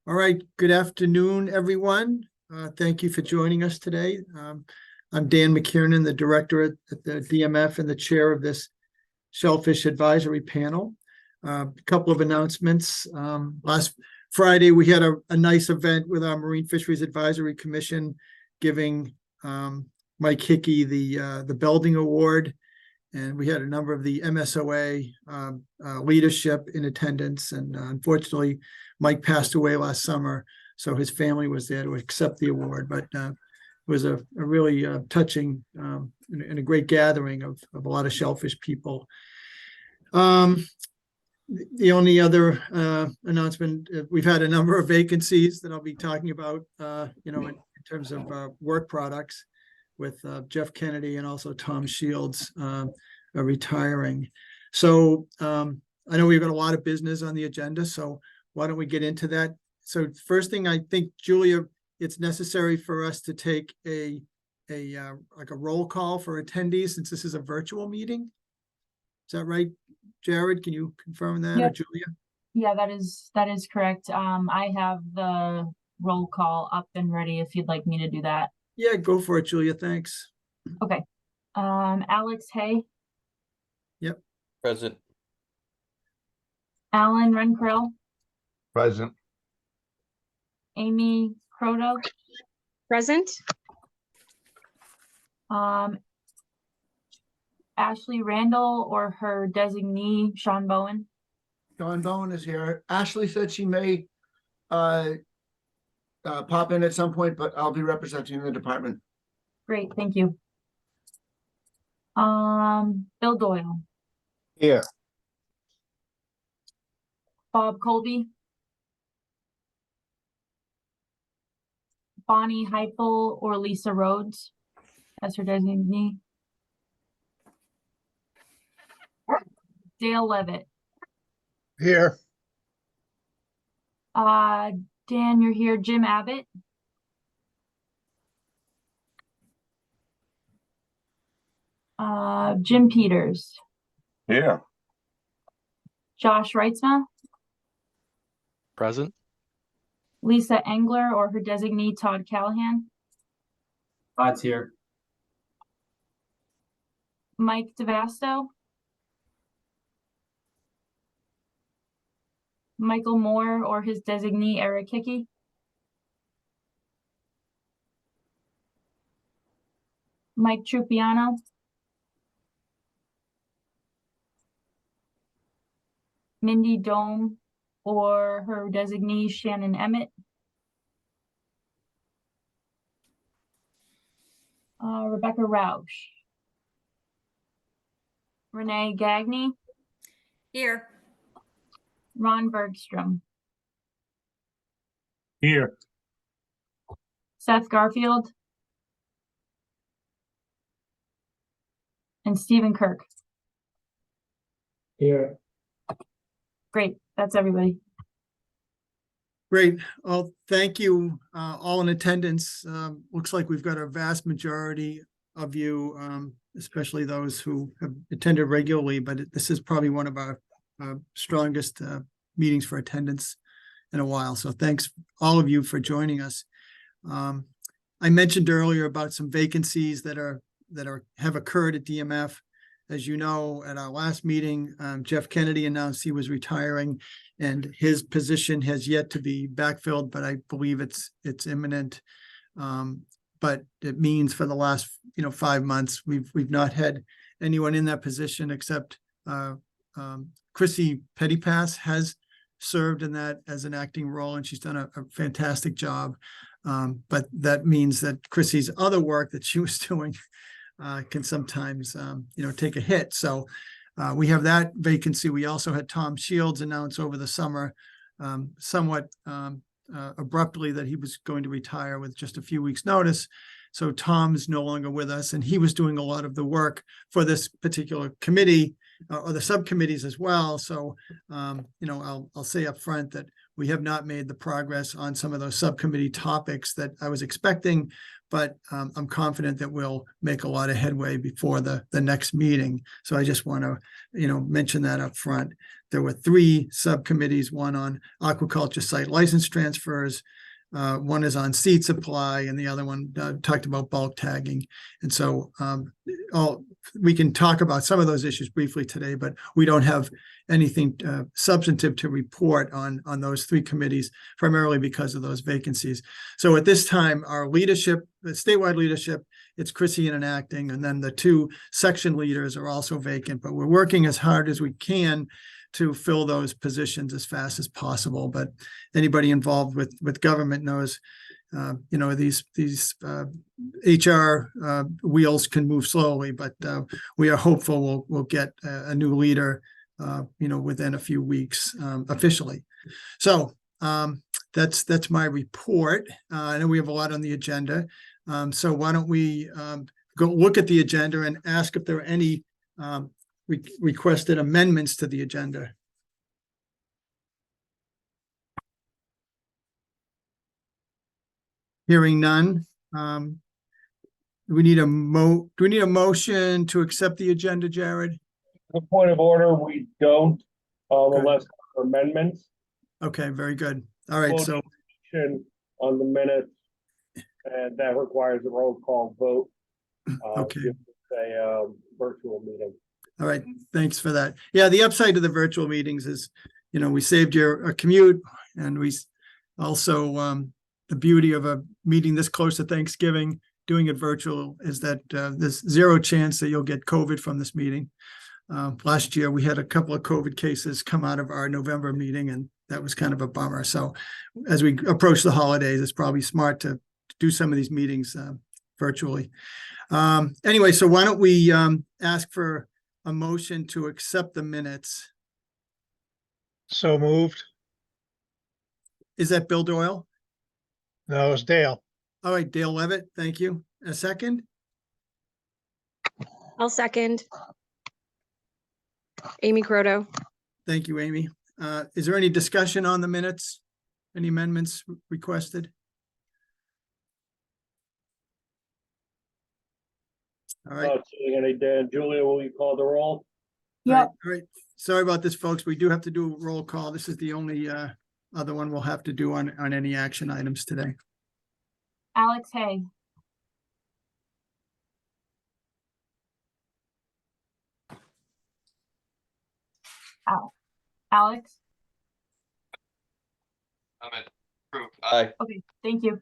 All right, good afternoon, everyone. Thank you for joining us today. I'm Dan McKiernan, the director at the DMF and the chair of this Shellfish Advisory Panel. A couple of announcements. Last Friday, we had a nice event with our Marine Fisheries Advisory Commission, giving Mike Hickey the Belding Award. And we had a number of the MSOA leadership in attendance. And unfortunately, Mike passed away last summer, so his family was there to accept the award. But it was a really touching and a great gathering of a lot of shellfish people. The only other announcement, we've had a number of vacancies that I'll be talking about, in terms of work products, with Jeff Kennedy and also Tom Shields are retiring. So I know we've got a lot of business on the agenda, so why don't we get into that? So first thing, I think, Julia, it's necessary for us to take a roll call for attendees, since this is a virtual meeting. Is that right, Jared? Can you confirm that, or Julia? Yeah, that is correct. I have the roll call up and ready if you'd like me to do that. Yeah, go for it, Julia. Thanks. Okay. Alex Hay. Yep. Present. Alan Renkrell. Present. Amy Croto. Present. Ashley Randall, or her designee, Sean Bowen. Sean Bowen is here. Ashley said she may pop in at some point, but I'll be representing the department. Great, thank you. Bill Doyle. Here. Bob Colby. Bonnie Heifel or Lisa Rhodes as her designee. Dale Levitt. Here. Dan, you're here. Jim Abbott. Jim Peters. Here. Josh Reitzma. Present. Lisa Engler or her designee, Todd Callahan. Todd's here. Mike DeVasto. Michael Moore or his designee, Eric Hickey. Mike Trupiano. Mindy Dome or her designee, Shannon Emmett. Rebecca Rausch. Renee Gagney. Here. Ron Bergstrom. Here. Seth Garfield. And Stephen Kirk. Here. Great, that's everybody. Great. Well, thank you, all in attendance. Looks like we've got a vast majority of you, especially those who have attended regularly, but this is probably one of our strongest meetings for attendance in a while. So thanks all of you for joining us. I mentioned earlier about some vacancies that have occurred at DMF. As you know, at our last meeting, Jeff Kennedy announced he was retiring, and his position has yet to be backfilled, but I believe it's imminent. But it means for the last 5 months, we've not had anyone in that position except Chrissy Pettypass has served in that as an acting role, and she's done a fantastic job. But that means that Chrissy's other work that she was doing can sometimes, take a hit. So we have that vacancy. We also had Tom Shields announce over the summer, somewhat abruptly, that he was going to retire with just a few weeks' notice. So Tom's no longer with us, and he was doing a lot of the work for this particular committee or the subcommittees as well. So, I'll say up front that we have not made the progress on some of those subcommittee topics that I was expecting, but I'm confident that we'll make a lot of headway before the next meeting. So I just want to, mention that up front. There were 3 subcommittees, one on aquaculture site license transfers, one is on seed supply, and the other one talked about bulk tagging. And so we can talk about some of those issues briefly today, but we don't have anything substantive to report on those 3 committees, primarily because of those vacancies. So at this time, our leadership, the statewide leadership, it's Chrissy and acting, and then the 2 section leaders are also vacant, but we're working as hard as we can to fill those positions as fast as possible. But anybody involved with government knows, these HR wheels can move slowly, but we are hopeful we'll get a new leader, within a few weeks officially. So that's my report. I know we have a lot on the agenda. So why don't we go look at the agenda and ask if there are any requested amendments to the agenda. Hearing none. Do we need a motion to accept the agenda, Jared? The point of order, we don't, Good. unless there are amendments. Okay, very good. All right, so On the minutes, and that requires a roll call vote. Okay. If it's a virtual meeting. all right, thanks for that. Yeah, the upside to the virtual meetings is, we saved your commute, and we also the beauty of a meeting this close to Thanksgiving, doing it virtual, is that there's 0 chance that you'll get COVID from this meeting. Last year, we had a couple of COVID cases come out of our November meeting, and that was kind of a bummer. So as we approach the holidays, it's probably smart to do some of these meetings virtually. Anyway, so why don't we ask for a motion to accept the minutes? So moved. Is that Bill Doyle? No, it's Dale. All right, Dale Levitt, thank you. A second? I'll second. Amy Croto. Thank you, Amy. Is there any discussion on the minutes? Any amendments requested? All right. Not seeing any. Dan, Julia, will you call the roll? All right. Sorry about this, folks. We do have to do a roll call. This is the only other one we'll have to do on any action items today. Alex Hay, Alex. Approved. Aye. Okay, thank you.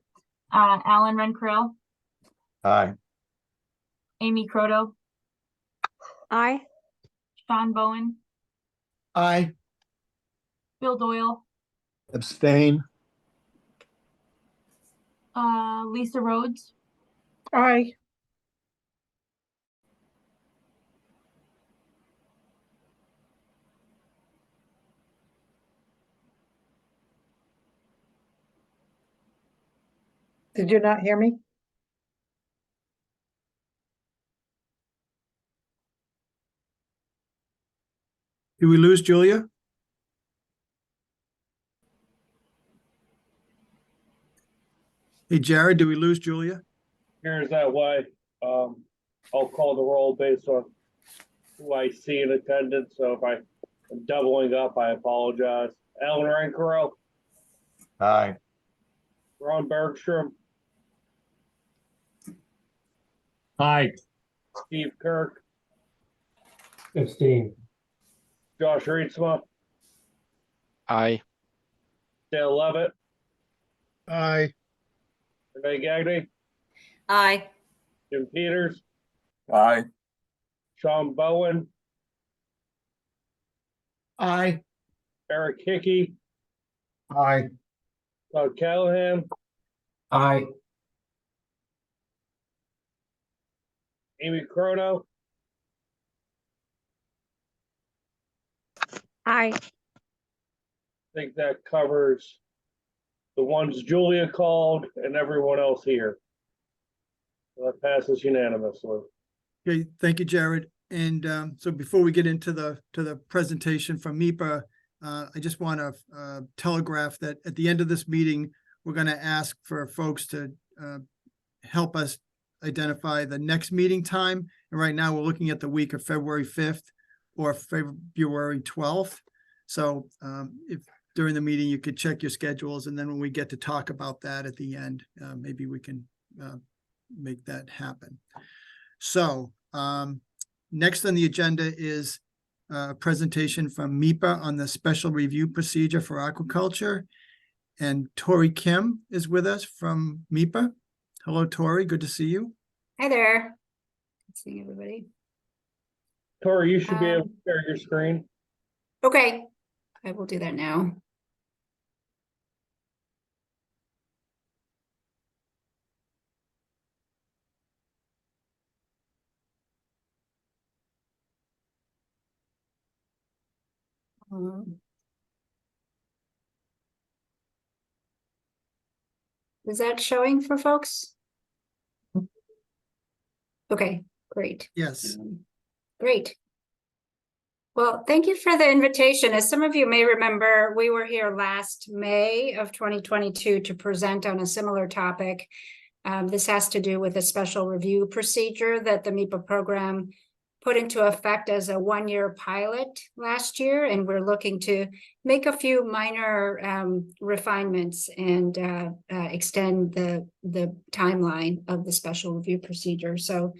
Alan Rencrill, Aye. Amy Croto, Aye. Sean Bowen, Aye. Bill Doyle, Abstain. Lisa Rhodes, Aye. Did you not hear me? Did we lose Julia? Hey, Jared, did we lose Julia? Here's that way. I'll call the roll based on who I see in attendance. So if I'm doubling up, I apologize. Alan Rancaro, Aye. Ron Bergstrom, Aye. Steve Kirk, Abstain. Josh Reetzma, Aye. Dale Levitt, Aye. Renee Gagny, Aye. Jim Peters, Aye. Sean Bowen, Aye. Eric Hickey, Aye. Todd Callahan, Aye. Amy Croto, Aye. I think that covers the ones Julia called and everyone else here. So that passes unanimously. Okay, thank you, Jared. And so before we get into the presentation from MIPA, I just want to telegraph that at the end of this meeting, we're going to ask for folks to help us identify the next meeting time. And right now we're looking at the week of February 5th or February 12th. So if during the meeting you could check your schedules, and then when we get to talk about that at the end, maybe we can make that happen. So next on the agenda is a presentation from MIPA on the special review procedure for aquaculture. And Tori Kim is with us from MIPA. Hello, Tori. Good to see you. Hi there. Good seeing everybody. Tori, you should be able to share your screen. Okay, I will do that now. Is that showing for folks? Okay, great. Yes. Great. Well, thank you for the invitation. As some of you may remember, we were here last May of 2022 to present on a similar topic. This has to do with a special review procedure that the MIPA program put into effect as a one-year pilot last year, and we're looking to make a few minor refinements and extend the timeline of the special review procedure. So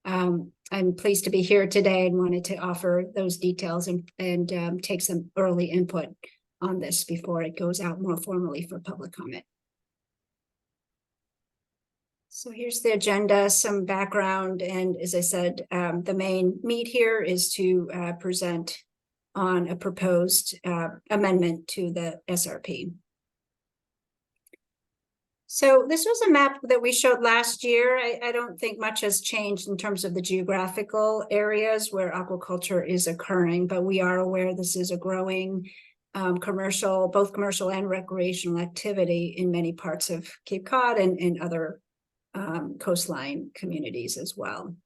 I'm pleased to be here today and wanted to offer those details and take some early input on this before it goes out more formally for public comment. So here's the agenda, some background, and as I said, the main meat here is to present on a proposed amendment to the SRP. So this was a map that we showed last year. I don't think much has changed in terms of the geographical areas where aquaculture is occurring, but we are aware this is a growing both commercial and recreational activity in many parts of Cape Cod and other coastline communities as well.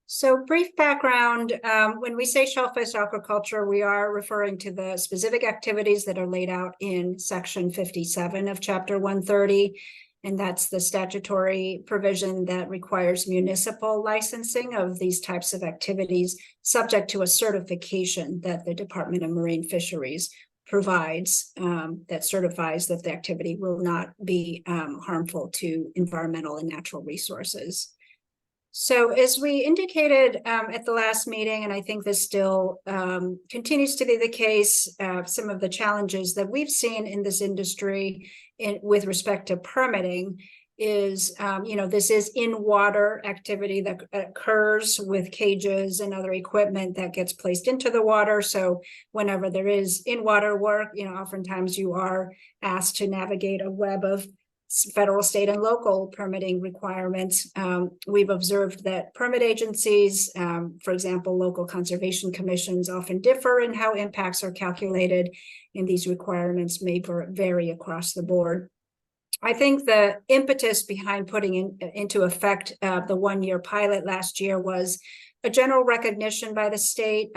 So brief background, when we say shellfish aquaculture, we are referring to the specific activities that are laid out in section 57 of chapter 130. And that's the statutory provision that requires municipal licensing of these types of activities, subject to a certification that the Department of Marine Fisheries provides that certifies that the activity will not be harmful to environmental and natural resources. So as we indicated at the last meeting, and I think this still continues to be the case, some of the challenges that we've seen in this industry with respect to permitting is, this is in-water activity that occurs with cages and other equipment that gets placed into the water. So whenever there is in-water work, oftentimes you are asked to navigate a web of federal, state, and local permitting requirements. We've observed that permit agencies, for example, local conservation commissions, often differ in how impacts are calculated, and these requirements may vary across the board. I think the impetus behind putting into effect the one-year pilot last year was a general recognition by the state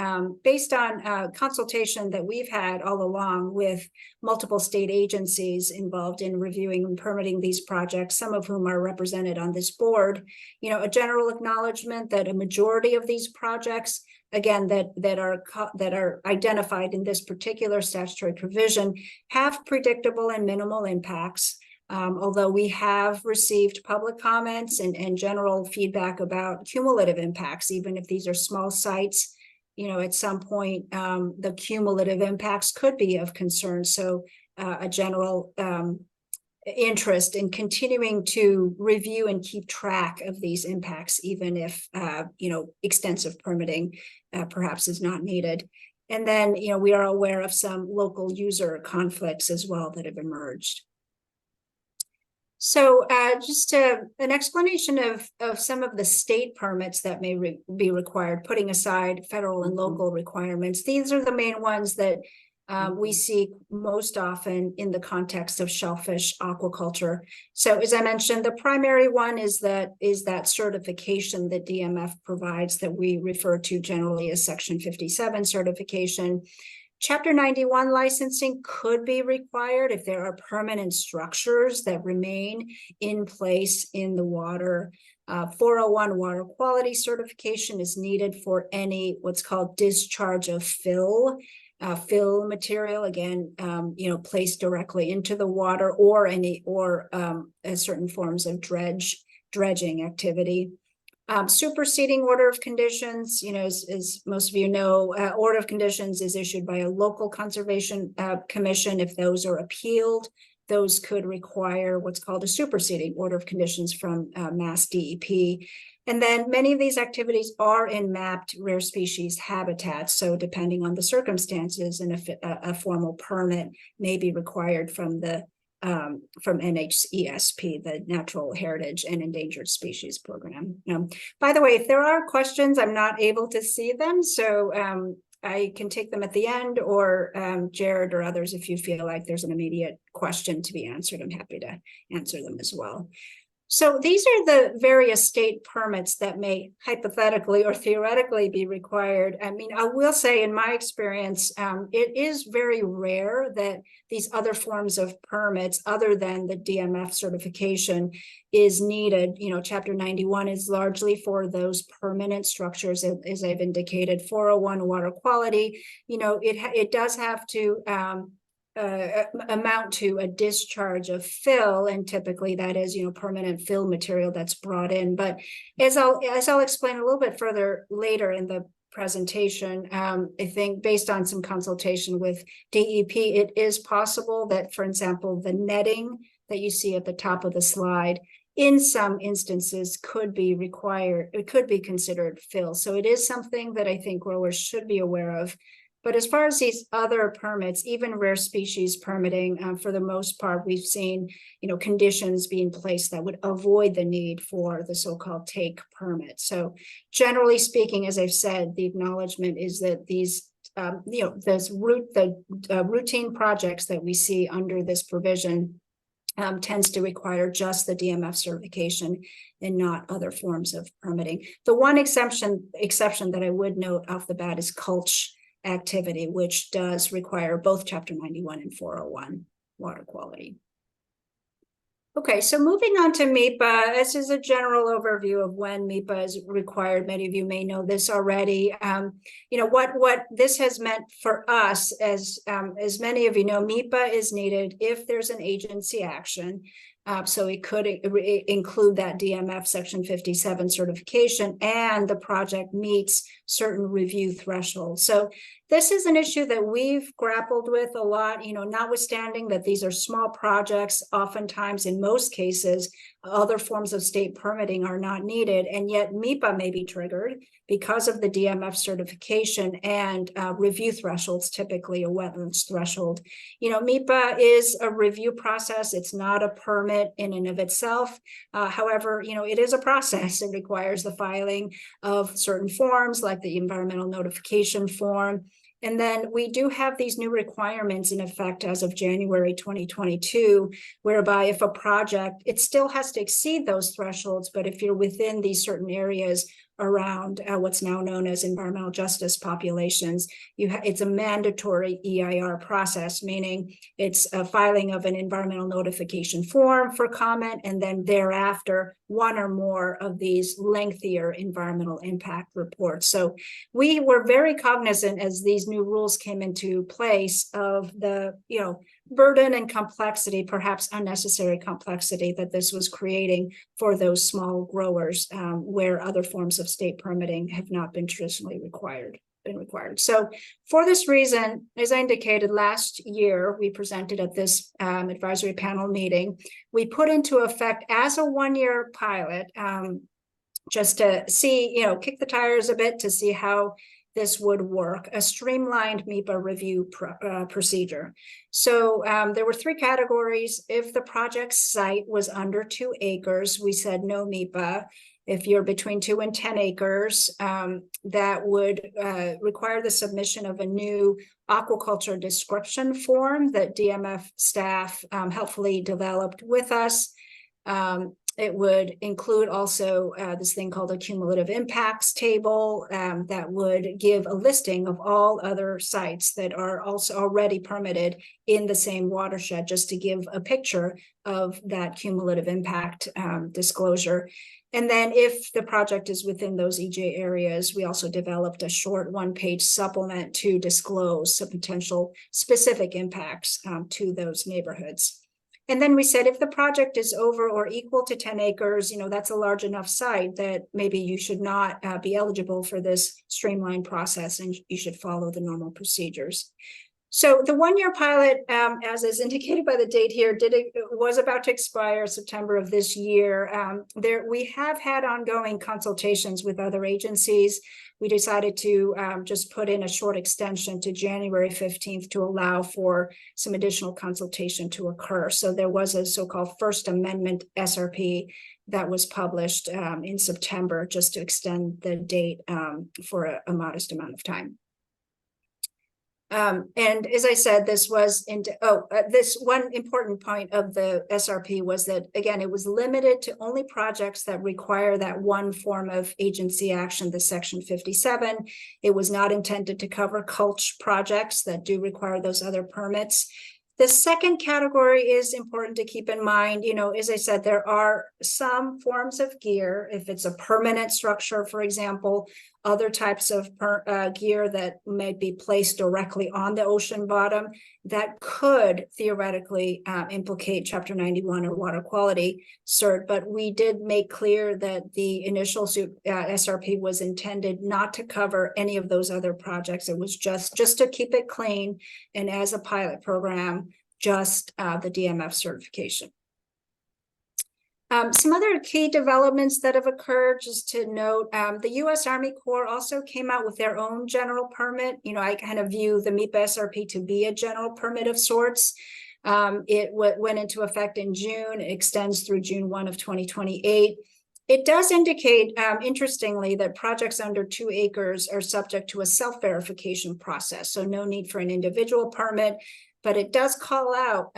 based on consultation that we've had all along with multiple state agencies involved in reviewing and permitting these projects, some of whom are represented on this board. A general acknowledgement that a majority of these projects, again, that are identified in this particular statutory provision, have predictable and minimal impacts. Although we have received public comments and general feedback about cumulative impacts, even if these are small sites, at some point, the cumulative impacts could be of concern. So a general interest in continuing to review and keep track of these impacts, even if, extensive permitting perhaps is not needed. And then, we are aware of some local user conflicts as well that have emerged. So just an explanation of some of the state permits that may be required, putting aside federal and local requirements. These are the main ones that we see most often in the context of shellfish aquaculture. So as I mentioned, the primary one is that certification that DMF provides that we refer to generally as Section 57 certification. Chapter 91 licensing could be required if there are permanent structures that remain in place in the water. 401 water quality certification is needed for any what's called discharge of fill. Fill material, again, placed directly into the water, or certain forms of dredging activity. Superseding order of conditions, as most of you know, order of conditions is issued by a local conservation commission. If those are appealed, those could require what's called a superseding order of conditions from Mass DEP. And then many of these activities are in mapped rare species habitats. So depending on the circumstances, and a formal permit may be required from NHESP, the Natural Heritage and Endangered Species Program. By the way, if there are questions, I'm not able to see them, so I can take them at the end, or Jared or others, if you feel like there's an immediate question to be answered, I'm happy to answer them as well. So these are the various state permits that may hypothetically or theoretically be required. I mean, I will say in my experience, it is very rare that these other forms of permits other than the DMF certification is needed. Chapter 91 is largely for those permanent structures, as I've indicated. 401 water quality, it does have to amount to a discharge of fill, and typically that is permanent fill material that's brought in. But as I'll explain a little bit further later in the presentation, I think based on some consultation with DEP, it is possible that, for example, the netting that you see at the top of the slide in some instances could be required, it could be considered fill. So it is something that I think growers should be aware of. But as far as these other permits, even rare species permitting, for the most part, we've seen, conditions being placed that would avoid the need for the so-called take permit. So generally speaking, as I've said, the acknowledgement is that these, routine projects that we see under this provision tends to require just the DMF certification and not other forms of permitting. The one exception that I would note off the bat is culch activity, which does require both Chapter 91 and 401 water quality. Okay, so moving on to MIPA, this is a general overview of when MIPA is required. Many of you may know this already. What this has meant for us, as many of you know, MIPA is needed if there's an agency action. So it could include that DMF Section 57 certification, and the project meets certain review thresholds. So this is an issue that we've grappled with a lot, notwithstanding that these are small projects. Oftentimes, in most cases, other forms of state permitting are not needed, and yet MIPA may be triggered because of the DMF certification and review thresholds, typically a wetlands threshold. MIPA is a review process. It's not a permit in and of itself. However, it is a process. It requires the filing of certain forms like the environmental notification form. And then we do have these new requirements in effect as of January 2022, whereby if a project, it still has to exceed those thresholds, but if you're within these certain areas around what's now known as environmental justice populations, it's a mandatory EIR process, meaning it's a filing of an environmental notification form for comment, and then thereafter one or more of these lengthier environmental impact reports. So we were very cognizant as these new rules came into place of the burden and complexity, perhaps unnecessary complexity, that this was creating for those small growers, where other forms of state permitting have not been traditionally required. So for this reason, as I indicated last year, we presented at this advisory panel meeting, we put into effect as a one-year pilot, just to see, kick the tires a bit to see how this would work, a streamlined MIPA review procedure. So there were 3 categories. If the project site was under 2 acres, we said no MIPA. If you're between 2 and 10 acres, that would require the submission of a new aquaculture description form that DMF staff helpfully developed with us. It would include also this thing called a cumulative impacts table that would give a listing of all other sites that are also already permitted in the same watershed, just to give a picture of that cumulative impact disclosure. And then if the project is within those EJ areas, we also developed a short one-page supplement to disclose some potential specific impacts to those neighborhoods. And then we said, if the project is over or equal to 10 acres, that's a large enough site that maybe you should not be eligible for this streamlined process, and you should follow the normal procedures. So the one-year pilot, as is indicated by the date here, was about to expire September of this year. We have had ongoing consultations with other agencies. We decided to just put in a short extension to January 15th to allow for some additional consultation to occur. So there was a so-called First Amendment SRP that was published in September, just to extend the date for a modest amount of time. And as I said, this was this one important point of the SRP was that, again, it was limited to only projects that require that one form of agency action, the Section 57. It was not intended to cover culch projects that do require those other permits. The second category is important to keep in mind. As I said, there are some forms of gear, if it's a permanent structure, for example, other types of gear that may be placed directly on the ocean bottom that could theoretically implicate Chapter 91 or water quality cert. But we did make clear that the initial SRP was intended not to cover any of those other projects. It was just to keep it clean, and as a pilot program, just the DMF certification. Some other key developments that have occurred, just to note, the U.S. Army Corps also came out with their own general permit. I kind of view the MEPA SRP to be a general permit of sorts. It went into effect in June. It extends through June 1 of 2028. It does indicate, interestingly, that projects under 2 acres are subject to a self-verification process, so no need for an individual permit. But it does call out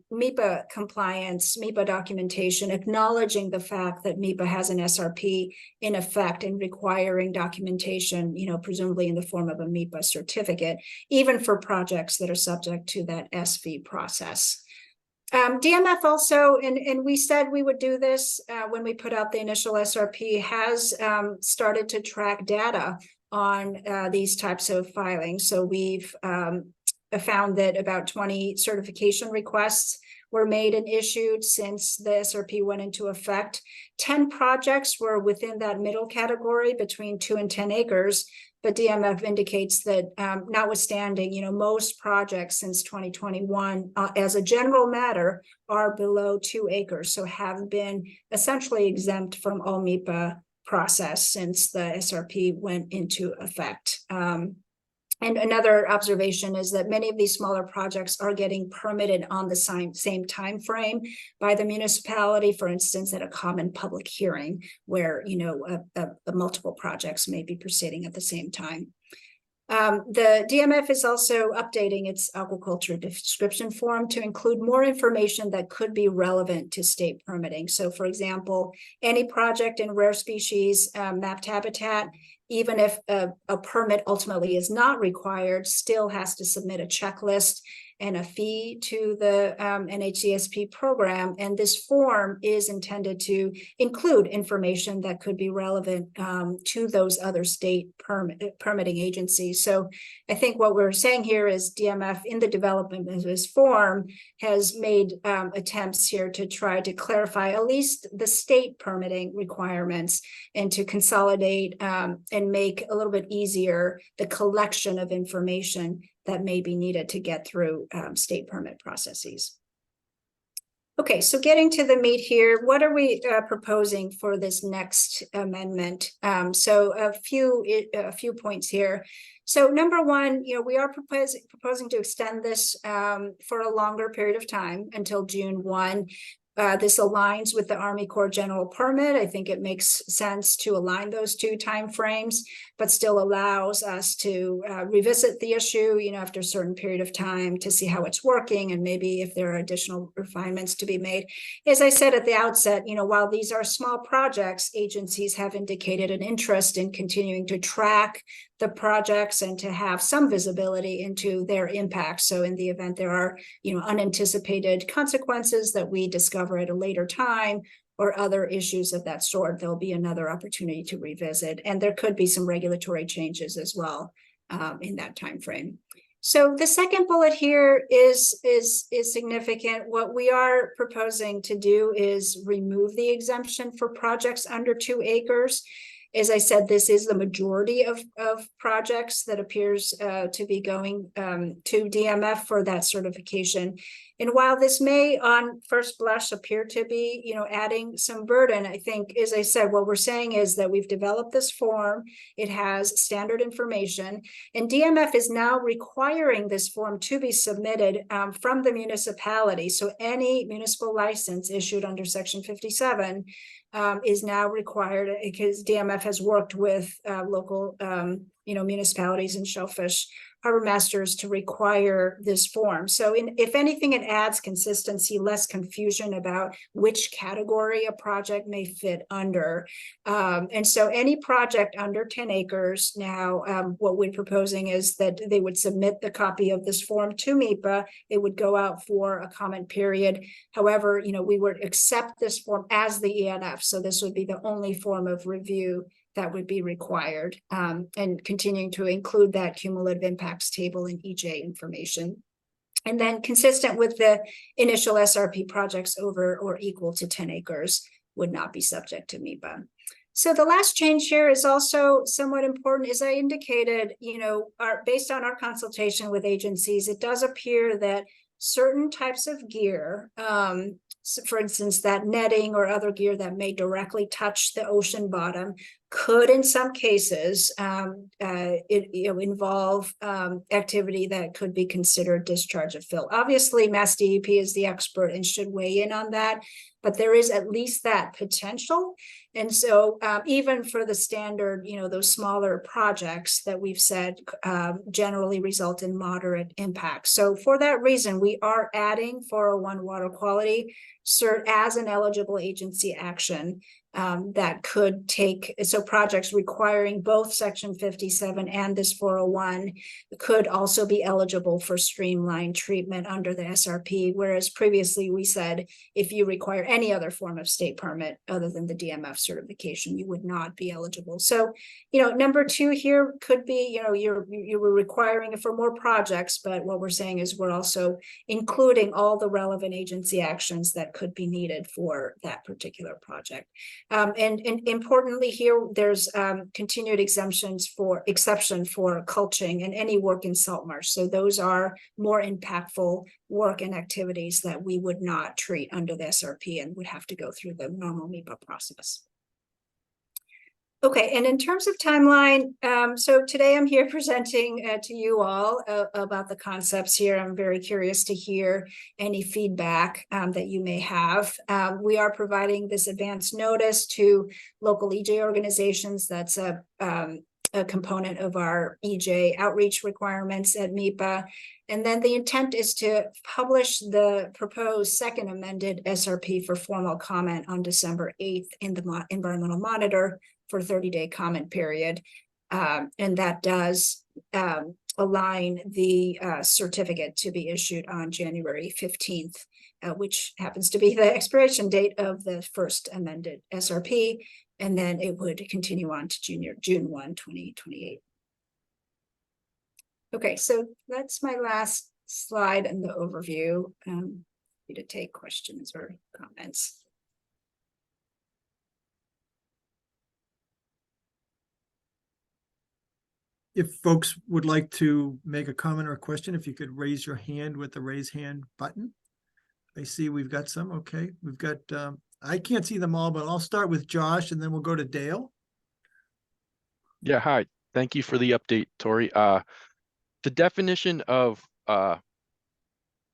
MEPA compliance, MEPA documentation, acknowledging the fact that MEPA has an SRP in effect and requiring documentation, presumably in the form of a MEPA certificate, even for projects that are subject to that SV process. DMF also, and we said we would do this when we put out the initial SRP, has started to track data on these types of filings. So we've found that about 20 certification requests were made and issued since the SRP went into effect. 10 projects were within that middle category between 2 and 10 acres, but DMF indicates that notwithstanding, most projects since 2021, as a general matter, are below 2 acres, so have been essentially exempt from all MEPA process since the SRP went into effect. And another observation is that many of these smaller projects are getting permitted on the same time frame by the municipality, for instance, at a common public hearing where, multiple projects may be proceeding at the same time. The DMF is also updating its aquaculture description form to include more information that could be relevant to state permitting. So, for example, any project in rare species mapped habitat, even if a permit ultimately is not required, still has to submit a checklist and a fee to the NHCSP program. And this form is intended to include information that could be relevant to those other state permitting agencies. So I think what we're saying here is DMF, in the development of this form, has made attempts here to try to clarify at least the state permitting requirements and to consolidate and make a little bit easier the collection of information that may be needed to get through state permit processes. Okay, so getting to the meat here, what are we proposing for this next amendment? So a few points here. So number one, we are proposing to extend this for a longer period of time until June 1. This aligns with the Army Corps General Permit. I think it makes sense to align those two timeframes, but still allows us to revisit the issue, after a certain period of time to see how it's working and maybe if there are additional refinements to be made. As I said at the outset, while these are small projects, agencies have indicated an interest in continuing to track the projects and to have some visibility into their impact. So in the event there are, unanticipated consequences that we discover at a later time or other issues of that sort, there'll be another opportunity to revisit. And there could be some regulatory changes as well in that time frame. So the second bullet here is significant. What we are proposing to do is remove the exemption for projects under 2 acres. As I said, this is the majority of projects that appears to be going to DMF for that certification. And while this may on first blush appear to be, adding some burden, I think, as I said, what we're saying is that we've developed this form. It has standard information, and DMF is now requiring this form to be submitted from the municipality. So any municipal license issued under Section 57 is now required, because DMF has worked with local, municipalities and Shellfish harbor masters to require this form. So if anything, it adds consistency, less confusion about which category a project may fit under. And so any project under 10 acres now, what we're proposing is that they would submit the copy of this form to MIPA. It would go out for a comment period. However, we would accept this form as the ENF. So this would be the only form of review that would be required, and continuing to include that cumulative impacts table in EJ information. And then consistent with the initial SRP, projects over or equal to 10 acres would not be subject to MIPA. So the last change here is also somewhat important. As I indicated, based on our consultation with agencies, it does appear that certain types of gear, so for instance, that netting or other gear that may directly touch the ocean bottom, could in some cases involve activity that could be considered discharge of fill. Obviously, Mass DEP is the expert and should weigh in on that, but there is at least that potential. And so even for the standard, those smaller projects that we've said generally result in moderate impact. So for that reason, we are adding 401 water quality cert as an eligible agency action that could take, so projects requiring both Section 57 and this 401 could also be eligible for streamlined treatment under the SRP, whereas previously we said if you require any other form of state permit other than the DMF certification, you would not be eligible. So, number 2 here could be, you were requiring it for more projects, but what we're saying is we're also including all the relevant agency actions that could be needed for that particular project. And importantly here, there's continued exception for culching and any work in salt marsh. So those are more impactful work and activities that we would not treat under the SRP and would have to go through the normal MIPA process. Okay, and in terms of timeline, so today I'm here presenting to you all about the concepts here. I'm very curious to hear any feedback that you may have. We are providing this advance notice to local EJ organizations. That's a component of our EJ outreach requirements at MIPA. And then the intent is to publish the proposed second amended SRP for formal comment on December 8th in the Environmental Monitor for 30-day comment period. And that does align the certificate to be issued on January 15th, which happens to be the expiration date of the first amended SRP. And then it would continue on to June 1, 2028. Okay, so that's my last slide in the overview. Happy to take questions or comments. If folks would like to make a comment or a question, if you could raise your hand with the raise hand button. I see we've got some. Okay, we've got, I can't see them all, but I'll start with Josh and then we'll go to Dale. Yeah, hi. Thank you for the update, Tori. The definition of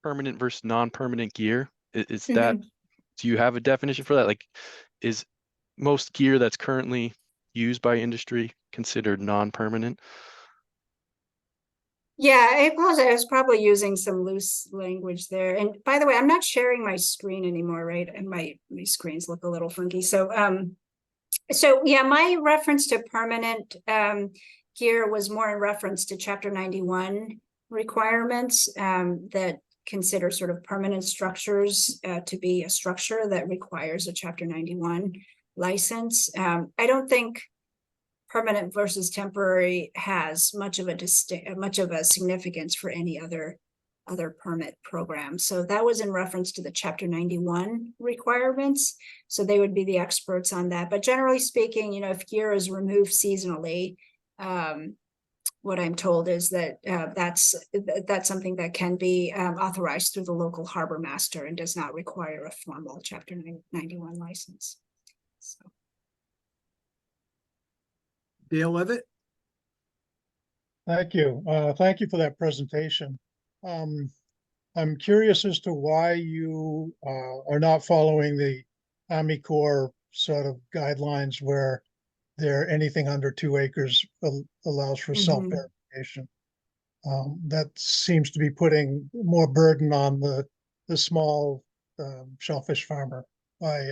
permanent versus non-permanent gear, is that do you have a definition for that? Like, is most gear that's currently used by industry considered non-permanent? Yeah, I apologize. I was probably using some loose language there. And by the way, I'm not sharing my screen anymore, right? And my screens look a little funky. So yeah, my reference to permanent gear was more in reference to Chapter 91 requirements that consider sort of permanent structures to be a structure that requires a Chapter 91 license. I don't think permanent versus temporary has much of a significance for any other permit program. So that was in reference to the Chapter 91 requirements. So they would be the experts on that. But generally speaking, you know, if gear is removed seasonally, what I'm told is that that's something that can be authorized through the local harbor master and does not require a formal Chapter 91 license. So. Dale Levitt? Thank you. Thank you for that presentation. I'm curious as to why you are not following the Army Corps sort of guidelines where anything under 2 acres allows for self-verification. That seems to be putting more burden on the small shellfish farmer by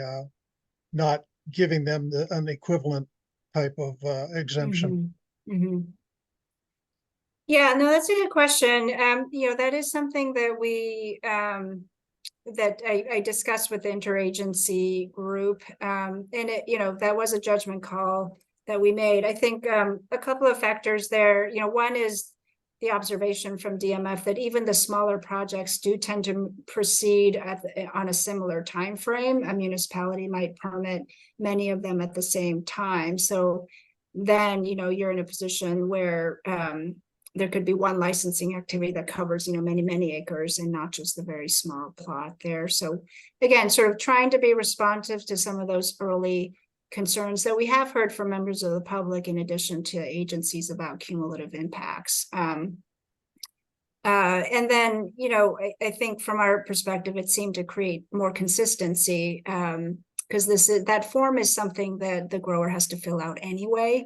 not giving them an equivalent type of exemption. Yeah, no, that's a good question. You know, that is something that we that I discussed with the interagency group. And it, you know, that was a judgment call that we made. I think a couple of factors there. You know, one is the observation from DMF that even the smaller projects do tend to proceed on a similar time frame. A municipality might permit many of them at the same time. So then, you know, you're in a position where there could be one licensing activity that covers, you know, many acres and not just the very small plot there. So again, sort of trying to be responsive to some of those early concerns that we have heard from members of the public in addition to agencies about cumulative impacts. And then, you know, I think from our perspective, it seemed to create more consistency because that form is something that the grower has to fill out anyway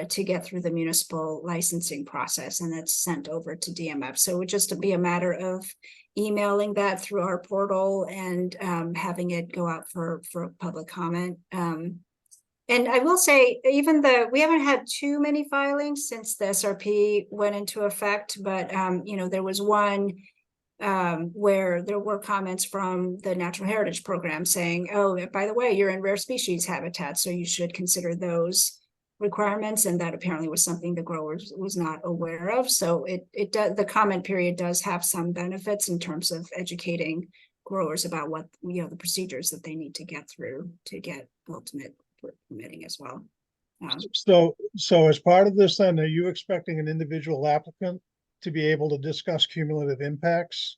to get through the municipal licensing process, and it's sent over to DMF. So it would just be a matter of emailing that through our portal and having it go out for public comment. And I will say, even we haven't had too many filings since the SRP went into effect, but you know, there was one where there were comments from the Natural Heritage Program saying, oh, by the way, you're in rare species habitat, so you should consider those requirements, and that apparently was something the growers was not aware of. So it does, the comment period does have some benefits in terms of educating growers about what, you know, the procedures that they need to get through to get ultimate permitting as well. So as part of this, then, are you expecting an individual applicant to be able to discuss cumulative impacts?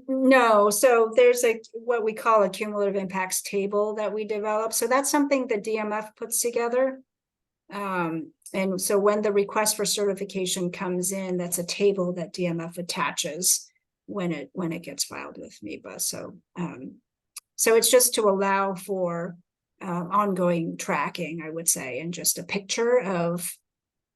No, so there's what we call a cumulative impacts table that we develop. So that's something that DMF puts together. And so when the request for certification comes in, that's a table that DMF attaches when it gets filed with MEPA. So so it's just to allow for ongoing tracking, I would say, and just a picture of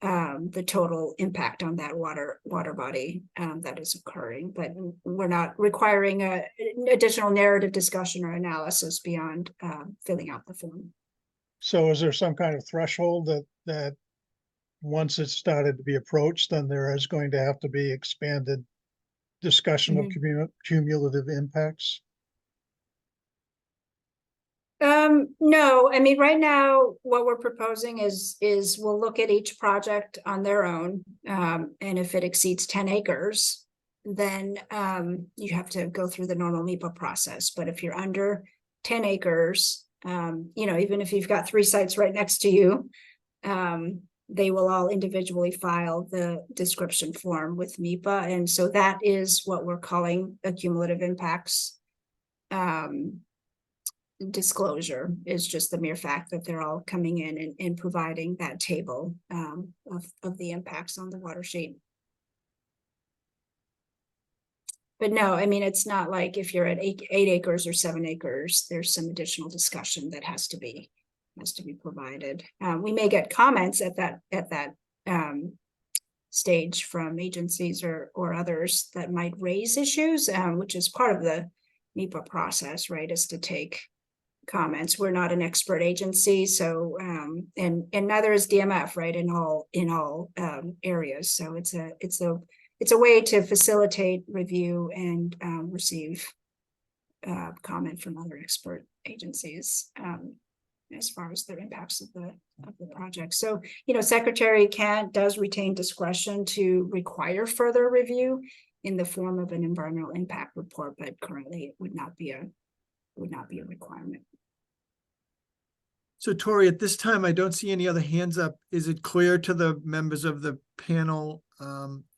the total impact on that water body that is occurring, but we're not requiring an additional narrative discussion or analysis beyond filling out the form. So is there some kind of threshold that once it's started to be approached, then there is going to have to be expanded discussion of cumulative impacts? No, I mean, right now, what we're proposing is we'll look at each project on their own. And if it exceeds 10 acres, then you have to go through the normal MEPA process. But if you're under 10 acres, you know, even if you've got 3 sites right next to you, they will all individually file the description form with MEPA. And so that is what we're calling a cumulative impacts disclosure, is just the mere fact that they're all coming in and providing that table of the impacts on the water sheet. but no, I mean, it's not like if you're at 8 acres or 7 acres, there's some additional discussion that has to be provided. We may get comments at that stage from agencies or others that might raise issues, which is part of the NEPA process, right? Is to take comments. We're not an expert agency, so and neither is DMF, right? In all areas, so it's a way to facilitate review and receive comment from other expert agencies as far as the impacts of the project. So, Secretary does retain discretion to require further review in the form of an environmental impact report, but currently it would not be a requirement. So Tori, at this time, I don't see any other hands up. Is it clear to the members of the panel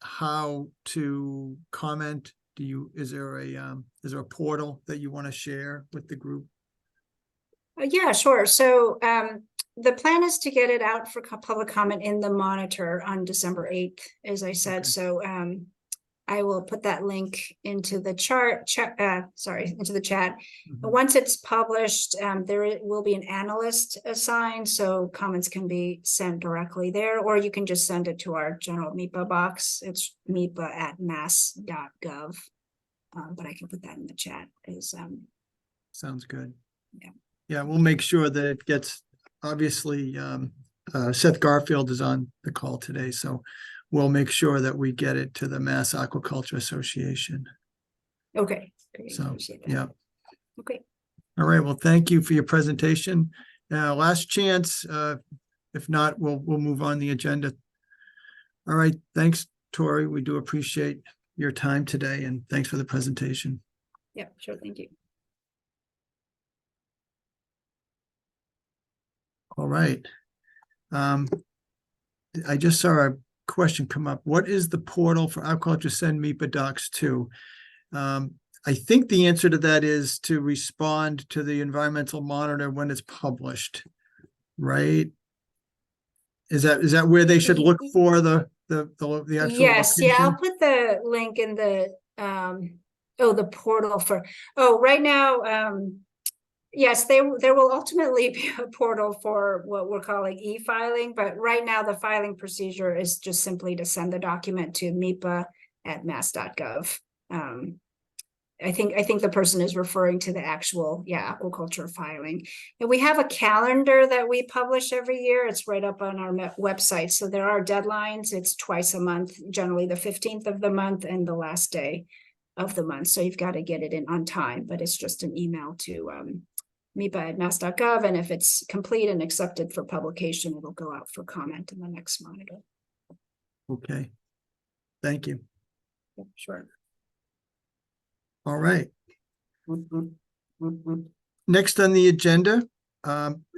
how to comment? Is there a portal that you want to share with the group? Yeah, sure. So the plan is to get it out for public comment in the Monitor on December 8th, as I said. Okay. So I will put that link into the into the chat. Mhm. Once it's published, there will be an analyst assigned, so comments can be sent directly there, or you can just send it to our general MEPA box. It's MEPA@mass.gov. But I can put that in the chat as Sounds good. Yeah. Yeah, we'll make sure that it gets, obviously, Seth Garfield is on the call today, so we'll make sure that we get it to the Mass Aquaculture Association. Okay. Great. So, Appreciate that. yeah. Okay. All right, well, thank you for your presentation. Last chance, if not, we'll move on the agenda. All right, thanks, Tori. We do appreciate your time today, and thanks for the presentation. Yeah, sure. Thank you. All right. I just saw a question come up. What is the portal for aquaculture send MEPA docs to? I think the answer to that is to respond to the environmental monitor when it's published, right? Is that where they should look for the actual Yes, yeah, I'll location? put the link in the the portal for right now. Yes, there will ultimately be a portal for what we're calling e-filing, but right now the filing procedure is just simply to send the document to MEPA@mass.gov. I think the person is referring to the actual aquaculture filing. And we have a calendar that we publish every year. It's right up on our website. So there are deadlines. It's twice a month, generally the 15th of the month and the last day of the month. So you've got to get it in on time, but it's just an email to MEPA@mass.gov, and if it's complete and accepted for publication, it'll go out for comment in the next Monitor. Okay. Thank you. Yeah, sure. All right. Next on the agenda,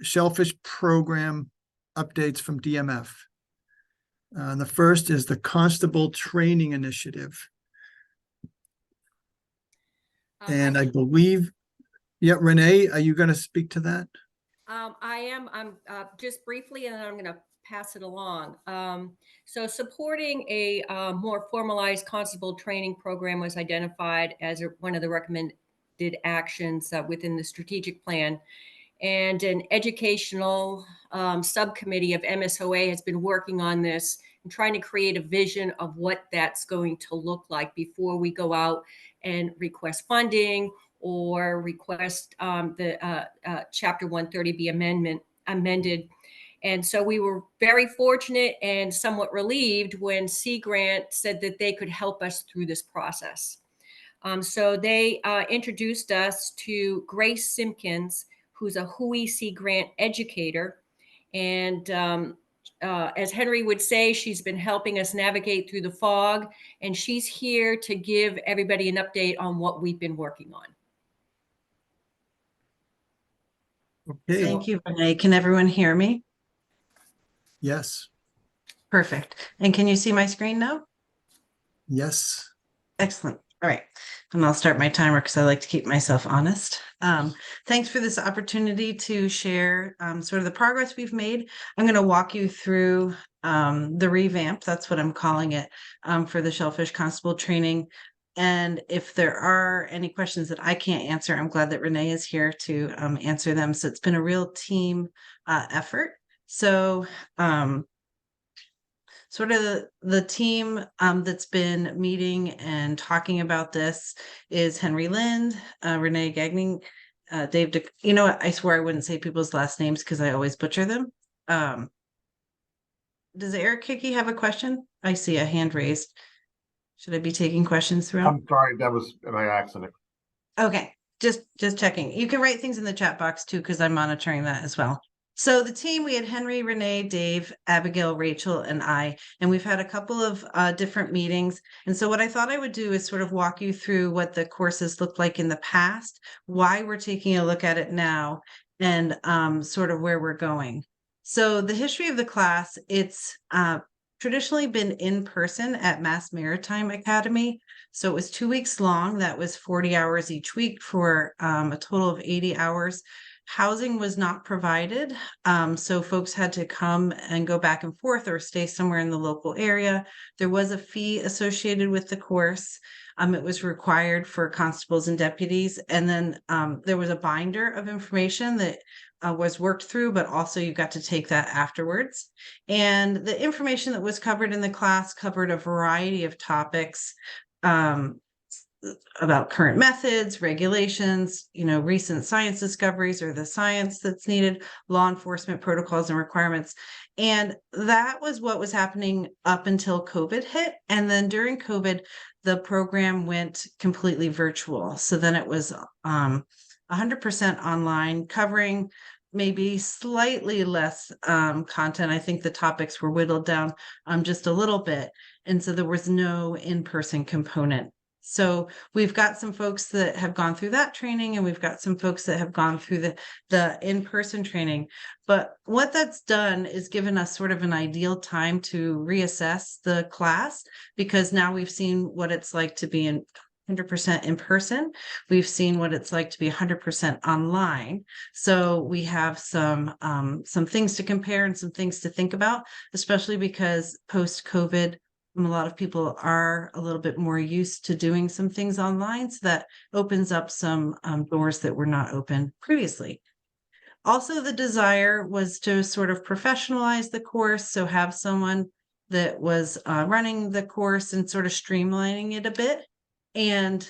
Shellfish program updates from DMF. The first is the Constable Training Initiative. And I believe, Renee, are you going to speak to that? I am. I'm just briefly, and then I'm going to pass it along. So supporting a more formalized constable training program was identified as one of the recommended actions within the strategic plan. And an educational subcommittee of MSOA has been working on this and trying to create a vision of what that's going to look like before we go out and request funding or request the Chapter 130 be amended. And so we were very fortunate and somewhat relieved when Sea Grant said that they could help us through this process. So they introduced us to Grace Simpkins, who's a Hui Sea Grant educator. And as Henry would say, she's been helping us navigate through the fog, and she's here to give everybody an update on what we've been working on. Okay. Thank you, Renee. Can everyone hear me? Yes. Perfect. And can you see my screen now? Yes. Excellent. All right. And I'll start my timer because I like to keep myself honest. Thanks for this opportunity to share sort of the progress we've made. I'm going to walk you through the revamp. That's what I'm calling it for the Shellfish Constable training And if there are any questions that I can't answer, I'm glad that Renee is here to answer them. So it's been a real team effort. So sort of the team that's been meeting and talking about this is Henry Lind, Renee Gagning, Dave, you know what? I swear I wouldn't say people's last names because I always butcher them. Does Eric Hickey have a question? I see a hand raised. Should I be taking questions throughout? I'm sorry, that was my accident. Okay, just checking. You can write things in the chat box too, because I'm monitoring that as well. So the team, we had Henry, Renee, Dave, Abigail, Rachel, and I, and we've had a couple of different meetings. And so what I thought I would do is sort of walk you through what the courses looked like in the past, why we're taking a look at it now, and sort of where we're going. So the history of the class, it's traditionally been in person at Mass Maritime Academy. So it was 2 weeks long. That was 40 hours each week for a total of 80 hours. Housing was not provided. So folks had to come and go back and forth or stay somewhere in the local area. There was a fee associated with the course. It was required for constables and deputies. And then there was a binder of information that was worked through, but also you got to take that afterwards. And the information that was covered in the class covered a variety of topics about current methods, regulations, recent science discoveries or the science that's needed, law enforcement protocols and requirements. And that was what was happening up until COVID hit. And then during COVID, the program went completely virtual. So then it was 100% online, covering maybe slightly less content. I think the topics were whittled down just a little bit. And so there was no in-person component. So we've got some folks that have gone through that training, and we've got some folks that have gone through the in-person training. But what that's done is given us sort of an ideal time to reassess the class, because now we've seen what it's like to be in 100% in person. We've seen what it's like to be 100% online. So we have some things to compare and some things to think about, especially because post-COVID, a lot of people are a little bit more used to doing some things online. So that opens up some doors that were not open previously. Also, the desire was to sort of professionalize the course. So have someone that was running the course and sort of streamlining it a bit. And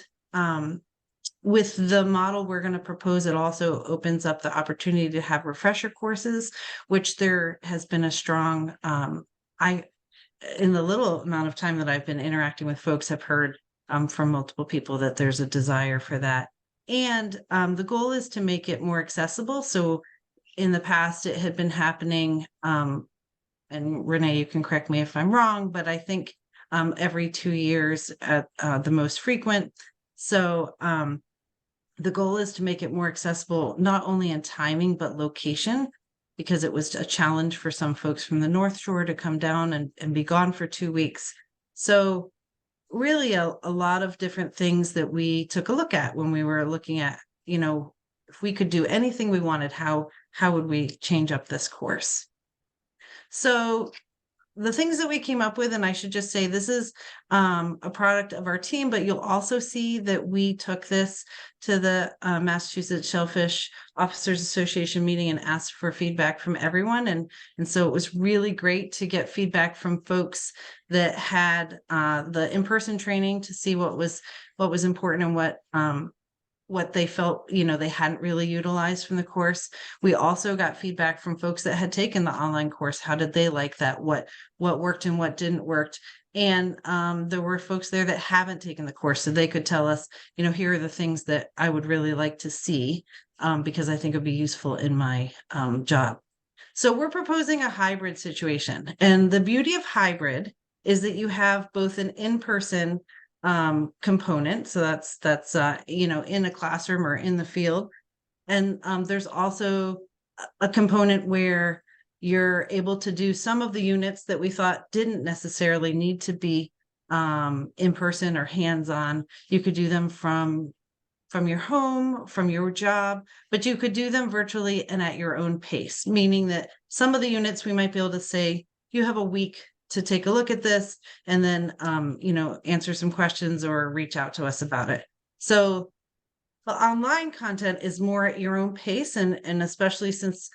with the model we're going to propose, it also opens up the opportunity to have refresher courses, which there has been a strong, in the little amount of time that I've been interacting with folks, have heard from multiple people that there's a desire for that. And the goal is to make it more accessible. So in the past, it had been happening, and Renee, you can correct me if I'm wrong, but I think every 2 years at the most frequent. So the goal is to make it more accessible, not only in timing, but location, because it was a challenge for some folks from the North Shore to come down and be gone for 2 weeks. So really a lot of different things that we took a look at when we were looking at, if we could do anything we wanted, how would we change up this course? So the things that we came up with, and I should just say this is a product of our team, but you'll also see that we took this to the Massachusetts Shellfish Officers Association meeting and asked for feedback from everyone. And so it was really great to get feedback from folks that had the in-person training to see what was important and what they felt, they hadn't really utilized from the course. We also got feedback from folks that had taken the online course. How did they like that? What worked and what didn't work? And there were folks there that haven't taken the course, so they could tell us, here are the things that I would really like to see, because I think it'd be useful in my job. So we're proposing a hybrid situation. And the beauty of hybrid is that you have both an in-person component. So that's in a classroom or in the field. And there's also a component where you're able to do some of the units that we thought didn't necessarily need to be in person or hands-on. You could do them from your home, from your job, but you could do them virtually and at your own pace, meaning that some of the units we might be able to say, you have a week to take a look at this and then, answer some questions or reach out to us about it. So the online content is more at your own pace, and especially since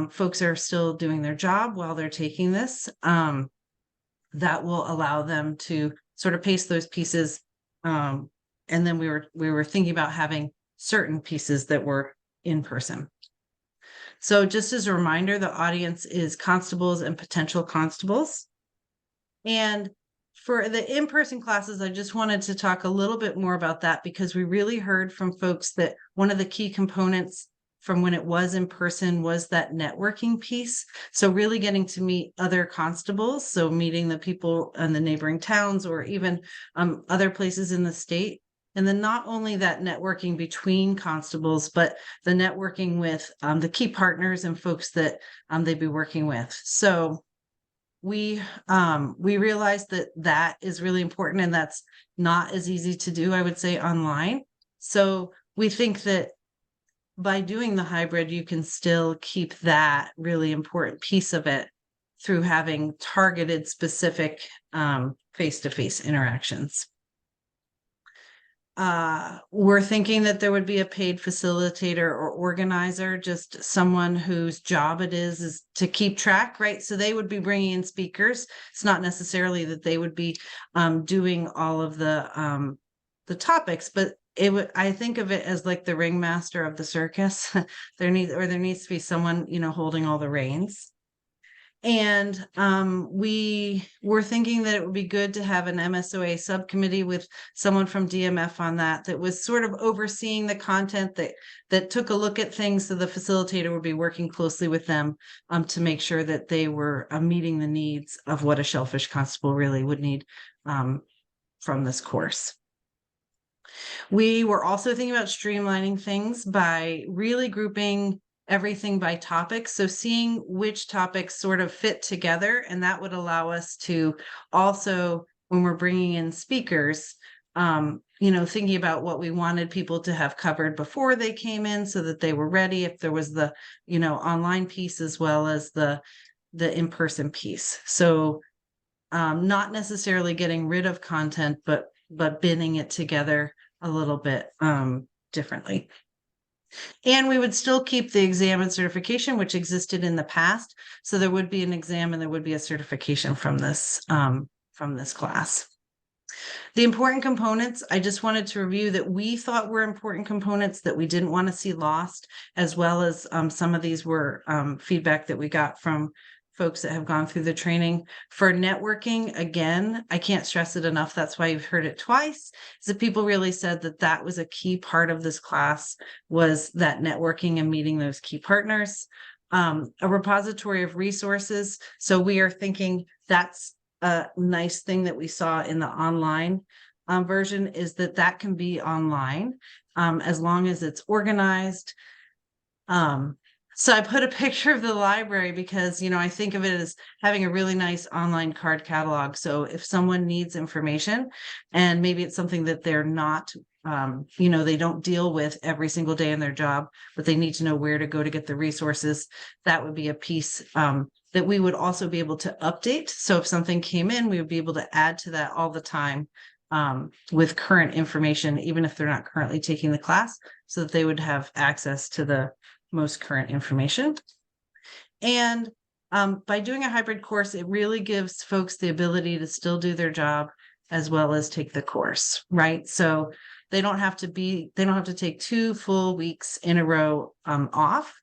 folks are still doing their job while they're taking this, that will allow them to sort of pace those pieces. And then we were thinking about having certain pieces that were in person. So just as a reminder, the audience is constables and potential constables. And for the in-person classes, I just wanted to talk a little bit more about that, because we really heard from folks that one of the key components from when it was in person was that networking piece. So really getting to meet other constables, so meeting the people in the neighboring towns or even other places in the state. And then not only that networking between constables, but the networking with the key partners and folks that they'd be working with. So we realized that is really important, and that's not as easy to do, I would say, online. So we think that by doing the hybrid, you can still keep that really important piece of it through having targeted, specific face-to-face interactions. We're thinking that there would be a paid facilitator or organizer, just someone whose job it is to keep track, right? So they would be bringing in speakers. It's not necessarily that they would be doing all of the topics, but I think of it as like the ringmaster of the circus. there needs to be someone, holding all the reins. And we were thinking that it would be good to have an MSOA subcommittee with someone from DMF on that was sort of overseeing the content that took a look at things. So the facilitator would be working closely with them to make sure that they were meeting the needs of what a Shellfish constable really would need from this course. We were also thinking about streamlining things by really grouping everything by topics. So seeing which topics sort of fit together, and that would allow us to also, when we're bringing in speakers, thinking about what we wanted people to have covered before they came in so that they were ready, if there was the, online piece as well as the in-person piece. So not necessarily getting rid of content, but binning it together a little bit differently. And we would still keep the exam and certification, which existed in the past. So there would be an exam and there would be a certification from this class. The important components, I just wanted to review that we thought were important components that we didn't want to see lost, as well as some of these were feedback that we got from folks that have gone through the training. For networking, again, I can't stress it enough. That's why you've heard it twice, is that people really said that was a key part of this class, was that networking and meeting those key partners. A repository of resources. So we are thinking that's a nice thing that we saw in the online version, is that can be online as long as it's organized. So I put a picture of the library because, I think of it as having a really nice online card catalog. So if someone needs information and maybe it's something that they're not, they don't deal with every single day in their job, but they need to know where to go to get the resources, that would be a piece that we would also be able to update. So if something came in, we would be able to add to that all the time with current information, even if they're not currently taking the class, so that they would have access to the most current information. And by doing a hybrid course, it really gives folks the ability to still do their job as well as take the course, right? So they don't have to take 2 full weeks in a row off.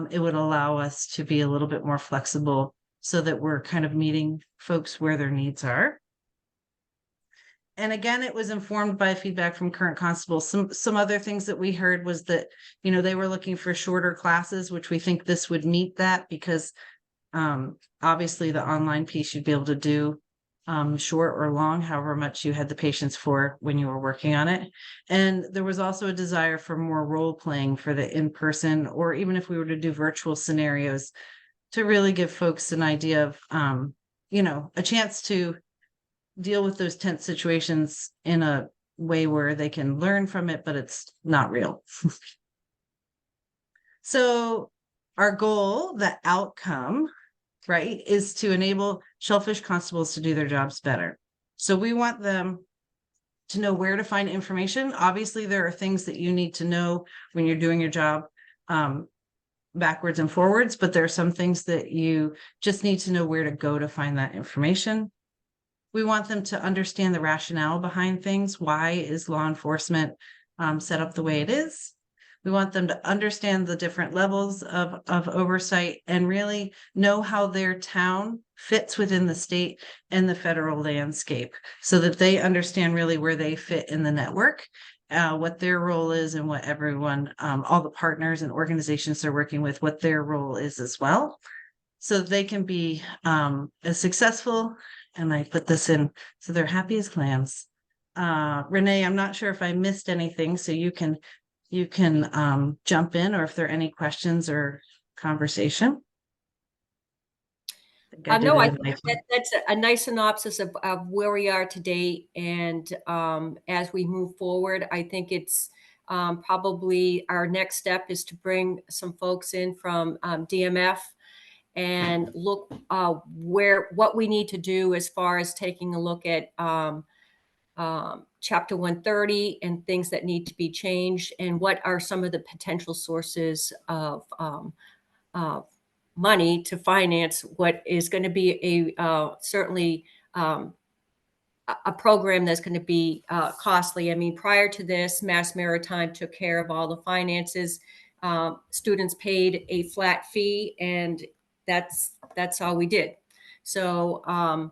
It would allow us to be a little bit more flexible so that we're kind of meeting folks where their needs are. And again, it was informed by feedback from current constables. Some other things that we heard was that, they were looking for shorter classes, which we think this would meet that, because obviously the online piece you'd be able to do short or long, however much you had the patience for when you were working on it. And there was also a desire for more role playing for the in-person, or even if we were to do virtual scenarios, to really give folks an idea of, a chance to deal with those tense situations in a way where they can learn from it, but it's not real. So our goal, the outcome, right, is to enable Shellfish constables to do their jobs better. So we want them to know where to find information. Obviously, there are things that you need to know when you're doing your job backwards and forwards, but there are some things that you just need to know where to go to find that information. We want them to understand the rationale behind things. Why is law enforcement set up the way it is? We want them to understand the different levels of oversight and really know how their town fits within the state and the federal landscape so that they understand really where they fit in the network, what their role is, and what everyone, all the partners and organizations they're working with, what their role is as well, so that they can be as successful. And I put this in so they're happy as clams. Renee, I'm not sure if I missed anything, so you can jump in, or if there are any questions or conversation. No, I think that's a nice synopsis of where we are today. And as we move forward, I think it's probably our next step is to bring some folks in from DMF and look what we need to do as far as taking a look at Chapter 130 and things that need to be changed, and what are some of the potential sources of money to finance what is going to be certainly a program that's going to be costly. I mean, prior to this, Mass Maritime took care of all the finances. Students paid a flat fee, and that's all we did. So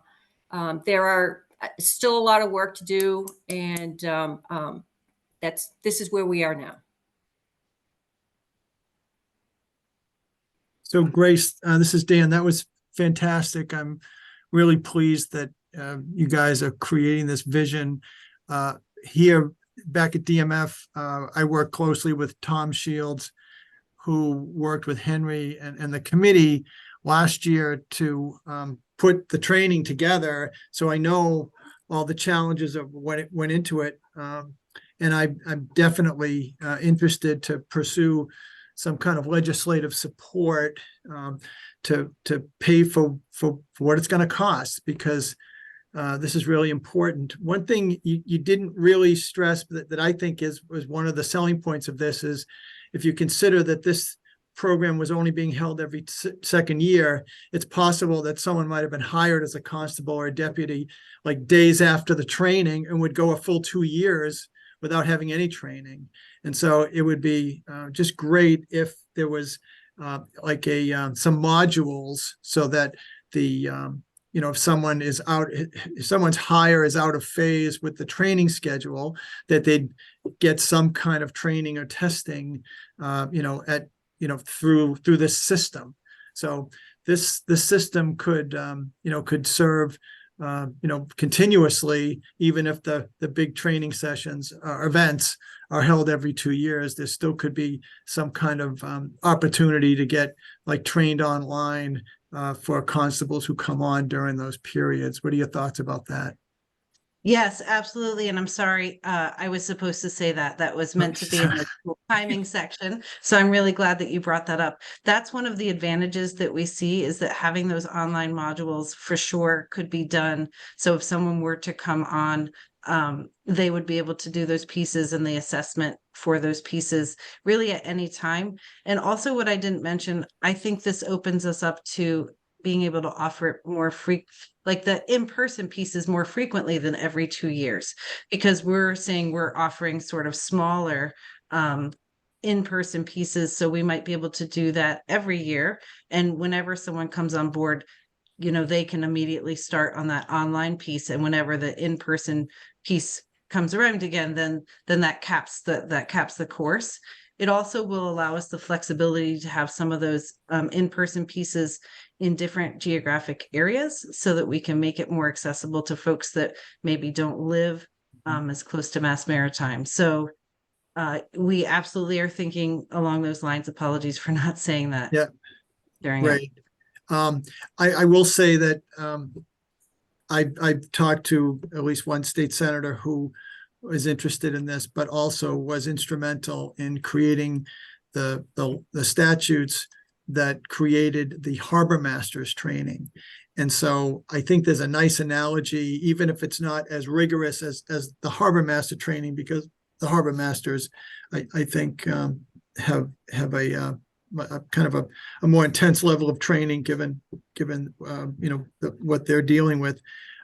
there are still a lot of work to do, and this is where we are now. So Grace, this is Dan. That was fantastic. I'm really pleased that you guys are creating this vision. Here back at DMF, I work closely with Tom Shields, who worked with Henry and the committee last year to put the training together. So I know all the challenges of what it went into it. And I'm definitely interested to pursue some kind of legislative support to pay for what it's going to cost, because this is really important. One thing you didn't really stress that I think was one of the selling points of this is, if you consider that this program was only being held every second year, it's possible that someone might have been hired as a constable or a deputy like days after the training and would go a full 2 years without having any training. And so it would be just great if there was like some modules, so that the if someone is out, if someone's hire is out of phase with the training schedule, that they'd get some kind of training or testing, through this system. So this system could serve continuously, even if the big training sessions or events are held every 2 years. There still could be some kind of opportunity to get like trained online for constables who come on during those periods. What are your thoughts about that? Yes, absolutely. And I'm sorry, I was supposed to say that was meant to be in the timing section. So I'm really glad that you brought that up. That's one of the advantages that we see, is that having those online modules for sure could be done. So if someone were to come on, they would be able to do those pieces and the assessment for those pieces really at any time. And also, what I didn't mention, I think this opens us up to being able to offer it more like the in-person pieces more frequently than every 2 years, because we're saying we're offering sort of smaller in-person pieces. So we might be able to do that every year. And whenever someone comes on board, they can immediately start on that online piece. And whenever the in-person piece comes around again, then that caps the course. It also will allow us the flexibility to have some of those in-person pieces in different geographic areas, so that we can make it more accessible to folks that maybe don't live as close to Mass Maritime. So we absolutely are thinking along those lines. Apologies for not saying that. Yeah, during right. I will say that I've talked to at least one state senator who was interested in this, but also was instrumental in creating the statutes that created the Harbor Masters training. And so I think there's a nice analogy, even if it's not as rigorous as the Harbor Master training, because the Harbor Masters, I think, have a kind of a more intense level of training given what they're dealing with.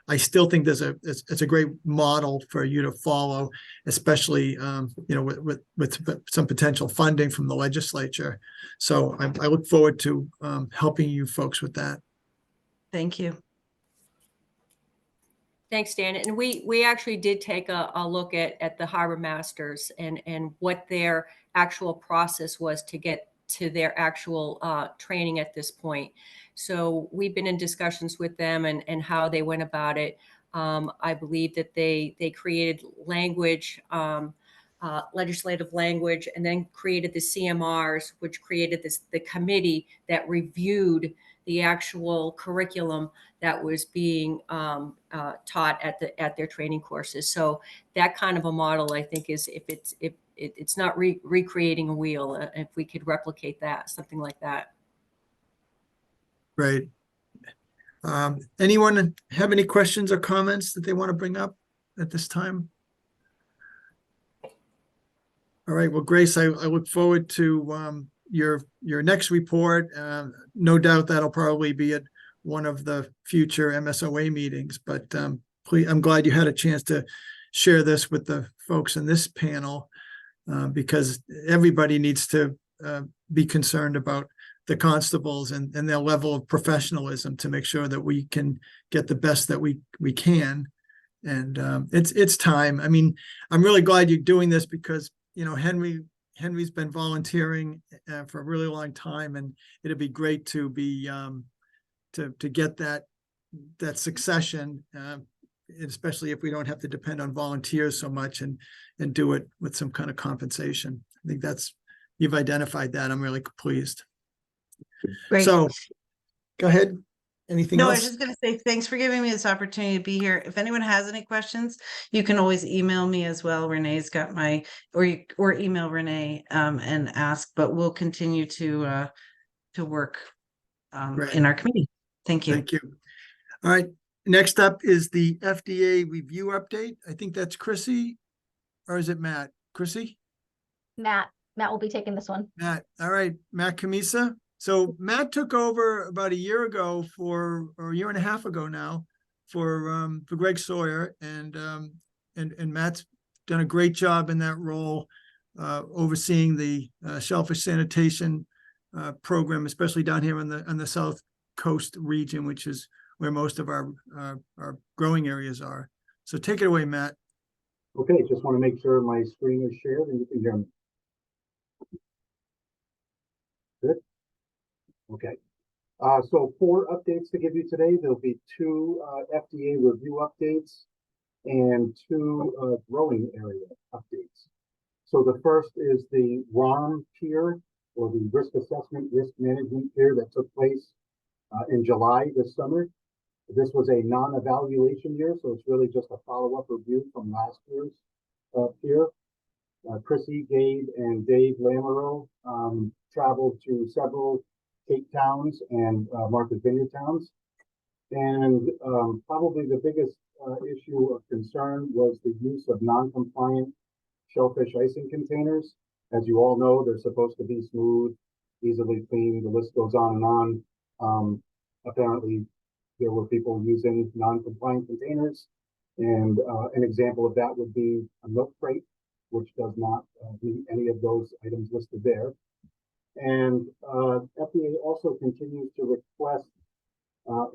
I still think it's a great model for you to follow, especially with some potential funding from the legislature. So I look forward to helping you folks with that. Thank you. Thanks, Dan. And we actually did take a look at the Harbor Masters and what their actual process was to get to their actual training at this point. So we've been in discussions with them and how they went about it. I believe that they created language, legislative language, and then created the CMRs, which created the committee that reviewed the actual curriculum that was being taught at their training courses. So that kind of a model, I think, is if it's not recreating a wheel, if we could replicate that, something like that. Great. Anyone have any questions or comments that they want to bring up at this time? All right. Well, Grace, I look forward to your next report. No doubt that'll probably be at one of the future MSOA meetings, but please, I'm glad you had a chance to share this with the folks in this panel, because everybody needs to be concerned about the constables and their level of professionalism to make sure that we can get the best that we can. And it's time. I mean, I'm really glad you're doing this because, Henry's been volunteering for a really long time, and it'd be great to be to get that succession, especially if we don't have to depend on volunteers so much and do it with some kind of compensation. I think you've identified that. I'm really pleased. Great. So go ahead. Anything No, I else? was just going to say thanks for giving me this opportunity to be here. If anyone has any questions, you can always email me as well. Renee's got or email Renee and ask, but we'll continue to work in our committee. Thank you. Thank you. All right. Next up is the FDA review update. I think that's Chrissy, or is it Matt? Chrissy? Matt will be taking this one. Matt. All right. Matt Camisa. So Matt took over about a year ago or a year and a half ago now for Greg Sawyer, and Matt's done a great job in that role, overseeing the Shellfish sanitation program, especially down here on the South Coast region, which is where most of our growing areas are. So take it away, Matt. Okay, just want to make sure my screen is shared and you can hear me. Good. Okay. So 4 updates to give you today. There'll be 2 FDA review updates and 2 growing area updates. So the first is the ROM peer, or the risk assessment, risk management peer that took place in July this summer. This was a non-evaluation year, so it's really just a follow-up review from last year's peer. Chrissy, Gabe, and Dave Lamoureux traveled to several Cape towns and Martha's Vineyard towns. And probably the biggest issue of concern was the use of non-compliant shellfish icing containers. As you all know, they're supposed to be smooth, easily cleaned. The list goes on and on. Apparently, there were people using non-compliant containers. And an example of that would be a milk crate, which does not meet any of those items listed there. And FDA also continues to request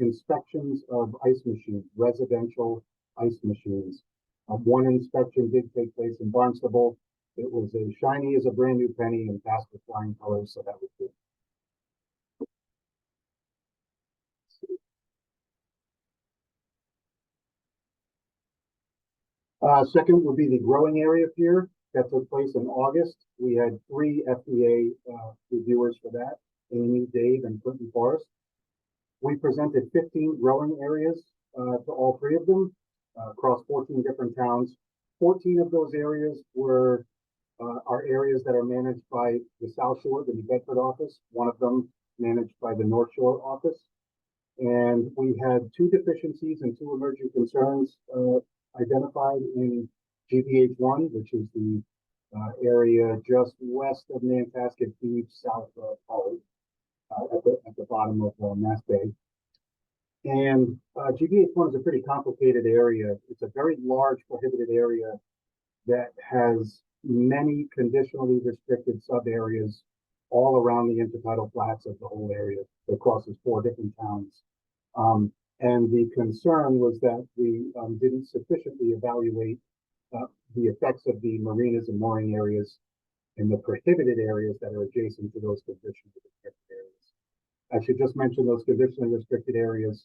inspections of ice machines, residential ice machines. One inspection did take place in Barnstable. It was as shiny as a brand new penny and passed with flying colors, so that was good. Second would be the growing area peer that took place in August. We had 3 FDA reviewers for that, Amy, Dave, and Clinton Forrest. We presented 15 growing areas to all 3 of them across 14 different towns. 14 of those areas are areas that are managed by the South Shore, the New Bedford office. One of them managed by the North Shore office. And we had 2 deficiencies and 2 emerging concerns identified in GBH1, which is the area just west of Nantasket Beach, south of Hull, at the bottom of Mass Bay. And GBH1 is a pretty complicated area. It's a very large prohibited area that has many conditionally restricted sub areas all around the intertidal flats of the whole area that crosses 4 different towns. And the concern was that we didn't sufficiently evaluate the effects of the marinas and mooring areas in the prohibited areas that are adjacent to those conditionally restricted areas. I should just mention those conditionally restricted areas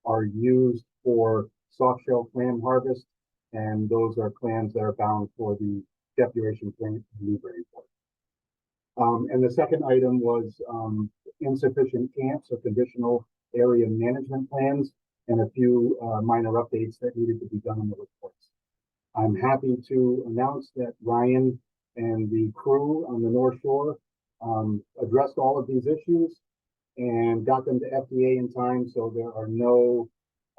are used for soft shell clam harvest, and those are clams that are bound for the depuration plant in Newburyport. And the second item was insufficient camps or conditional area management plans and a few minor updates that needed to be done in the reports. I'm happy to announce that Ryan and the crew on the North Shore addressed all of these issues and got them to FDA in time, so there are no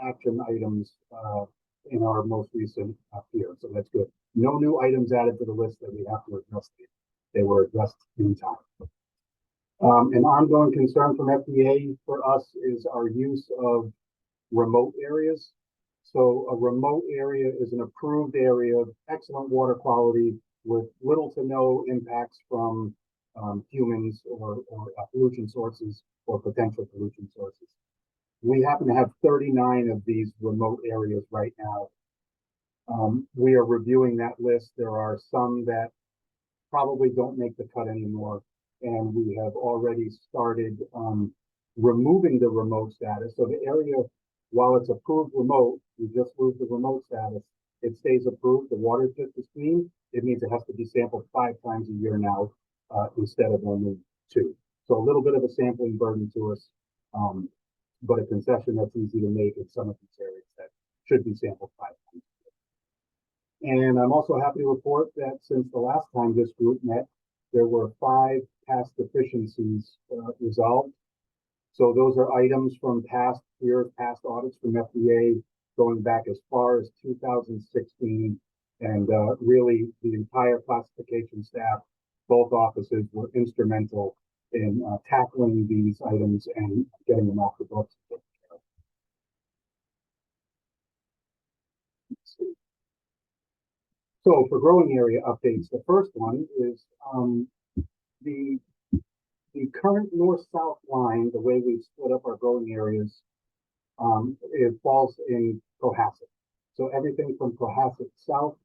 action items in our most recent here. So that's good. No new items added to the list that we have to address. They were addressed in time. An ongoing concern from FDA for us is our use of remote areas. So a remote area is an approved area of excellent water quality with little to no impacts from humans or pollution sources or potential pollution sources. We happen to have 39 of these remote areas right now. We are reviewing that list. There are some that probably don't make the cut anymore, and we have already started removing the remote status. So the area, while it's approved remote, we just moved the remote status. It stays approved. The water test is clean. It means it has to be sampled 5 times a year now instead of only 2. So a little bit of a sampling burden to us, but a concession that's easy to make in some of these areas that should be sampled 5 times a year. And I'm also happy to report that since the last time this group met, there were 5 past deficiencies resolved. So those are items from past years, past audits from FDA, going back as far as 2016. And really the entire classification staff, both offices, were instrumental in tackling these items and getting them off the books. So for growing area updates, the first one is the current north-south line, the way we've split up our growing areas, it falls in Cohasset. So everything from Cohasset south,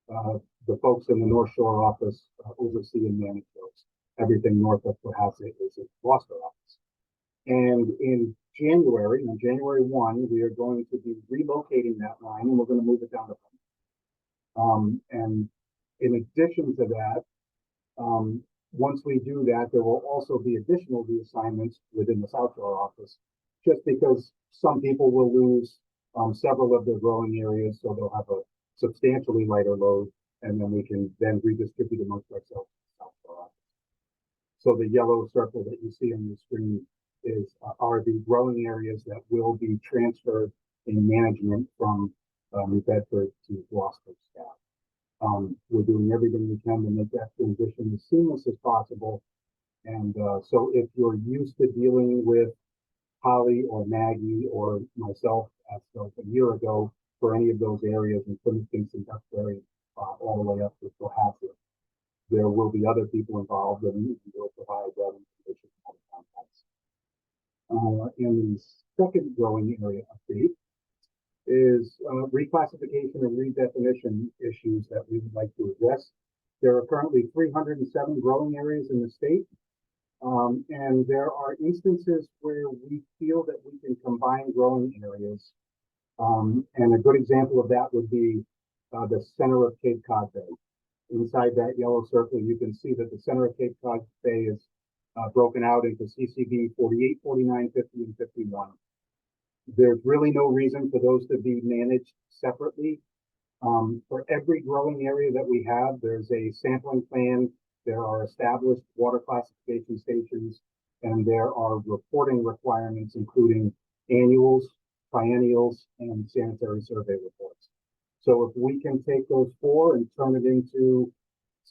the folks in the North Shore office oversee and manage those. Everything north of Cohasset is in the Gloucester office. And in January, on January 1, we are going to be relocating that line, and we're going to move it down to and in addition to that, once we do that, there will also be additional reassignments within the South Shore office, just because some people will lose several of their growing areas, so they'll have a substantially lighter load, and then we can then redistribute amongst ourselves in the South Shore office. So the yellow circle that you see on your screen are the growing areas that will be transferred in management from New Bedford to Gloucester staff. We're doing everything we can to make that transition as seamless as possible. And so if you're used to dealing with Holly or Maggie or myself as of a year ago for any of those areas, in Plymouth, Kingston, Duxbury, all the way up to Cohasset, there will be other people involved, and we'll provide them information on contacts. And the second growing area update is reclassification and redefinition issues that we would like to address. There are currently 307 growing areas in the state, and there are instances where we feel that we can combine growing areas. And a good example of that would be the center of Cape Cod Bay. Inside that yellow circle, you can see that the center of Cape Cod Bay is broken out into CCB 48, 49, 50, and 51. There's really no reason for those to be managed separately. For every growing area that we have, there's a sampling plan. There are established water classification stations. and there are reporting requirements, including annuals, triennials, and sanitary survey reports. So if we can take those 4 and turn it into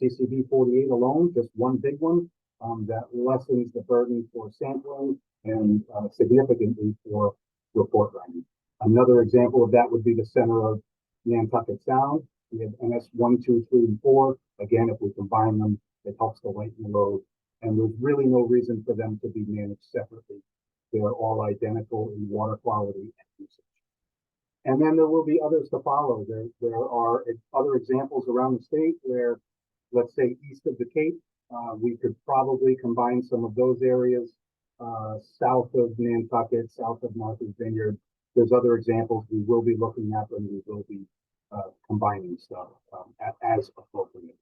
CCB 48 alone, just one big one, that lessens the burden for sampling and significantly for report writing. Another example of that would be the center of Nantucket Sound. We have NS 1, 2, 3, and 4. Again, if we combine them, it helps to lighten the load. And there's really no reason for them to be managed separately. They are all identical in water quality and usage. And then there will be others to follow. There are other examples around the state where, let's say, east of the Cape, we could probably combine some of those areas, south of Nantucket, south of Martha's Vineyard. There's other examples we will be looking at, and we will be combining stuff as appropriate.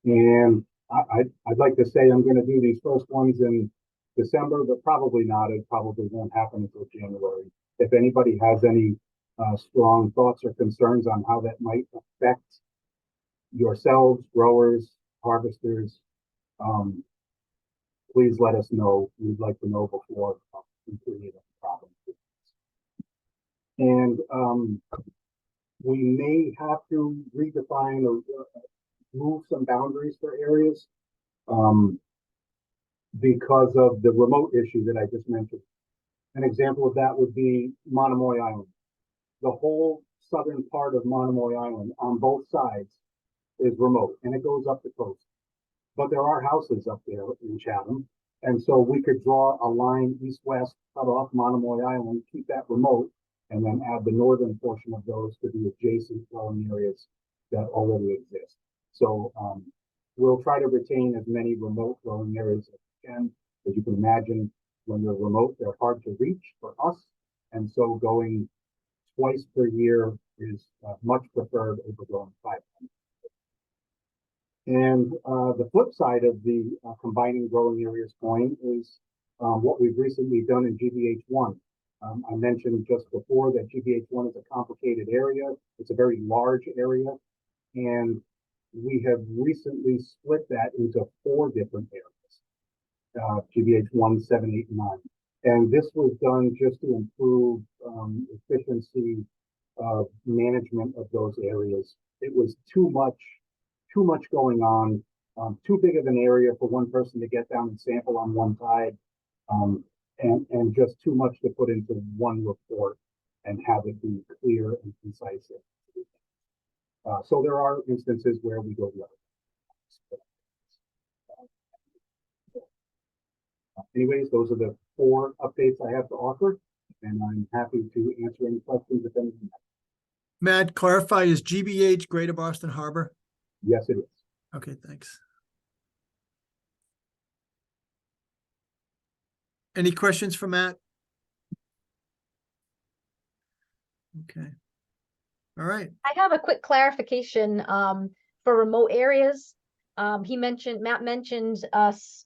And I'd like to say I'm going to do these first ones in December, but probably not. It probably won't happen until January. If anybody has any strong thoughts or concerns on how that might affect yourselves, growers, harvesters, please let us know. We'd like to know before we create a problem. And we may have to redefine or move some boundaries for areas because of the remote issue that I just mentioned. An example of that would be Monomoy Island. The whole southern part of Monomoy Island on both sides is remote, and it goes up the coast. But there are houses up there in Chatham, and so we could draw a line east-west, cut off Monomoy Island, keep that remote, and then add the northern portion of those to the adjacent growing areas that already exist. So we'll try to retain as many remote growing areas as we can. As you can imagine, when they're remote, they're hard to reach for us, and so going twice per year is much preferred over going 5 times. And the flip side of the combining growing areas coin is what we've recently done in GBH1. I mentioned just before that GBH1 is a complicated area. It's a very large area, and we have recently split that into 4 different areas, GBH1, 7, 8, and 9. And this was done just to improve efficiency of management of those areas. It was too much going on, too big of an area for one person to get down and sample on one side, and just too much to put into one report and have it be clear and concise. So there are instances where we go the other way. Anyways, those are the 4 updates I have to offer, and I'm happy to answer any questions if any. Matt, clarify, is GBH Greater Boston Harbor? Yes, it is. Okay, thanks. Any questions for Matt? Okay. All right. I have a quick clarification for remote areas. Matt mentioned us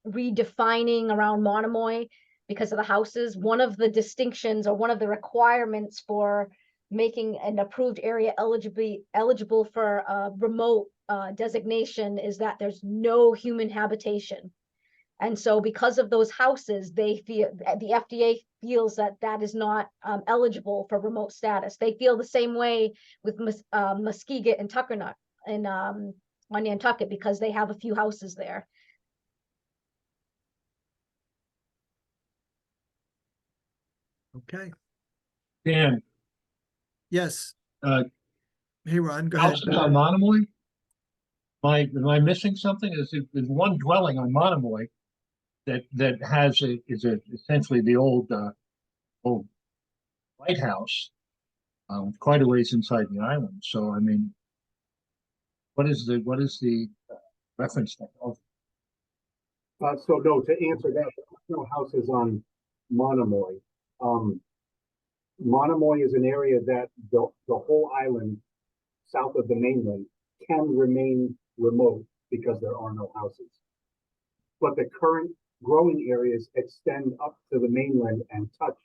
redefining around Monomoy because of the houses. One of the distinctions or one of the requirements for making an approved area eligible for remote designation is that there's no human habitation. And so because of those houses, they feel the FDA feels that that is not eligible for remote status. They feel the same way with Muskeget and Tuckernut and on Nantucket because they have a few houses there. Okay. Dan, Yes. hey Ron, go ahead. houses on Monomoy? Am I missing something? There's one dwelling on Monomoy that has essentially the old lighthouse, quite a ways inside the island. So I mean, what is the reference to? So no, to answer that, no houses on Monomoy. Monomoy is an area that the whole island south of the mainland can remain remote because there are no houses. But the current growing areas extend up to the mainland and touch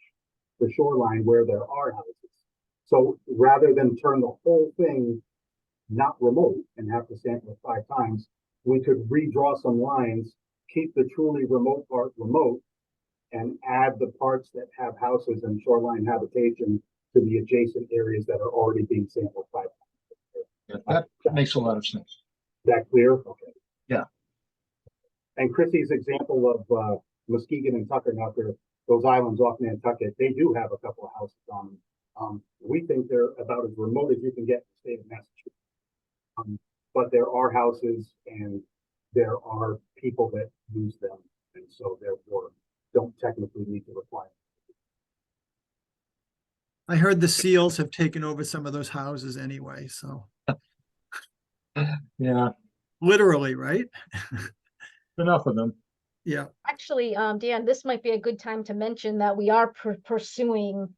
the shoreline where there are houses. So rather than turn the whole thing not remote and have to sample it 5 times, we could redraw some lines keep the truly remote part remote and add the parts that have houses and shoreline habitation to the adjacent areas that are already being sampled by. Yeah, that makes a lot of sense. Is that clear? Okay. Yeah. And Chrissy's example of Muskegon and Tuckernucker, those islands off Nantucket, they do have a couple of houses on them. We think they're about as remote as you can get in the state of Massachusetts. But there are houses and there are people that use them, and so therefore don't technically need to require. I heard the seals have taken over some of those houses anyway, so Yeah, literally, right? enough of them. Yeah, Actually, Dan, this might be a good time to mention that we are pursuing,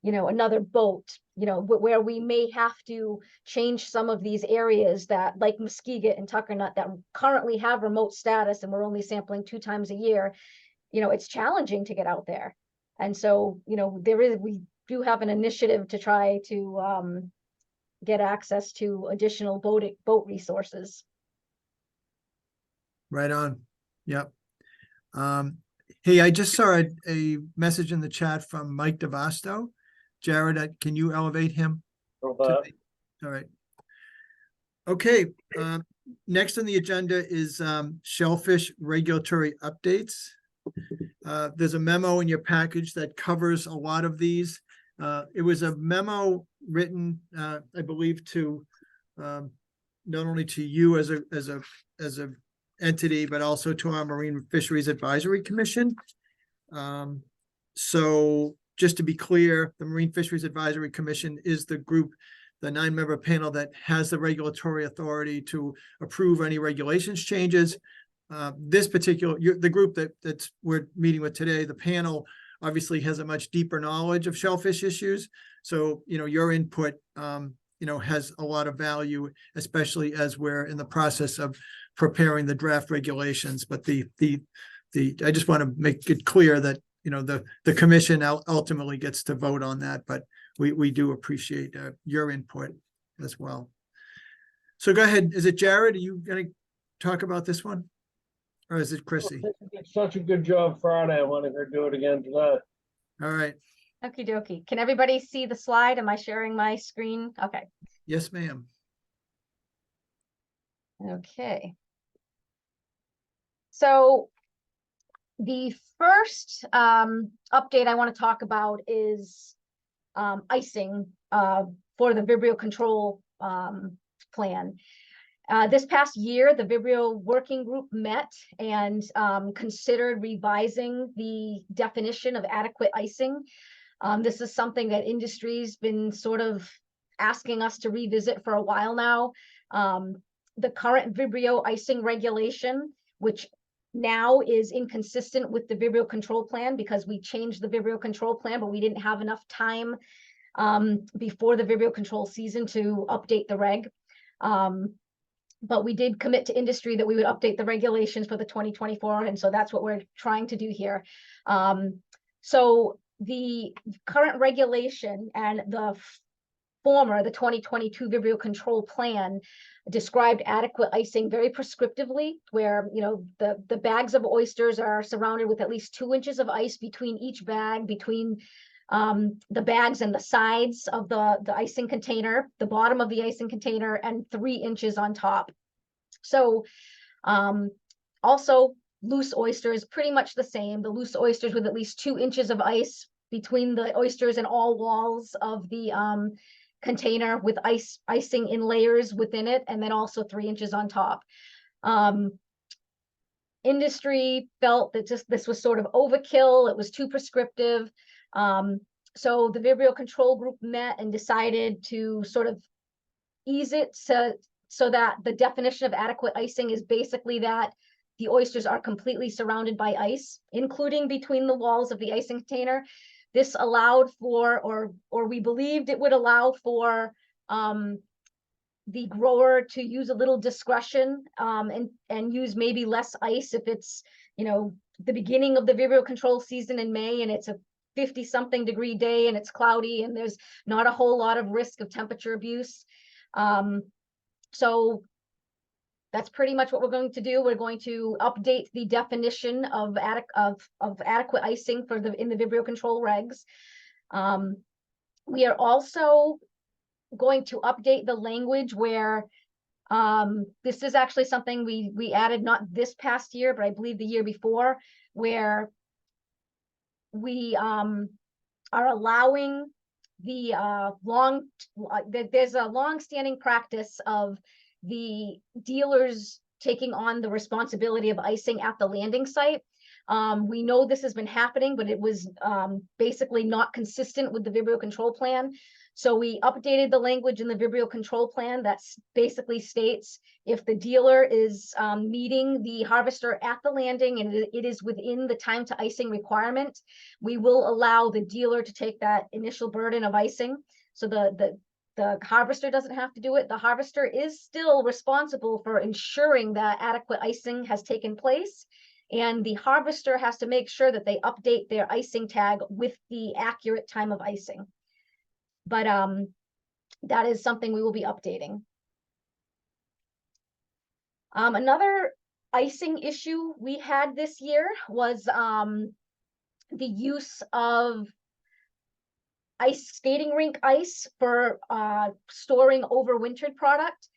another boat, where we may have to change some of these areas that, like Muskegon and Tuckernut, that currently have remote status and we're only sampling 2 times a year. It's challenging to get out there. And so, we do have an initiative to try to get access to additional boat resources. right on. Yep. Hey, I just saw a message in the chat from Mike DeVasto. Jared, can you elevate him? All right. Okay, next on the agenda is Shellfish regulatory updates. There's a memo in your package that covers a lot of these. It was a memo written, I believe, to not only to you as a entity, but also to our Marine Fisheries Advisory Commission. So just to be clear, the Marine Fisheries Advisory Commission is the group, the 9-member panel that has the regulatory authority to approve any regulations changes. This particular, the group that's we're meeting with today, the panel obviously has a much deeper knowledge of shellfish issues. So, your input, has a lot of value, especially as we're in the process of preparing the draft regulations. But I just want to make it clear that, the commission ultimately gets to vote on that, but we do appreciate your input as well. So go ahead. Is it Jared? Are you going to talk about this one? Or is it Chrissy? Such a good job Friday. I want her to do it again today. All right. Okie dokie. Can everybody see the slide? Am I sharing my screen? Okay. Yes, ma'am. Okay. So the first update I want to talk about is icing for the Vibrio control plan. This past year, the Vibrio working group met and considered revising the definition of adequate icing. This is something that industry's been sort of asking us to revisit for a while now. The current Vibrio icing regulation, which now is inconsistent with the Vibrio control plan because we changed the Vibrio control plan, but we didn't have enough time before the Vibrio control season to update the reg. But we did commit to industry that we would update the regulations for the 2024. And so that's what we're trying to do here. So the current regulation and the former, the 2022 Vibrio control plan, described adequate icing very prescriptively, where the bags of oysters are surrounded with at least 2 inches of ice between each bag, between the bags and the sides of the icing container, the bottom of the icing container, and 3 inches on top. So also loose oysters, pretty much the same. The loose oysters with at least 2 inches of ice between the oysters and all walls of the container with icing in layers within it, and then also 3 inches on top. Industry felt that this was sort of overkill. It was too prescriptive. So the Vibrio control group met and decided to sort of ease it so that the definition of adequate icing is basically that the oysters are completely surrounded by ice, including between the walls of the icing container. This allowed for, or we believed it would allow for the grower to use a little discretion and use maybe less ice if it's, the beginning of the Vibrio control season in May and it's a 50-something degree day and it's cloudy and there's not a whole lot of risk of temperature abuse. So that's pretty much what we're going to do. We're going to update the definition of adequate icing for in the Vibrio control regs. We are also going to update the language where this is actually something we added not this past year, but I believe the year before, where we are allowing the there's a long-standing practice of the dealers taking on the responsibility of icing at the landing site. We know this has been happening, but it was basically not consistent with the Vibrio control plan. So we updated the language in the Vibrio control plan that basically states if the dealer is meeting the harvester at the landing and it is within the time to icing requirement, we will allow the dealer to take that initial burden of icing. So the harvester doesn't have to do it. The harvester is still responsible for ensuring that adequate icing has taken place. And the harvester has to make sure that they update their icing tag with the accurate time of icing. But that is something we will be updating. Another icing issue we had this year was the use of skating rink ice for storing overwintered product.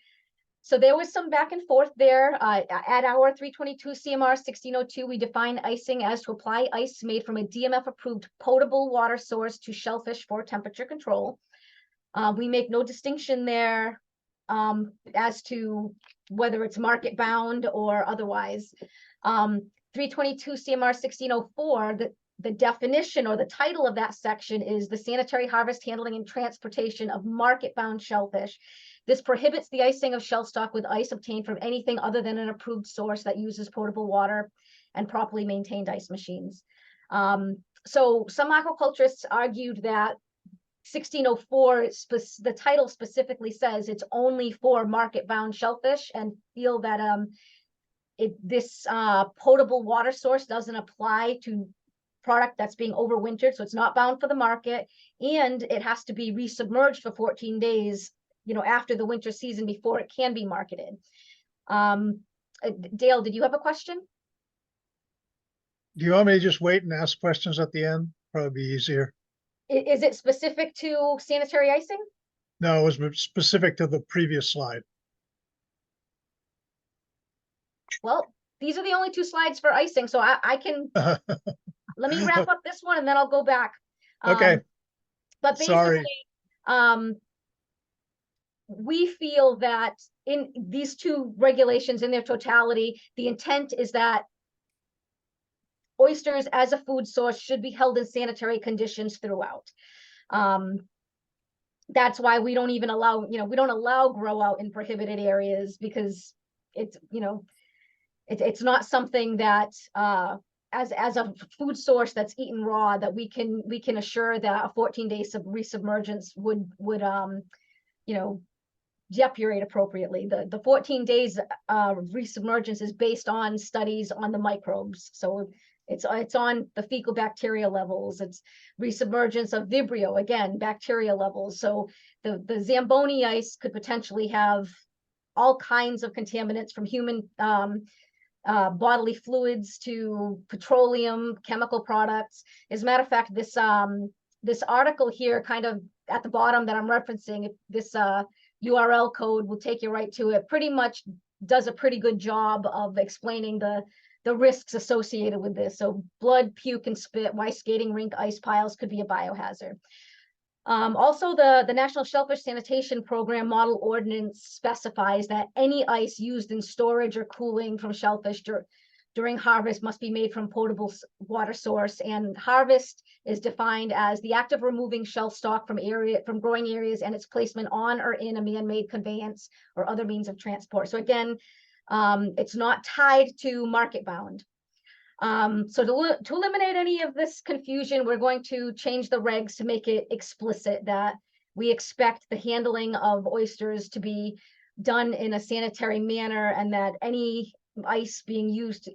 So there was some back and forth there. At our 322 CMR 1602, we define icing as to apply ice made from a DMF-approved potable water source to shellfish for temperature control. We make no distinction there as to whether it's market bound or otherwise. 322 CMR 1604, the definition or the title of that section is the sanitary harvest, handling, and transportation of market-bound shellfish. This prohibits the icing of shell stock with ice obtained from anything other than an approved source that uses potable water and properly maintained ice machines. So some aquaculturists argued that 1604, the title specifically says it's only for market-bound shellfish, and feel that this potable water source doesn't apply to product that's being overwintered, so it's not bound for the market, and it has to be resubmerged for 14 days, after the winter season before it can be marketed. Dale, did you have a question? Do you want me to just wait and ask questions at the end? Probably be easier. Is it specific to sanitary icing? No, it was specific to the previous slide. Well, these are the only two slides for icing, so I can let me wrap up this one and then I'll go back. Okay. But basically, we feel that in these two regulations in their totality, the intent is that oysters as a food source should be held in sanitary conditions throughout. That's why we don't even allow, we don't allow grow out in prohibited areas, because it's, it's not something that as a food source that's eaten raw, that we can assure that a 14-day resubmergence would depurate appropriately. The 14 days resubmergence is based on studies on the microbes. So it's on the fecal bacteria levels. It's resubmergence of Vibrio, again, bacteria levels. So the Zamboni ice could potentially have all kinds of contaminants, from human bodily fluids to petroleum, chemical products. As a matter of fact, this article here, kind of at the bottom that I'm referencing, this URL code will take you right to it, pretty much does a pretty good job of explaining the risks associated with this. So blood, puke, and spit, why skating rink ice piles could be a biohazard. Also, the National Shellfish Sanitation Program Model Ordinance specifies that any ice used in storage or cooling from shellfish during harvest must be made from potable water source, and harvest is defined as the act of removing shell stock from growing areas and its placement on or in a man-made conveyance or other means of transport. So again, it's not tied to market bound. So to eliminate any of this confusion, we're going to change the regs to make it explicit that we expect the handling of oysters to be done in a sanitary manner, and that any ice being used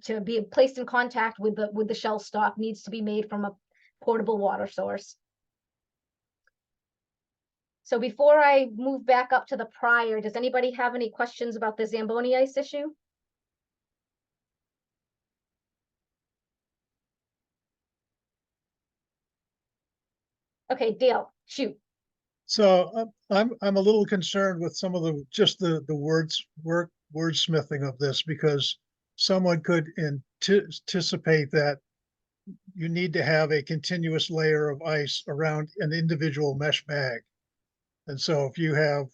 to be placed in contact with the shell stock needs to be made from a portable water source. So before I move back up to the prior, does anybody have any questions about the Zamboni ice issue? Okay, Dale, shoot. So I'm a little concerned with some of the, just the wordsmithing of this, because someone could anticipate that you need to have a continuous layer of ice around an individual mesh bag. And so if you have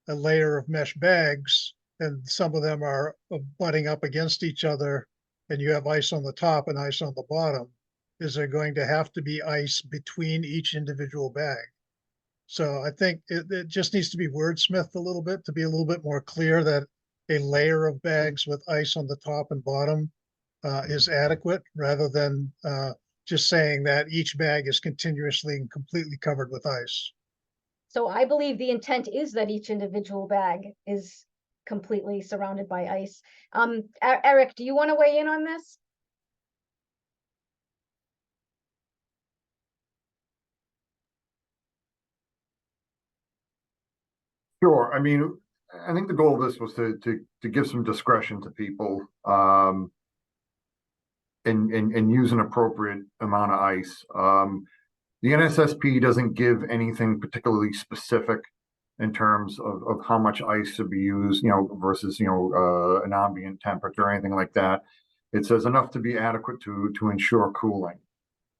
a layer of mesh bags and some of them are butting up against each other and you have ice on the top and ice on the bottom, is there going to have to be ice between each individual bag? So I think it just needs to be wordsmithed a little bit to be a little bit more clear that a layer of bags with ice on the top and bottom is adequate, rather than just saying that each bag is continuously and completely covered with ice. So I believe the intent is that each individual bag is completely surrounded by ice. Eric, do you want to weigh in on this? Sure. I mean, I think the goal of this was to give some discretion to people, and use an appropriate amount of ice. The NSSP doesn't give anything particularly specific in terms of how much ice should be used, versus, an ambient temperature or anything like that. It says enough to be adequate to ensure cooling.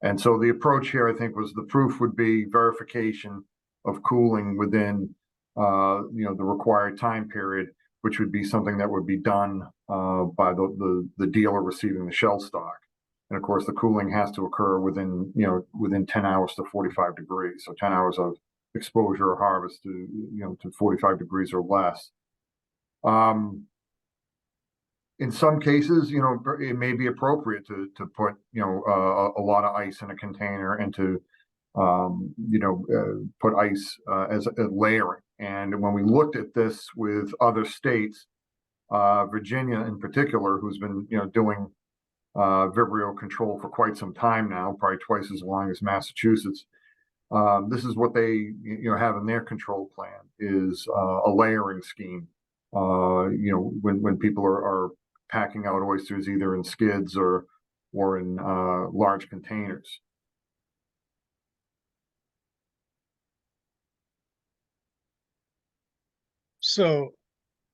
And so the approach here, I think, was the proof would be verification of cooling within, the required time period, which would be something that would be done by the dealer receiving the shell stock. And of course, the cooling has to occur within 10 hours to 45 degrees. So 10 hours of exposure or harvest to 45 degrees or less. In some cases, it may be appropriate to put, a lot of ice in a container and to, put ice as a layering. And when we looked at this with other states, Virginia in particular, who's been, doing Vibrio control for quite some time now, probably twice as long as Massachusetts. This is what they have in their control plan, is a layering scheme. When people are packing out oysters either in skids or in large containers. So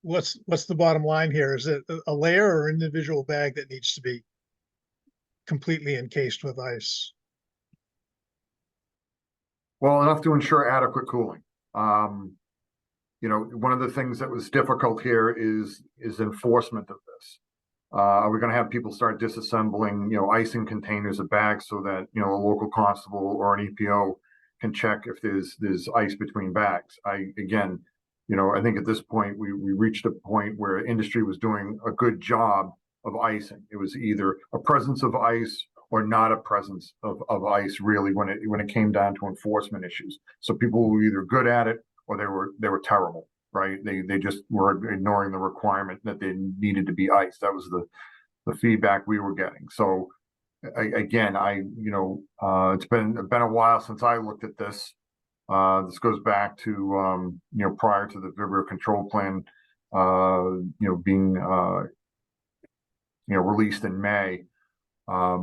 what's the bottom line here? Is it a layer or individual bag that needs to be completely encased with ice? Well, enough to ensure adequate cooling. One of the things that was difficult here is enforcement of this. Are we going to have people start disassembling, icing containers of bags so that, a local constable or an EPO can check if there's ice between bags? I think at this point we reached a point where industry was doing a good job of icing. It was either a presence of ice or not a presence of ice, really, when it came down to enforcement issues. So people were either good at it or they were terrible, right? They just were ignoring the requirement that they needed to be ice. That was the feedback we were getting. So it's been a while since I looked at this. This goes back to prior to the Vibrio control plan being released in May. I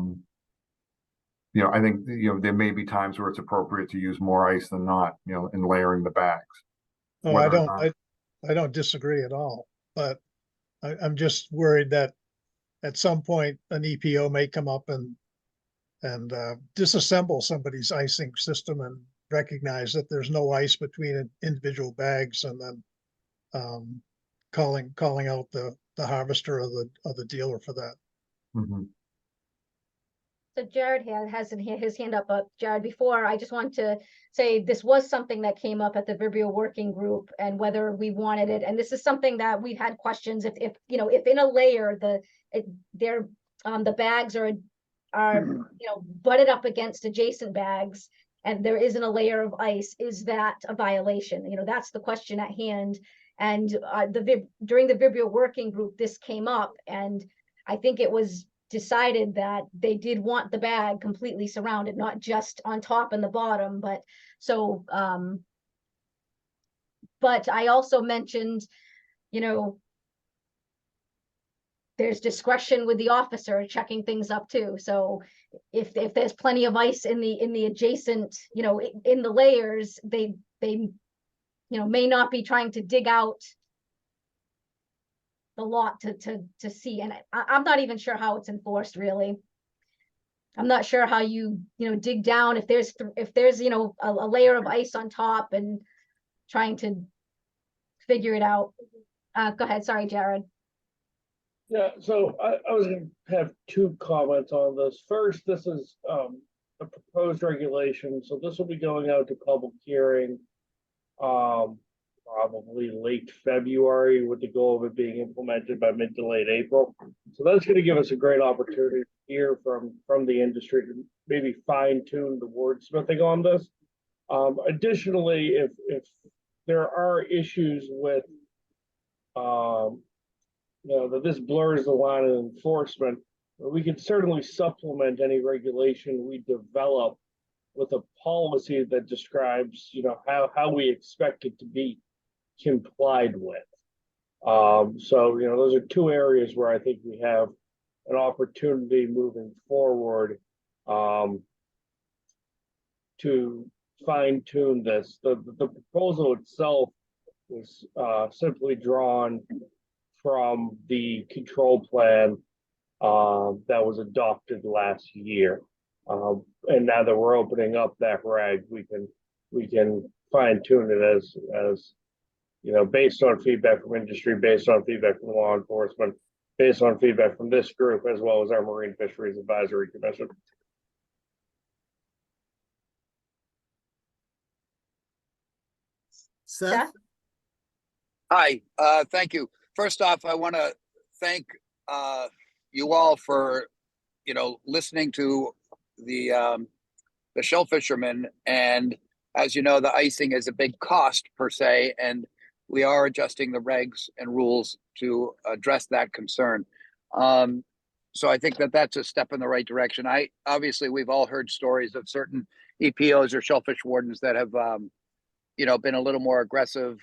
think there may be times where it's appropriate to use more ice than not, in layering the bags. Oh, I don't disagree at all, but I'm just worried that at some point an EPO may come up and disassemble somebody's icing system and recognize that there's no ice between individual bags, and then calling out the harvester or the dealer for that. Mm-hmm. So Jared has his hand up. Jared, before, I just want to say this was something that came up at the Vibrio working group, and whether we wanted it. And this is something that we've had questions if in a layer the bags are butted up against adjacent bags and there isn't a layer of ice, is that a violation? That's the question at hand. And during the Vibrio working group, this came up, and I think it was decided that they did want the bag completely surrounded, not just on top and the bottom, but so but I also mentioned, there's discretion with the officer checking things up too. So if there's plenty of ice in the adjacent, in the layers, they may not be trying to dig out the lot to see. And I'm not even sure how it's enforced, really. I'm not sure how you dig down if there's a layer of ice on top and trying to figure it out. Go ahead. Sorry, Jared. Yeah, so I was gonna have two comments on this. First, this is a proposed regulation, so this will be going out to public hearing probably late February, with the goal of it being implemented by mid to late April. So that's going to give us a great opportunity to hear from the industry to maybe fine tune the wordsmithing on this. Additionally, if there are issues with that this blurs the line of enforcement, we can certainly supplement any regulation we develop with a policy that describes, how we expect it to be complied with. So, those are two areas where I think we have an opportunity moving forward to fine tune this. The proposal itself was simply drawn from the control plan that was adopted last year. And now that we're opening up that reg, we can fine tune it as based on feedback from industry, based on feedback from law enforcement, based on feedback from this group, as well as our Marine Fisheries Advisory Commission. Seth? Hi, thank you. First off, I want to thank you all for, listening to the shell fishermen. And as you know, the icing is a big cost per se, and we are adjusting the regs and rules to address that concern. So I think that that's a step in the right direction. Obviously we've all heard stories of certain EPOs or shellfish wardens that have, been a little more aggressive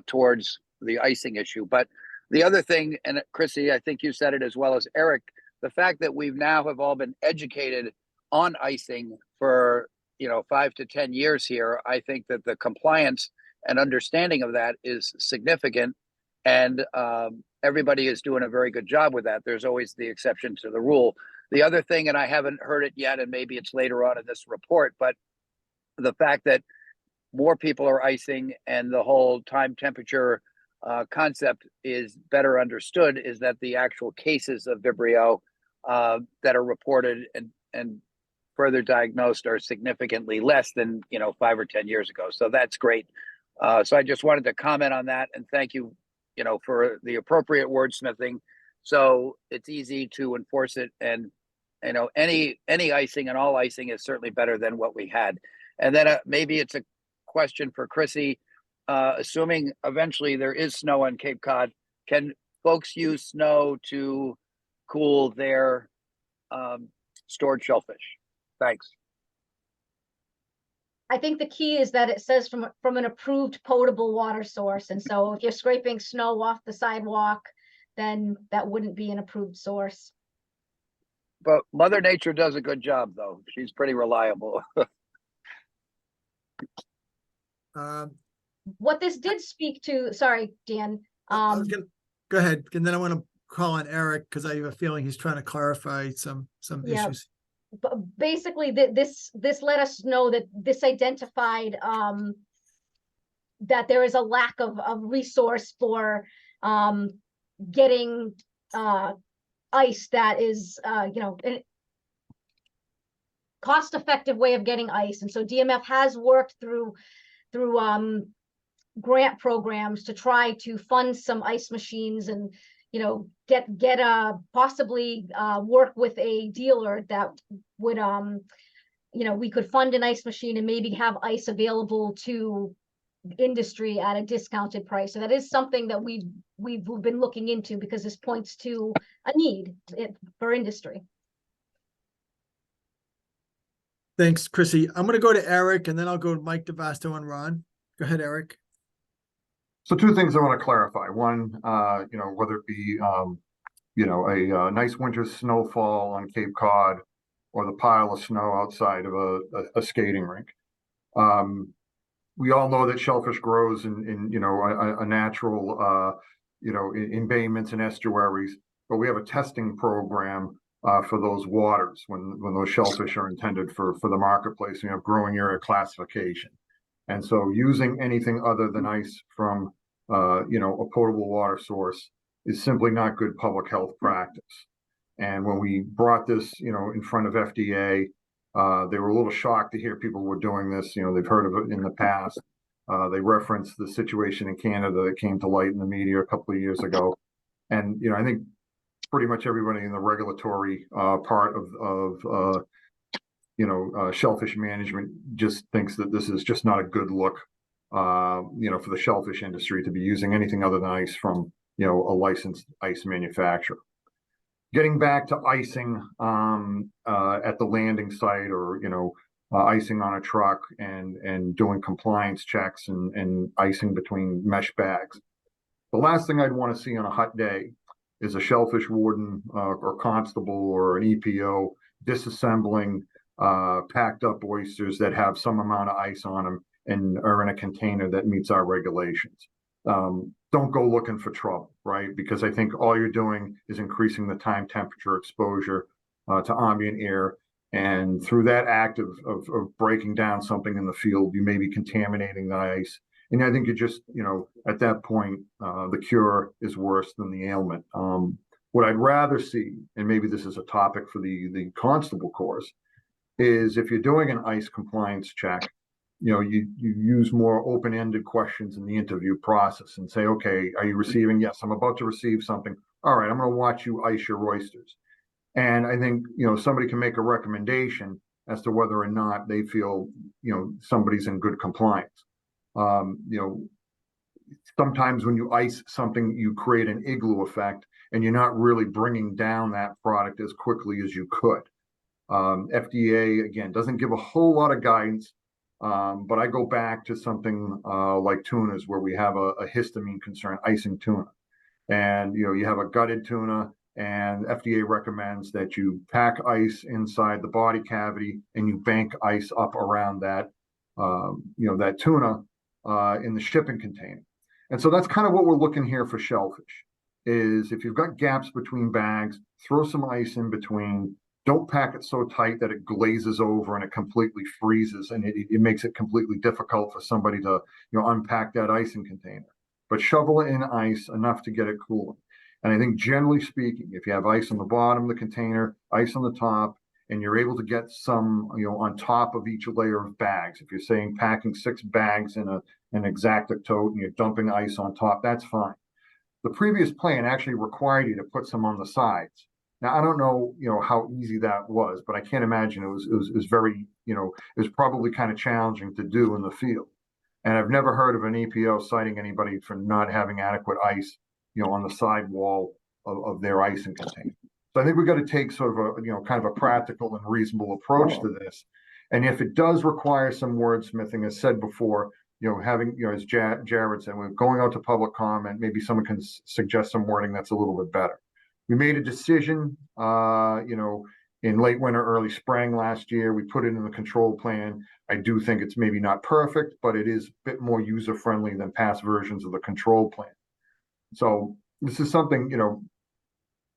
towards the icing issue. But the other thing, and Chrissy, I think you said it as well as Eric, the fact that we've now have all been educated on icing for 5 to 10 years here, I think that the compliance and understanding of that is significant, and everybody is doing a very good job with that. There's always the exception to the rule. The other thing, and I haven't heard it yet, and maybe it's later on in this report, but the fact that more people are icing and the whole time temperature concept is better understood, is that the actual cases of Vibrio that are reported and further diagnosed are significantly less than 5 or 10 years ago. So that's great. So I just wanted to comment on that, and thank you, for the appropriate wordsmithing, so it's easy to enforce it. And any icing and all icing is certainly better than what we had. And then maybe it's a question for Chrissy. Assuming eventually there is snow on Cape Cod, can folks use snow to cool their stored shellfish? Thanks. I think the key is that it says from an approved potable water source. And so if you're scraping snow off the sidewalk, then that wouldn't be an approved source. But Mother Nature does a good job, though. She's pretty reliable. What this did speak to, sorry, Dan. I was gonna, go ahead, and then I want to call on Eric because I have a feeling he's trying to clarify some issues. But basically, this let us know that this identified that there is a lack of resource for getting ice that is a cost-effective way of getting ice. And so DMF has worked through grant programs to try to fund some ice machines and get possibly work with a dealer that would we could fund an ice machine and maybe have ice available to industry at a discounted price. So that is something that we've been looking into, because this points to a need for industry. Thanks, Chrissy. I'm going to go to Eric, and then I'll go to Mike DeVasto and Ron. Go ahead, Eric. So two things I want to clarify. One, whether it be, a nice winter snowfall on Cape Cod or the pile of snow outside of a skating rink. We all know that shellfish grows in a natural, in embayments and estuaries, but we have a testing program for those waters when those shellfish are intended for the marketplace. We have growing area classification. And so using anything other than ice from, a potable water source is simply not good public health practice. And when we brought this, in front of FDA, they were a little shocked to hear people were doing this. They've heard of it in the past. They referenced the situation in Canada that came to light in the media a couple of years ago. And, I think pretty much everybody in the regulatory part of shellfish management just thinks that this is just not a good look, for the shellfish industry to be using anything other than ice from, a licensed ice manufacturer. Getting back to icing at the landing site, or icing on a truck, and doing compliance checks and icing between mesh bags. The last thing I'd want to see on a hot day is a shellfish warden or constable or an EPO disassembling packed up oysters that have some amount of ice on them and are in a container that meets our regulations. Don't go looking for trouble, right? Because I think all you're doing is increasing the time temperature exposure to ambient air. And through that act of breaking down something in the field, you may be contaminating the ice. And I think you just, at that point, the cure is worse than the ailment. What I'd rather see, and maybe this is a topic for the constable course, is if you're doing an ice compliance check, you use more open-ended questions in the interview process and say, okay, are you receiving? Yes, I'm about to receive something. All right, I'm going to watch you ice your oysters. And I think, somebody can make a recommendation as to whether or not they feel, somebody's in good compliance. Sometimes when you ice something, you create an igloo effect and you're not really bringing down that product as quickly as you could. FDA, again, doesn't give a whole lot of guidance. But I go back to something like tunas, where we have a histamine concern, icing tuna. And, you have a gutted tuna, and FDA recommends that you pack ice inside the body cavity and you bank ice up around that, that tuna in the shipping container. And so that's kind of what we're looking here for shellfish, is if you've got gaps between bags, throw some ice in between. Don't pack it so tight that it glazes over and it completely freezes, and it makes it completely difficult for somebody to, unpack that icing container. But shovel it in ice enough to get it cooling. And I think generally speaking, if you have ice on the bottom of the container, ice on the top, and you're able to get some, on top of each layer of bags, if you're saying packing 6 bags in an Exacta tote and you're dumping ice on top, that's fine. The previous plan actually required you to put some on the sides. Now, I don't know, how easy that was, but I can't imagine it was very, it was probably kind of challenging to do in the field. And I've never heard of an EPO citing anybody for not having adequate ice, on the side wall of their icing container. So I think we've got to take sort of a, kind of a practical and reasonable approach to this. And if it does require some wordsmithing, as said before, having, as Jared said, we're going out to public comment, maybe someone can suggest some wording that's a little bit better. We made a decision, in late winter, early spring last year. We put it in the control plan. I do think it's maybe not perfect, but it is a bit more user-friendly than past versions of the control plan. So this is something,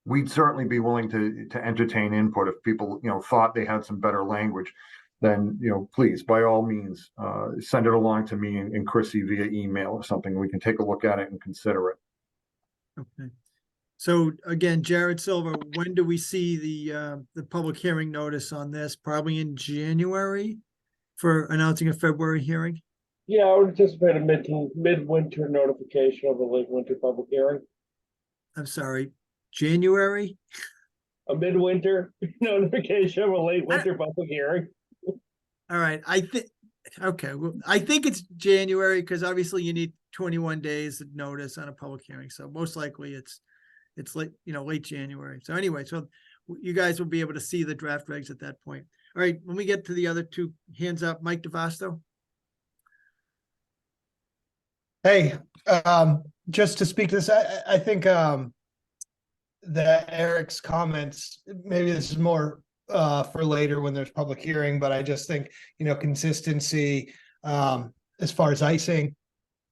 we'd certainly be willing to entertain input. If people, thought they had some better language, then, please, by all means, send it along to me and Chrissy via email or something. We can take a look at it and consider it. Okay. So again, Jared Silver, when do we see the public hearing notice on this? Probably in January for announcing a February hearing? Yeah, I would anticipate a midwinter notification of a late winter public hearing. I'm sorry, January? A midwinter notification of a late winter public hearing. All right, okay, well, I think it's January, because obviously you need 21 days of notice on a public hearing. So most likely it's late, late January. So anyway, so you guys will be able to see the draft regs at that point. All right, when we get to the other two hands up, Mike DeVasto. Hey, just to speak to this, I think that Eric's comments, maybe this is more for later when there's public hearing, but I just think, consistency as far as icing.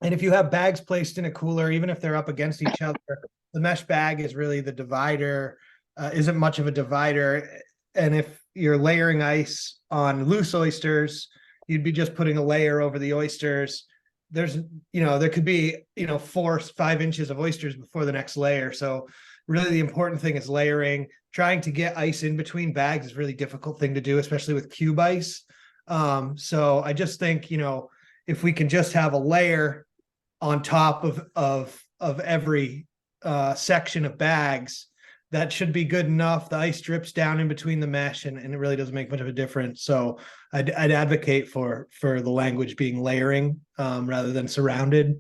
And if you have bags placed in a cooler, even if they're up against each other, the mesh bag is really the divider, isn't much of a divider. And if you're layering ice on loose oysters, you'd be just putting a layer over the oysters. There's, there could be, 4 or 5 inches of oysters before the next layer. So really the important thing is layering. Trying to get ice in between bags is a really difficult thing to do, especially with cube ice. So I just think, if we can just have a layer on top of every section of bags, that should be good enough. The ice drips down in between the mesh, and it really doesn't make much of a difference. So I'd advocate for the language being layering rather than surrounded.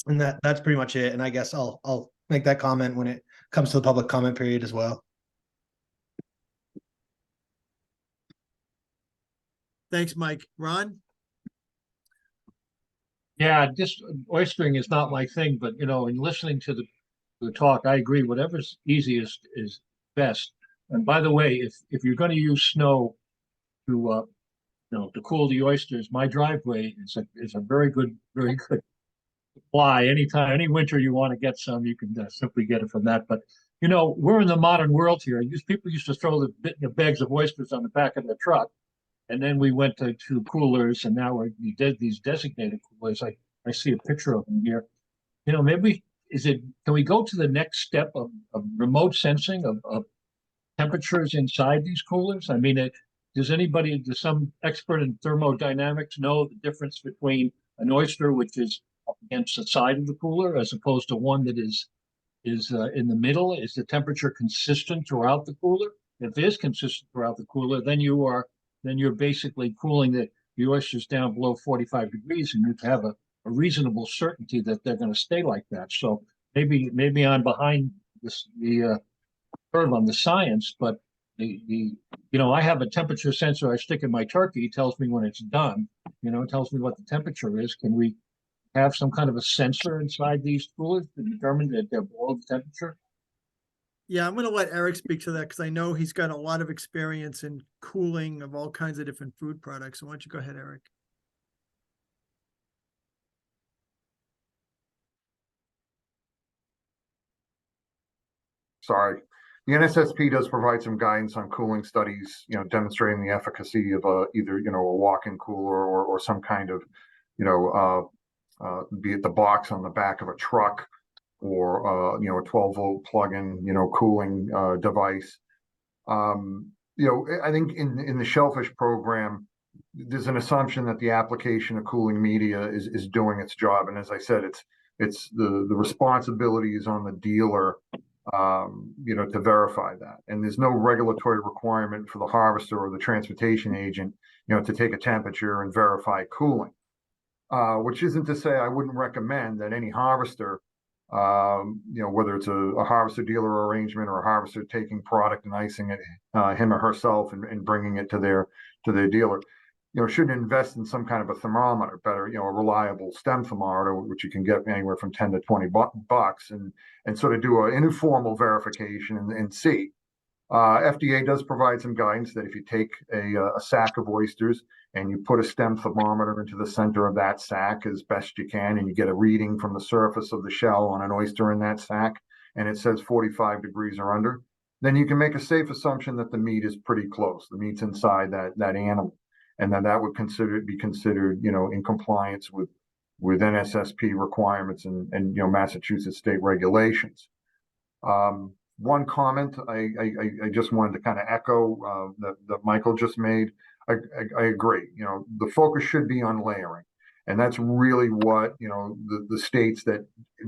And that's pretty much it. And I guess I'll make that comment when it comes to the public comment period as well. Thanks, Mike. Ron? Yeah, just oystering is not my thing, but in listening to the talk, I agree. Whatever's easiest is best. And by the way, if you're going to use snow to to cool the oysters, my driveway is a very good supply. Anytime, any winter you want to get some, you can simply get it from that. But we're in the modern world here. People used to throw the bags of oysters on the back of their truck, and then we went to coolers, and now we did these designated coolers. I see a picture of them here. Maybe can we go to the next step of remote sensing of temperatures inside these coolers? I mean, does some expert in thermodynamics know the difference between an oyster, which is up against the side of the cooler, as opposed to one that is in the middle? Is the temperature consistent throughout the cooler? If it is consistent throughout the cooler, then you're basically cooling the oysters down below 45 degrees, and you have a reasonable certainty that they're going to stay like that. So maybe I'm behind the curve on the science, but I have a temperature sensor I stick in my turkey. It tells me when it's done. It tells me what the temperature is. Can we have some kind of a sensor inside these coolers to determine that they're below the temperature? Yeah, I'm going to let Eric speak to that because I know he's got a lot of experience in cooling of all kinds of different food products. So why don't you go ahead, Eric? Sorry. The NSSP does provide some guidance on cooling studies, demonstrating the efficacy of either, a walk-in cooler or some kind of, be it the box on the back of a truck or, a 12-volt plug-in, cooling device. I think in the Shellfish program, there's an assumption that the application of cooling media is doing its job. And as I said, it's the responsibility is on the dealer, to verify that. And there's no regulatory requirement for the harvester or the transportation agent, to take a temperature and verify cooling. Which isn't to say I wouldn't recommend that any harvester, whether it's a harvester dealer arrangement or a harvester taking product and icing it, him or herself and bringing it to their dealer, should invest in some kind of a thermometer, better, a reliable stem thermometer, which you can get anywhere from 10 to 20 bucks, and sort of do an informal verification and see. FDA does provide some guidance that if you take a sack of oysters and you put a stem thermometer into the center of that sack as best you can, and you get a reading from the surface of the shell on an oyster in that sack, and it says 45 degrees or under, then you can make a safe assumption that the meat is pretty close. The meat's inside that animal, and then that would be considered, in compliance with NSSP requirements and Massachusetts state regulations. One comment I just wanted to kind of echo that Michael just made. I agree. The focus should be on layering, and that's really what the states that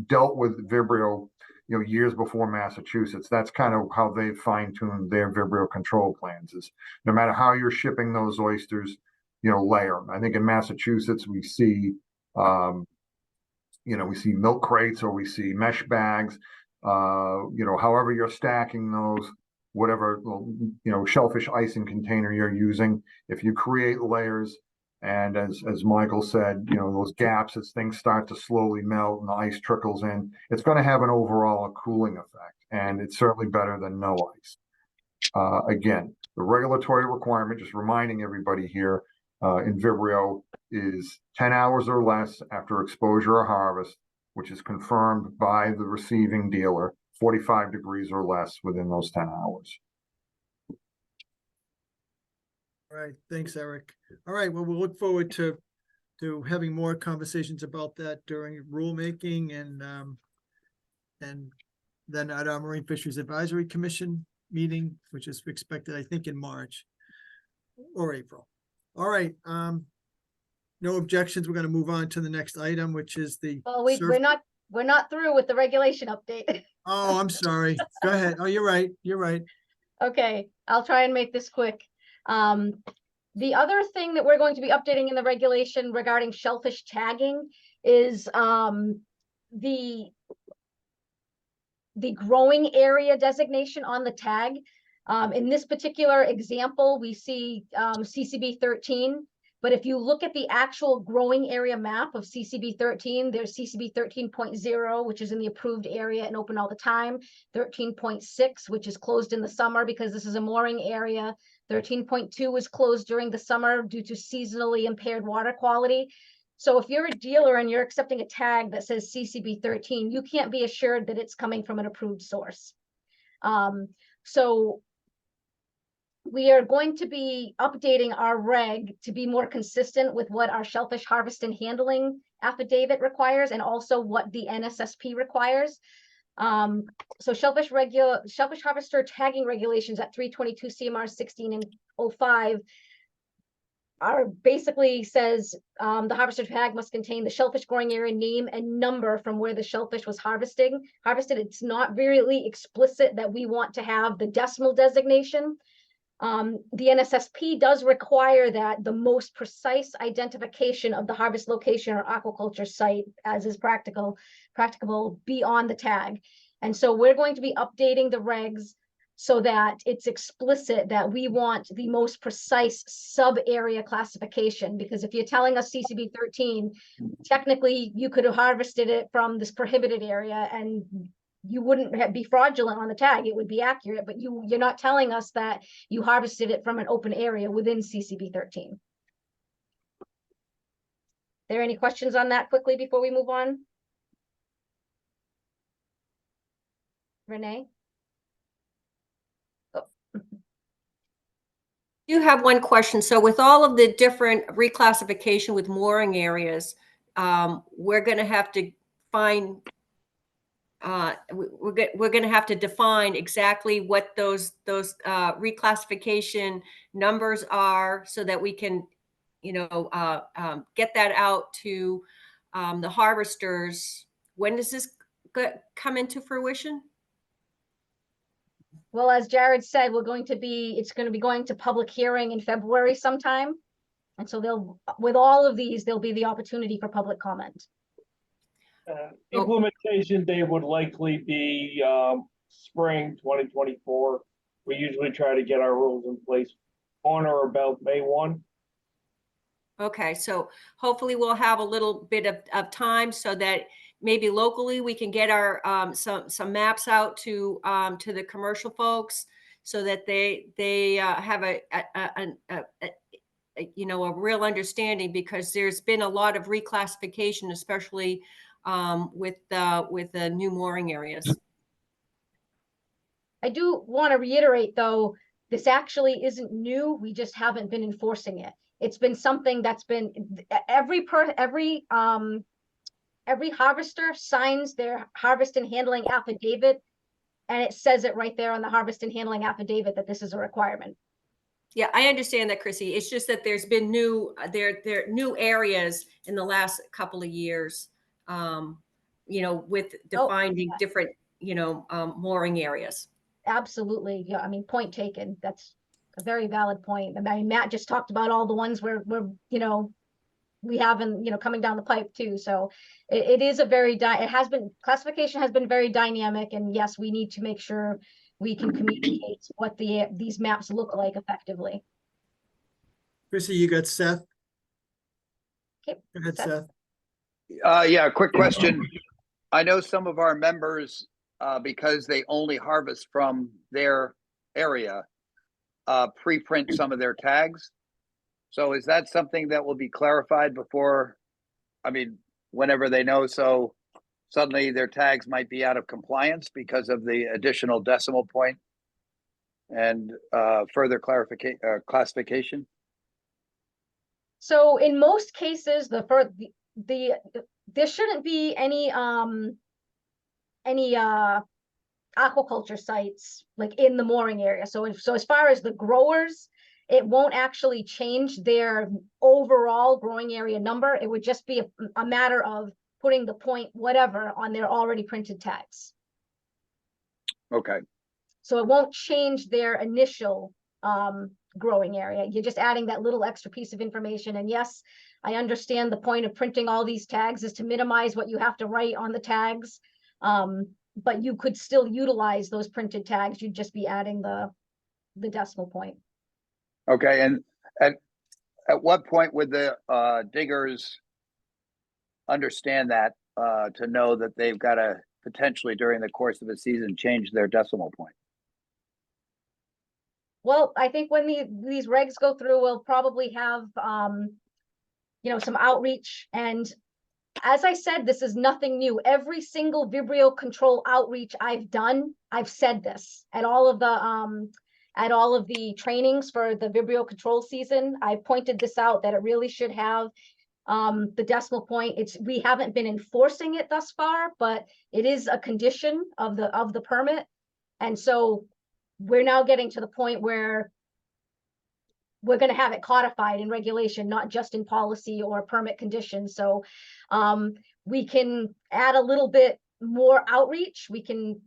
dealt with Vibrio, years before Massachusetts. That's kind of how they fine-tuned their Vibrio control plans. Is no matter how you're shipping those oysters, layer them. I think in Massachusetts we see, we see milk crates or we see mesh bags. However you're stacking those, whatever, shellfish icing container you're using, if you create layers And as Michael said, you know, those gaps, as things start to slowly melt and the ice trickles in, it's going to have an overall a cooling effect. And it's certainly better than no ice. Again, the regulatory requirement, just reminding everybody here, in Vibrio is 10 hours or less after exposure or harvest, which is confirmed by the receiving dealer, 45 degrees or less within those 10 hours. All right, thanks, Eric. All right, well, we'll look forward to having more conversations about that during rulemaking and then at our Marine Fisheries Advisory Commission meeting, which is expected, I think, in March or April. All right, no objections. We're going to move on to the next item, which is the Well, surf- we're not through with the regulation update. Oh, I'm sorry. Go ahead. Oh, you're right. You're right. Okay, I'll try and make this quick. The other thing that we're going to be updating in the regulation regarding shellfish tagging is the growing area designation on the tag. In this particular example, we see CCB 13, but if you look at the actual growing area map of CCB 13, there's CCB 13.0, which is in the approved area and open all the time, 13.6, which is closed in the summer because this is a mooring area, 13.2 is closed during the summer due to seasonally impaired water quality. So if you're a dealer and you're accepting a tag that says CCB 13, you can't be assured that it's coming from an approved source. So we are going to be updating our reg to be more consistent with what our shellfish harvest and handling affidavit requires and also what the NSSP requires. So shellfish harvester tagging regulations at 322 CMR 16 and 05 are basically says the harvester tag must contain the shellfish growing area name and number from where the shellfish was harvested. It's not really explicit that we want to have the decimal designation. The NSSP does require that the most precise identification of the harvest location or aquaculture site, as is practicable, be on the tag. And so we're going to be updating the regs so that it's explicit that we want the most precise sub-area classification, because if you're telling us CCB 13, technically you could have harvested it from this prohibited area and you wouldn't be fraudulent on the tag, it would be accurate, but you're not telling us that you harvested it from an open area within CCB 13. There any questions on that quickly before we move on? Renee? You have one question. So with all of the different reclassification with mooring areas, we're going to have to find we're going to have to define exactly what those reclassification numbers are so that we can, get that out to the harvesters. When does this come into fruition? Well, as Jared said, it's going to be going to public hearing in February sometime. And so with all of these, there'll be the opportunity for public comment. Implementation date would likely be spring 2024. We usually try to get our rules in place on or about May 1. Okay, so hopefully we'll have a little bit of time so that maybe locally we can get our some maps out to the commercial folks so that they have a real understanding, because there's been a lot of reclassification, especially with the new mooring areas. I do want to reiterate, though, this actually isn't new. We just haven't been enforcing it. It's been something that's been every harvester signs their harvest and handling affidavit, and it says it right there on the harvest and handling affidavit that this is a requirement. Yeah, I understand that, Chrissy. It's just that there's been new new areas in the last couple of years, with defining different, mooring areas. Absolutely. Yeah, I mean, point taken. That's a very valid point. I mean, Matt just talked about all the ones where we haven't, coming down the pipe too. So it is a very, classification has been very dynamic, and yes, we need to make sure we can communicate what these maps look like effectively. Chrissy, you got Seth? Go ahead, Seth? Seth. Yeah, quick question. I know some of our members, because they only harvest from their area, pre-print some of their tags. So is that something that will be clarified before, I mean, whenever they know, so suddenly their tags might be out of compliance because of the additional decimal point and further classification? So in most cases, there shouldn't be any aquaculture sites like in the mooring area. So as far as the growers, it won't actually change their overall growing area number. It would just be a matter of putting the point whatever on their already printed tags. Okay. So it won't change their initial growing area. You're just adding that little extra piece of information. And yes, I understand the point of printing all these tags is to minimize what you have to write on the tags. But you could still utilize those printed tags. You'd just be adding the decimal point. Okay, and at what point would the diggers understand that to know that they've got to potentially during the course of a season change their decimal point? Well, I think when these regs go through, we'll probably have some outreach. And as I said, this is nothing new. Every single Vibrio control outreach I've done, I've said this at all of the trainings for the Vibrio control season. I pointed this out that it really should have the decimal point. We haven't been enforcing it thus far, but it is a condition of the permit. And so we're now getting to the point where we're going to have it codified in regulation, not just in policy or permit conditions. So we can add a little bit more outreach. We can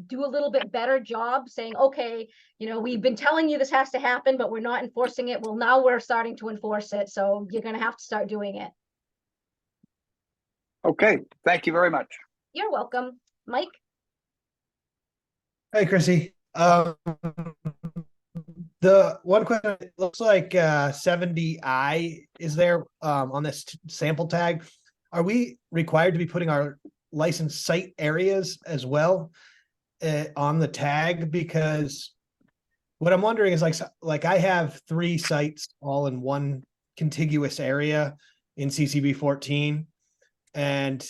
do a little bit better job saying, okay, we've been telling you this has to happen, but we're not enforcing it. Well, now we're starting to enforce it. So you're going to have to start doing it. Okay, thank you very much. You're welcome. Mike? Hey, Chrissy. The one question, it looks like 70I is there on this sample tag. Are we required to be putting our licensed site areas as well on the tag? Because what I'm wondering is like I have 3 sites all in one contiguous area in CCB 14, and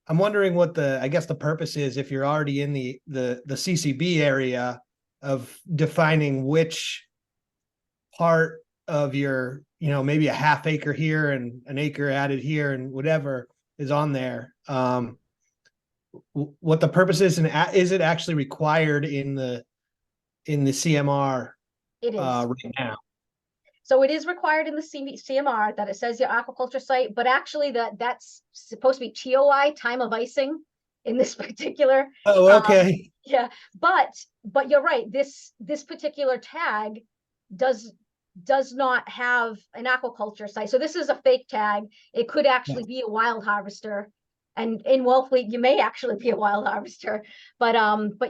I'm wondering what I guess the purpose is if you're already in the CCB area of defining which part of your, maybe a half acre here and an acre added here and whatever is on there. What the purpose is, and is it actually required in the CMR It is. right now? So it is required in the CMR that it says your aquaculture site, but actually that's supposed to be TOI, time of icing, in this particular. Oh, okay. Yeah, but you're right. This particular tag does not have an aquaculture site. So this is a fake tag. It could actually be a wild harvester. And in Wellfleet, you may actually be a wild harvester. But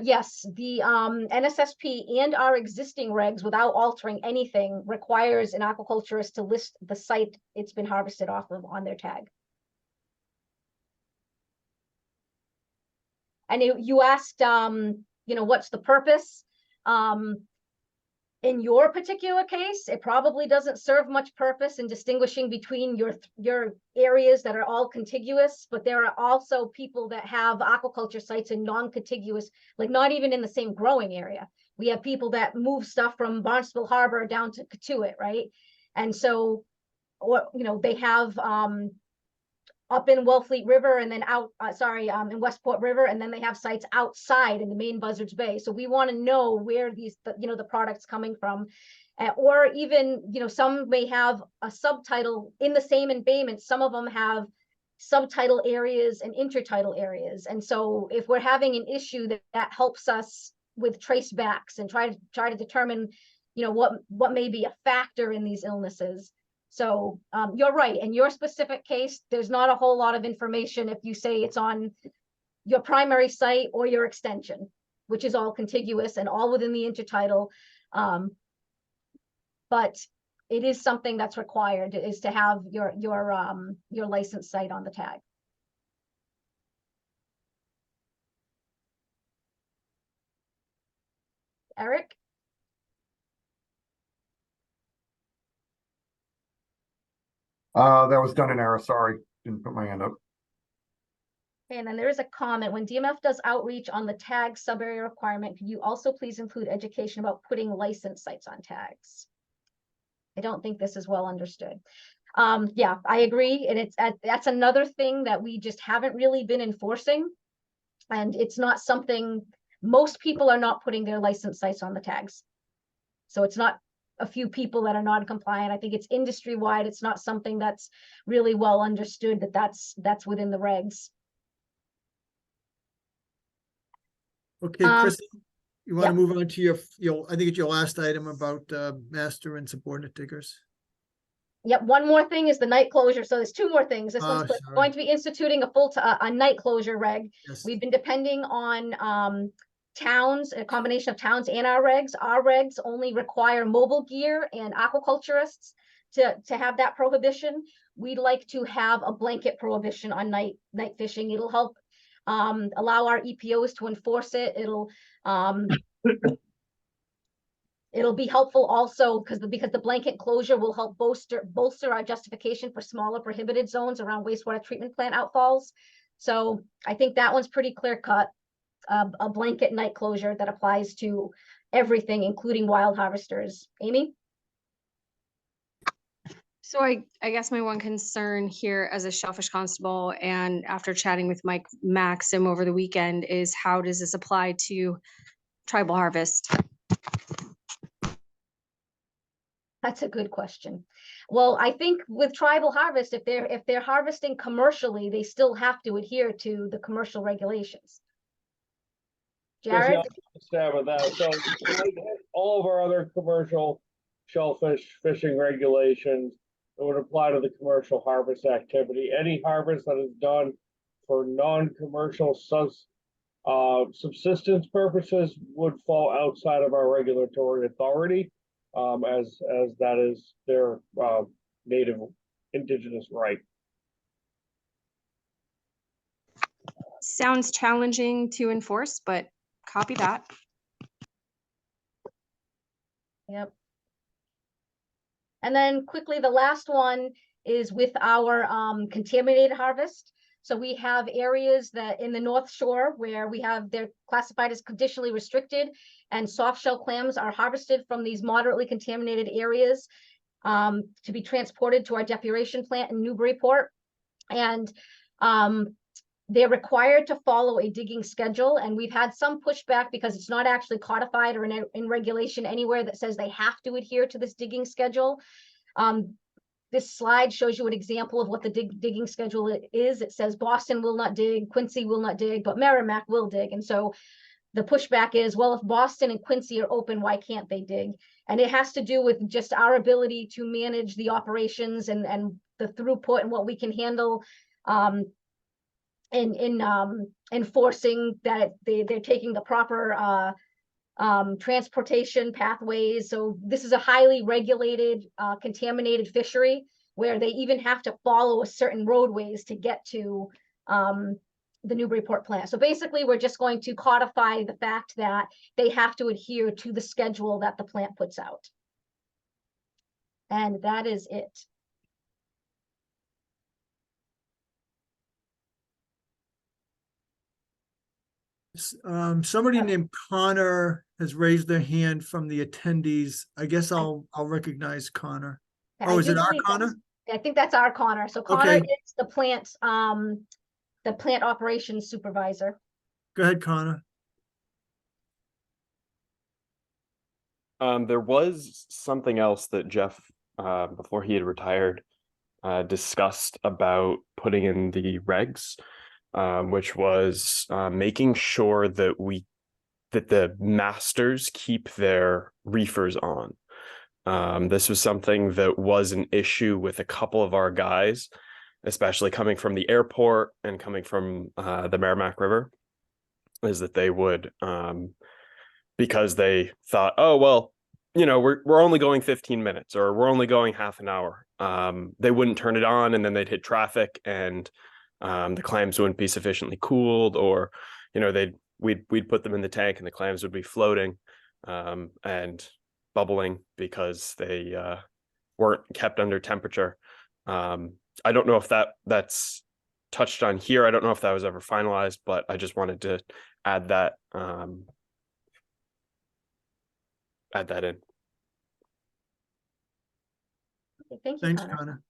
yes, the NSSP and our existing regs, without altering anything, requires an aquaculturist to list the site it's been harvested off of on their tag. And you asked, what's the purpose? In your particular case, it probably doesn't serve much purpose in distinguishing between your areas that are all contiguous, but there are also people that have aquaculture sites in non-contiguous, like not even in the same growing area. We have people that move stuff from Barnstable Harbor down to Katuitt, right? And so, they have up in Wellfleet River and then in Westport River, and then they have sites outside in the main Buzzards Bay. So we want to know where the product's coming from, or even, some may have a subtitle in the same embayment. Some of them have subtitle areas and intertitle areas. And so if we're having an issue that helps us with trace backs and try to determine, what may be a factor in these illnesses. So you're right. In your specific case, there's not a whole lot of information if you say it's on your primary site or your extension, which is all contiguous and all within the intertitle. But it is something that's required, is to have your license site on the tag. Eric? That was done in error. Sorry, didn't put my hand up. And then there is a comment, when DMF does outreach on the tag sub-area requirement, could you also please include education about putting license sites on tags? I don't think this is well understood. Yeah, I agree. And that's another thing that we just haven't really been enforcing. And it's not something, most people are not putting their license sites on the tags. So it's not a few people that are non-compliant. I think it's industry-wide. It's not something that's really well understood that's within the regs. Okay, Chris, you want yeah. to move on to your, I think it's your last item about master and subordinate diggers. Yep, one more thing is the night closure. So there's two more things. This one's sorry. going to be instituting a night closure reg. Yes. We've been depending on towns, a combination of towns and our regs. Our regs only require mobile gear and aquaculturists to have that prohibition. We'd like to have a blanket prohibition on night fishing. It'll help allow our EPOs to enforce it. It'll be helpful also because the blanket closure will help bolster our justification for smaller prohibited zones around wastewater treatment plant outfalls. So I think that one's pretty clear cut. A blanket night closure that applies to everything, including wild harvesters. Amy? So I guess my one concern here as a shellfish constable, and after chatting with Mike Maxim over the weekend, is how does this apply to tribal harvest? That's a good question. Well, I think with tribal harvest, if they're harvesting commercially, they still have to adhere to the commercial regulations. Jared? Stab at that. So like all of our other commercial shellfish fishing regulations, it would apply to the commercial harvest activity. Any harvest that is done for non-commercial subsistence purposes would fall outside of our regulatory authority, as that is their native indigenous right. Sounds challenging to enforce, but copy that. Yep. And then quickly, the last one is with our contaminated harvest. So we have areas that in the North Shore where they're classified as conditionally restricted, and soft shell clams are harvested from these moderately contaminated areas to be transported to our depuration plant in Newburyport. And they're required to follow a digging schedule, and we've had some pushback because it's not actually codified or in regulation anywhere that says they have to adhere to this digging schedule. This slide shows you an example of what the digging schedule is. It says Boston will not dig, Quincy will not dig, but Merrimack will dig. And so the pushback is, well, if Boston and Quincy are open, why can't they dig? And it has to do with just our ability to manage the operations and the throughput and what we can handle in enforcing that they're taking the proper transportation pathways. So this is a highly regulated contaminated fishery where they even have to follow a certain roadways to get to the Newburyport plant. So basically we're just going to codify the fact that they have to adhere to the schedule that the plant puts out. And that is it. Somebody named Connor has raised their hand from the attendees. I guess I'll recognize Connor. Oh, is it our Connor? I think that's our Connor. So Connor Okay. is the plant operations supervisor. Go ahead, Connor. There was something else that Jeff, before he had retired, discussed about putting in the regs, which was making sure that the masters keep their reefers on. This was something that was an issue with a couple of our guys, especially coming from the airport and coming from the Merrimack River, is that they would, because they thought, oh, well, we're only going 15 minutes or we're only going half an hour. They wouldn't turn it on, and then they'd hit traffic, and the clams wouldn't be sufficiently cooled, or we'd put them in the tank and the clams would be floating and bubbling because they weren't kept under temperature. I don't know if that's touched on here. I don't know if that was ever finalized, but I just wanted to add that in. Thank you, Thanks, Connor. Connor.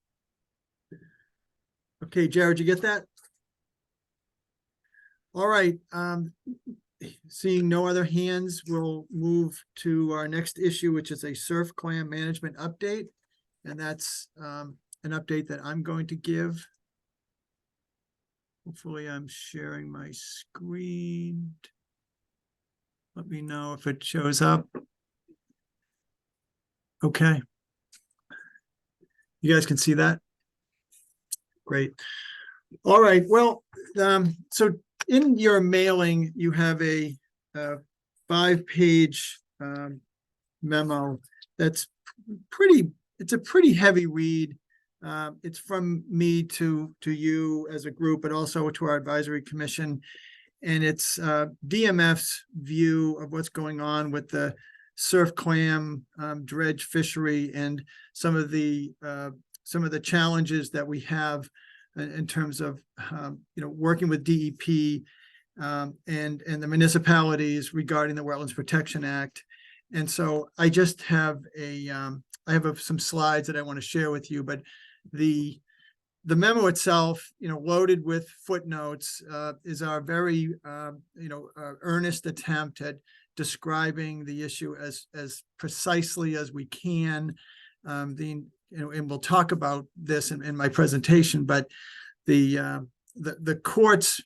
Okay, Jared, you get that? All right. Seeing no other hands, we'll move to our next issue, which is a surf clam management update. And that's an update that I'm going to give. Hopefully I'm sharing my screen. Let me know if it shows up. Okay. You guys can see that? Great. All right. Well, so in your mailing, you have a 5-page memo that's it's a pretty heavy read. It's from me to you as a group, but also to our advisory commission. And it's DMF's view of what's going on with the surf clam dredge fishery and some of the challenges that we have in terms of working with DEP and the municipalities regarding the Wetlands Protection Act. And so I just have I have some slides that I want to share with you, but the memo itself, loaded with footnotes, is our very earnest attempt at describing the issue as precisely as we can. And we'll talk about this in my presentation, but the courts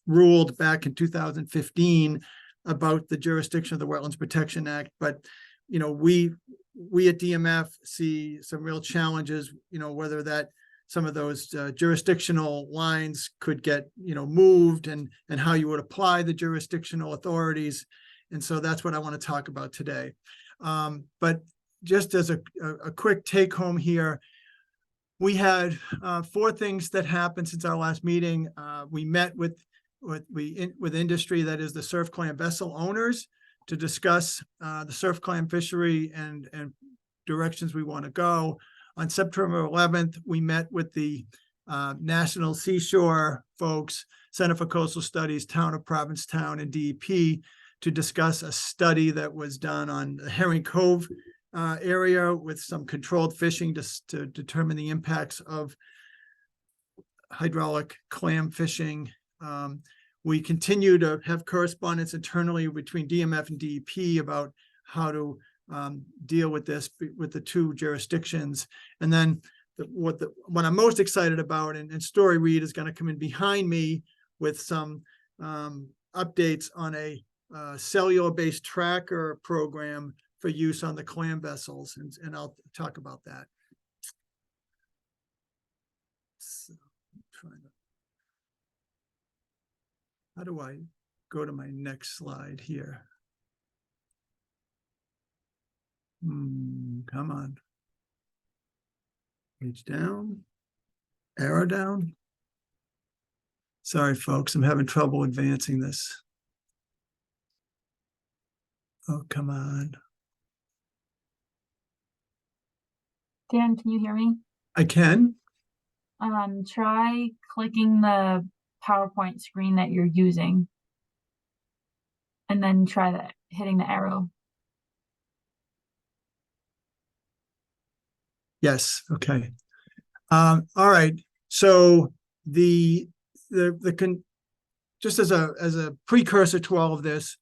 ruled back in 2015 about the jurisdiction of the Wetlands Protection Act. But, we at DMF see some real challenges, whether that some of those jurisdictional lines could get, moved and how you would apply the jurisdictional authorities. And so that's what I want to talk about today. But just as a quick take home here, we had 4 things that happened since our last meeting. We met with industry, that is the surf clam vessel owners, to discuss the surf clam fishery and directions we want to go. On September 11th, we met with the National Seashore folks, Center for Coastal Studies, Town of Provincetown, and DEP to discuss a study that was done on the Herring Cove area with some controlled fishing to determine the impacts of hydraulic clam fishing. We continue to have correspondence internally between DMF and DEP about how to deal with this with the 2 jurisdictions. And then what I'm most excited about, and Story Reed is going to come in behind me with some updates on a cellular-based tracker program for use on the clam vessels, and I'll talk about that. So, how do I go to my next slide here? Come on. Page down, arrow down. Sorry, folks, I'm having trouble advancing this. Oh, come on. Dan, can you hear me? I can. Try clicking the PowerPoint screen that you're using, and then try that, hitting the arrow. Yes. Okay. All right. So just as a precursor to all of this,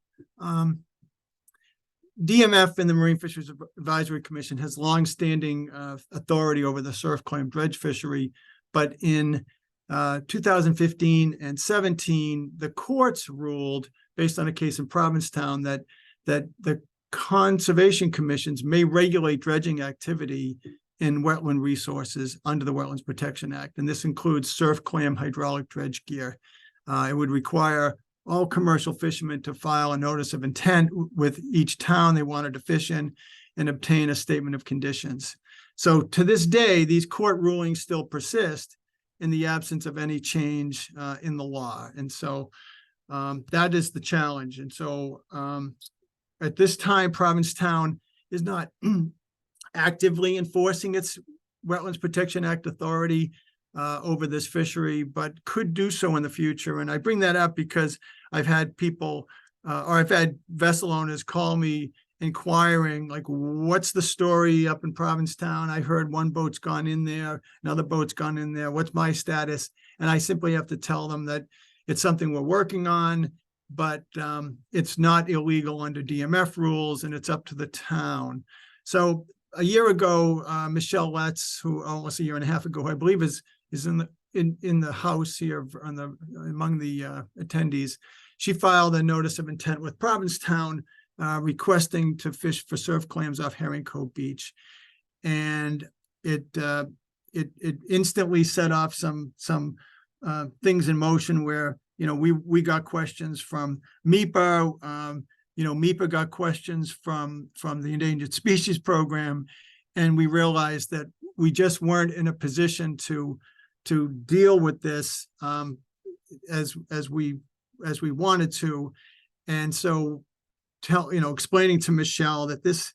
DMF and the Marine Fisheries Advisory Commission has longstanding authority over the surf clam dredge fishery, but in 2015 and 17, the courts ruled, based on a case in Provincetown, that the conservation commissions may regulate dredging activity in wetland resources under the Wetlands Protection Act, and this includes surf clam hydraulic dredge gear. It would require all commercial fishermen to file a notice of intent with each town they wanted to fish in, and obtain a statement of conditions. So to this day, these court rulings still persist in the absence of any change in the law. And so that is the challenge. And so at this time, Provincetown is not actively enforcing its Wetlands Protection Act authority over this fishery, but could do so in the future. And I bring that up because I've had people or I've had vessel owners call me inquiring, like, what's the story up in Provincetown? I heard one boat's gone in there, another boat's gone in there. What's my status? And I simply have to tell them that it's something we're working on, but it's not illegal under DMF rules, and it's up to the town. So a year ago, Michelle Letts, who almost a year and a half ago, I believe, is in the house here among the attendees. She filed a notice of intent with Provincetown requesting to fish for surf clams off Herring Cove Beach, and it instantly set off some things in motion where, you know, we got questions from MEPA. You know, MEPA got questions from the Endangered Species Program, and we realized that we just weren't in a position to deal with this as we wanted to. And so explaining to Michelle that this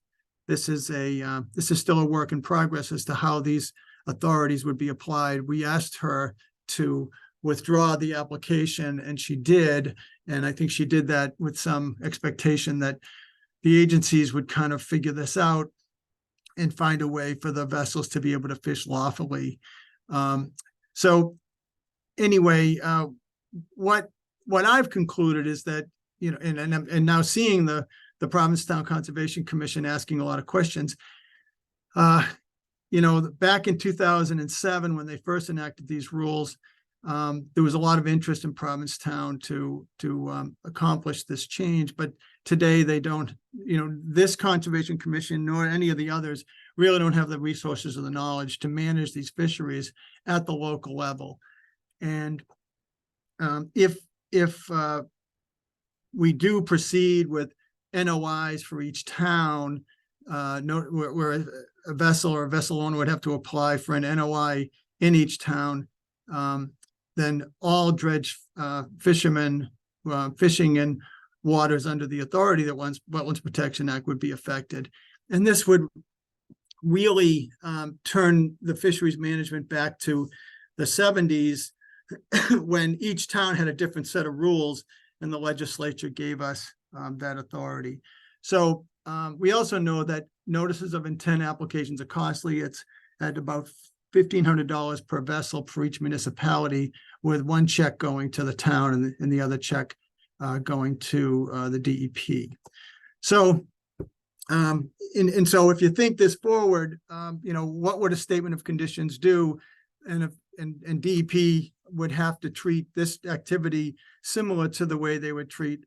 is still a work in progress as to how these authorities would be applied. We asked her to withdraw the application, and she did. And I think she did that with some expectation that the agencies would kind of figure this out and find a way for the vessels to be able to fish lawfully. So anyway, what I've concluded is that, you know, and now seeing the Provincetown Conservation Commission asking a lot of questions, you know, back in 2007, when they first enacted these rules, there was a lot of interest in Provincetown to accomplish this change, but today they don't. You know, this Conservation Commission nor any of the others really don't have the resources or the knowledge to manage these fisheries at the local level. And if we do proceed with NOIs for each town, where a vessel or a vessel owner would have to apply for an NOI in each town, then all dredge fishermen fishing in waters under the authority that Wetlands Protection Act would be affected. And this would really turn the fisheries management back to the 70s when each town had a different set of rules and the legislature gave us that authority. So we also know that notices of intent applications are costly. It's at about $1,500 per vessel for each municipality, with one check going to the town and the other check going to the DEP. So, and so if you think this forward, you know, what would a statement of conditions do? And DEP would have to treat this activity similar to the way they would treat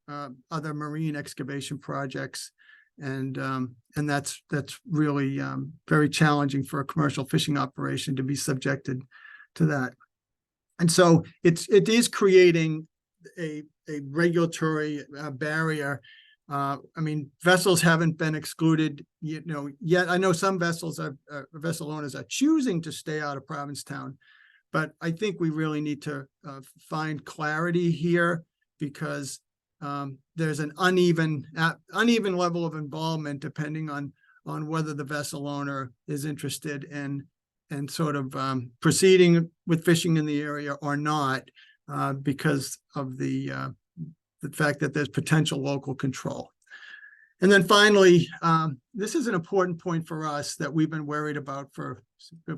other marine excavation projects. And that's really very challenging for a commercial fishing operation to be subjected to that. And so it is creating a regulatory barrier. I mean, vessels haven't been excluded, you know, yet. I know some vessel owners are choosing to stay out of Provincetown, but I think we really need to find clarity here, because there's an uneven level of involvement depending on whether the vessel owner is interested in sort of proceeding with fishing in the area or not, because of the fact that there's potential local control. And then finally, this is an important point for us that we've been worried about for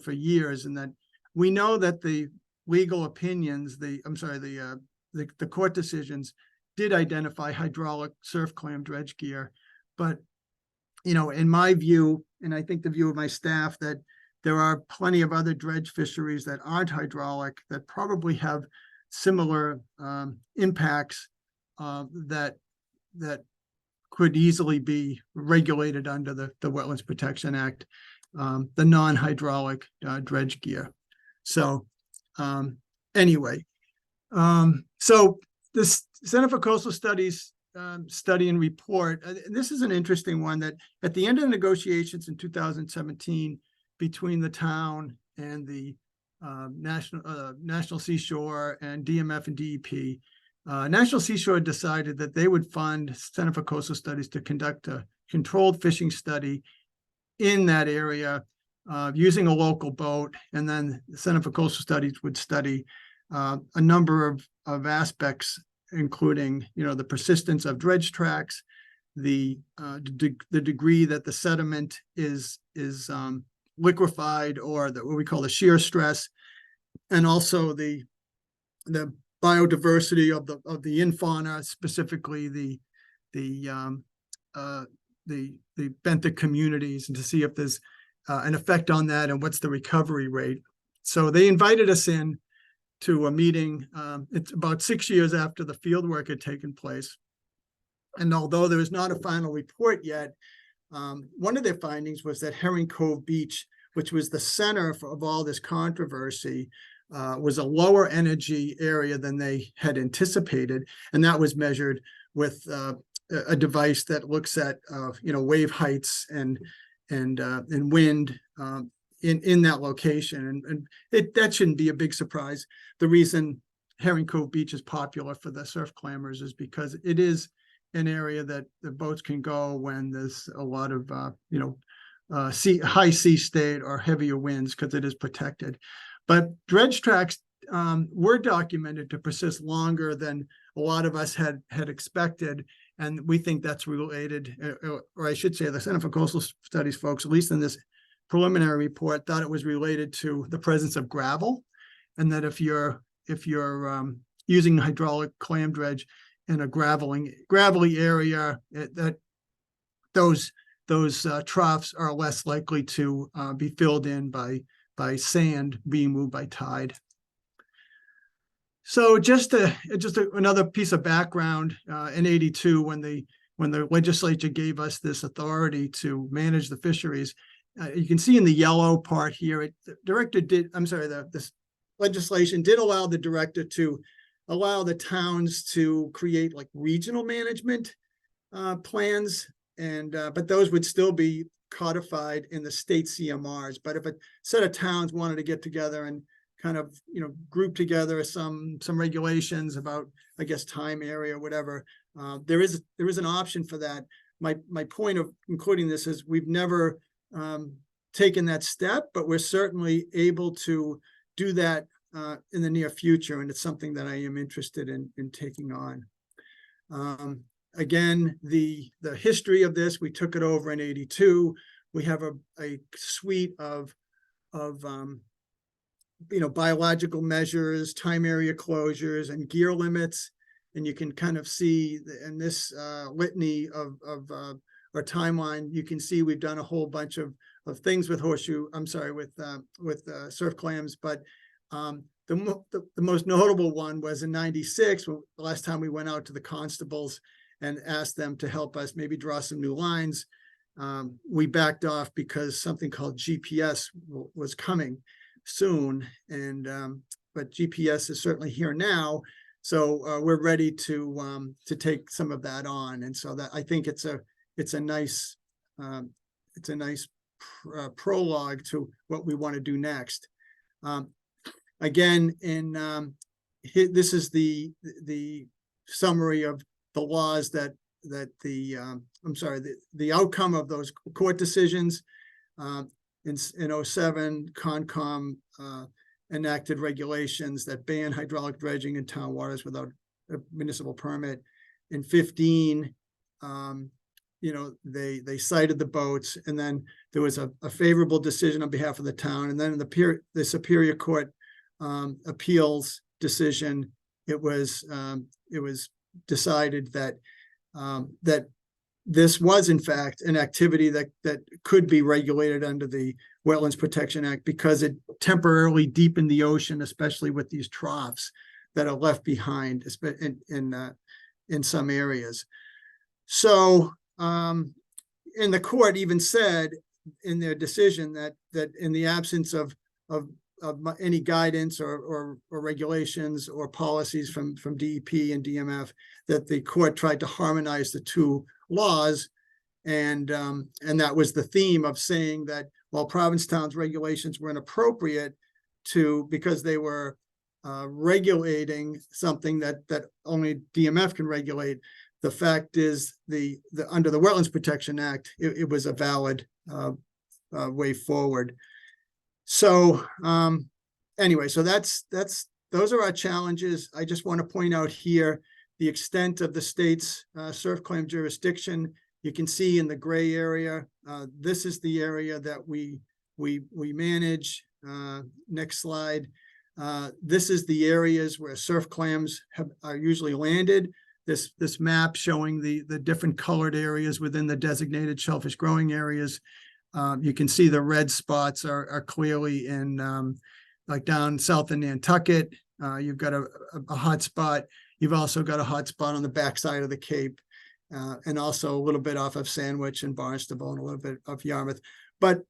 years, and that we know that the legal opinions, the court decisions did identify hydraulic surf clam dredge gear. But, you know, in my view, and I think the view of my staff, that there are plenty of other dredge fisheries that aren't hydraulic that probably have similar impacts that could easily be regulated under the Wetlands Protection Act, the non-hydraulic dredge gear. So anyway, so this Center for Coastal Studies study and report, this is an interesting one, that at the end of the negotiations in 2017 between the town and the National Seashore and DMF and DEP, National Seashore decided that they would fund Center for Coastal Studies to conduct a controlled fishing study in that area using a local boat, and then the Center for Coastal Studies would study a number of aspects, including, the persistence of dredge tracks, the degree that the sediment is liquefied, or what we call the shear stress, and also the biodiversity of the infauna, specifically the benthic communities, and to see if there's an effect on that and what's the recovery rate. So they invited us in to a meeting. It's about 6 years after the field work had taken place. And although there is not a final report yet, one of their findings was that Herring Cove Beach, which was the center of all this controversy, was a lower energy area than they had anticipated. And that was measured with a device that looks at, wave heights and wind in that location. And that shouldn't be a big surprise. The reason Herring Cove Beach is popular for the surf clambers is because it is an area that the boats can go when there's a lot of, high sea state or heavier winds, because it is protected. But dredge tracks were documented to persist longer than a lot of us had expected. And we think that's related, or I should say the Center for Coastal Studies folks, at least in this preliminary report, thought it was related to the presence of gravel. And that if you're using hydraulic clam dredge in a gravelly area, that those troughs are less likely to be filled in by sand being moved by tide. So just another piece of background, in '82, when the legislature gave us this authority to manage the fisheries, you can see in the yellow part here, this legislation did allow the director to allow the towns to create like regional management plans, but those would still be codified in the state CMRs. But if a set of towns wanted to get together and kind of, group together some regulations about, I guess, time, area, whatever, there is an option for that. My point of including this is we've never taken that step, but we're certainly able to do that in the near future, and it's something that I am interested in taking on. Again, the history of this, we took it over in '82. We have a suite of biological measures, time area closures, and gear limits. And you can kind of see in this litany of our timeline, you can see we've done a whole bunch of things with surf clams. But the most notable one was in '96, the last time we went out to the constables and asked them to help us maybe draw some new lines. We backed off because something called GPS was coming soon, but GPS is certainly here now, so we're ready to take some of that on. And so that, I think it's a nice prologue to what we want to do next. Again, this is the summary of the laws that the outcome of those court decisions. In '07, Concom enacted regulations that ban hydraulic dredging in town waters without a municipal permit. In '15, they cited the boats, and then there was a favorable decision on behalf of the town. And then in the Superior Court appeals decision, it was decided that this was in fact an activity that could be regulated under the Wetlands Protection Act, because it temporarily deepened the ocean, especially with these troughs that are left behind in some areas. So, and the court even said in their decision that in the absence of any guidance or regulations or policies from DEP and DMF, that the court tried to harmonize the two laws. And that was the theme of saying that while Provincetown's regulations were inappropriate because they were regulating something that only DMF can regulate, the fact is under the Wetlands Protection Act, it was a valid way forward. So anyway, so those are our challenges. I just want to point out here the extent of the state's surf claim jurisdiction. You can see in the gray area, this is the area that we manage. Next slide. This is the areas where surf clams are usually landed. This map showing the different colored areas within the designated shellfish growing areas. You can see the red spots are clearly in like down south in Nantucket. You've got a hot spot. You've also got a hot spot on the backside of the Cape, and also a little bit off of Sandwich and Barnstable and a little bit of Yarmouth. But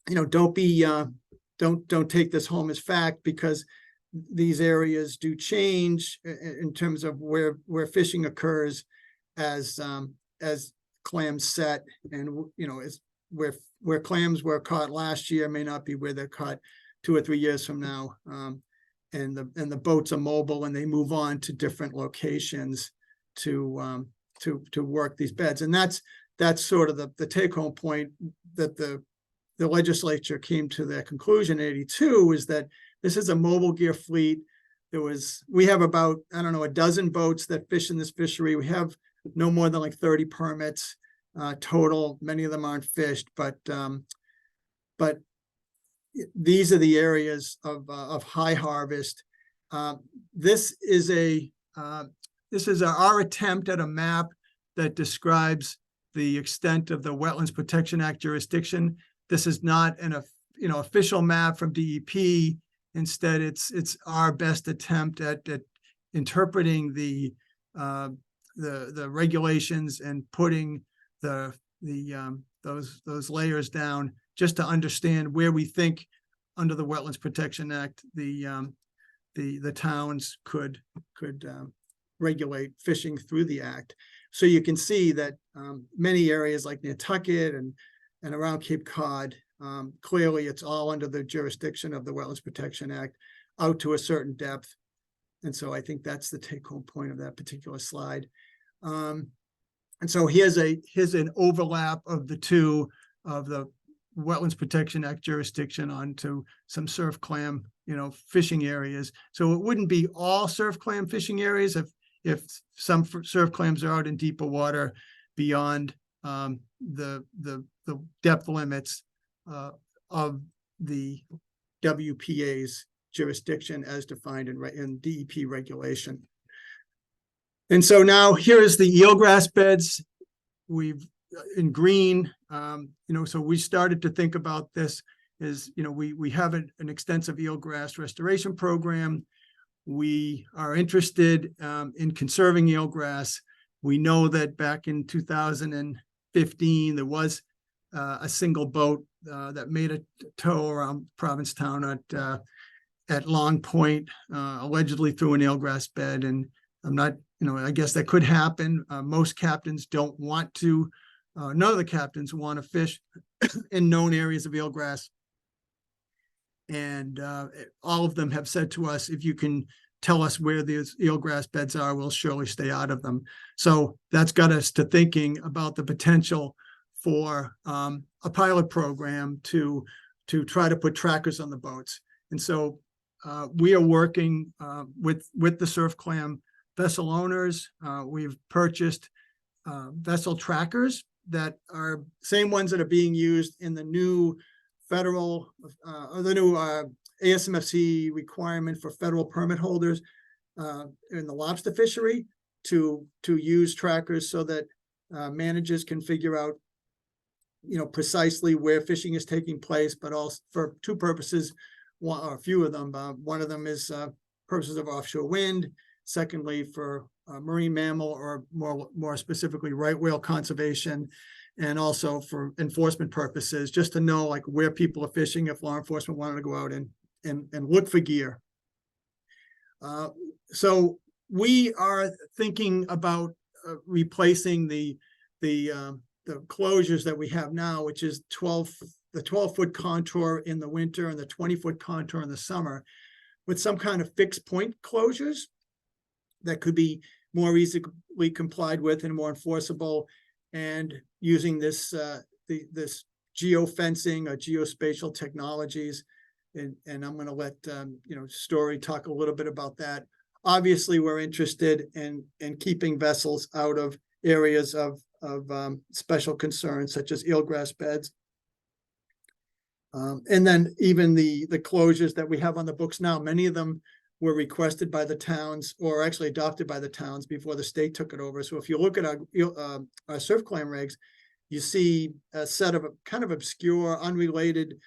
don't take this home as fact, because these areas do change in terms of where fishing occurs as clams set, and is where clams were caught last year may not be where they're caught 2 or 3 years from now. And the boats are mobile and they move on to different locations to work these beds. And that's sort of the take-home point that the legislature came to their conclusion in '82, is that this is a mobile gear fleet. We have about, I don't know, a dozen boats that fish in this fishery. We have no more than like 30 permits total. Many of them aren't fished, but these are the areas of high harvest. This is our attempt at a map that describes the extent of the Wetlands Protection Act jurisdiction. This is not an official map from DEP. Instead, it's our best attempt at interpreting the regulations and putting those layers down, just to understand where we think under the Wetlands Protection Act the towns could regulate fishing through the act. So you can see that many areas like Nantucket and around Cape Cod, clearly it's all under the jurisdiction of the Wetlands Protection Act out to a certain depth. And so I think that's the take-home point of that particular slide. And so here's an overlap of the two, of the Wetlands Protection Act jurisdiction onto some surf clam, fishing areas. So it wouldn't be all surf clam fishing areas if some surf clams are out in deeper water beyond the depth limits of the WPA's jurisdiction as defined in DEP regulation. And so now here is the eelgrass beds. We've in green, so we started to think about this as, we have an extensive eelgrass restoration program. We are interested in conserving eelgrass. We know that back in 2015, there was a single boat that made a tow around Provincetown at Long Point, allegedly through an eelgrass bed. And I'm not, I guess that could happen. Most captains don't want to, none of the captains want to fish in known areas of eelgrass. And all of them have said to us, if you can tell us where these eelgrass beds are, we'll surely stay out of them. So that's got us to thinking about the potential for a pilot program to try to put trackers on the boats. And so we are working with the surf clam vessel owners. We've purchased vessel trackers that are same ones that are being used in the new federal or the new ASMFC requirement for federal permit holders in the lobster fishery to use trackers so that managers can figure out precisely where fishing is taking place, but also for two purposes, one or a few of them. One of them is purposes of offshore wind. Secondly, for marine mammal, or more specifically right whale conservation, and also for enforcement purposes, just to know like where people are fishing if law enforcement wanted to go out and and look for gear. So we are thinking about replacing the closures that we have now, which is the 12-foot contour in the winter and the 20-foot contour in the summer, with some kind of fixed point closures that could be more easily complied with and more enforceable, and using this this geofencing or geospatial technologies. And I'm going to let Story talk a little bit about that. Obviously, we're interested in keeping vessels out of areas of special concern, such as eelgrass beds. And then even the closures that we have on the books now, many of them were requested by the towns, or actually adopted by the towns before the state took it over. So if you look at our surf clam regs, you see a set of kind of obscure, unrelated,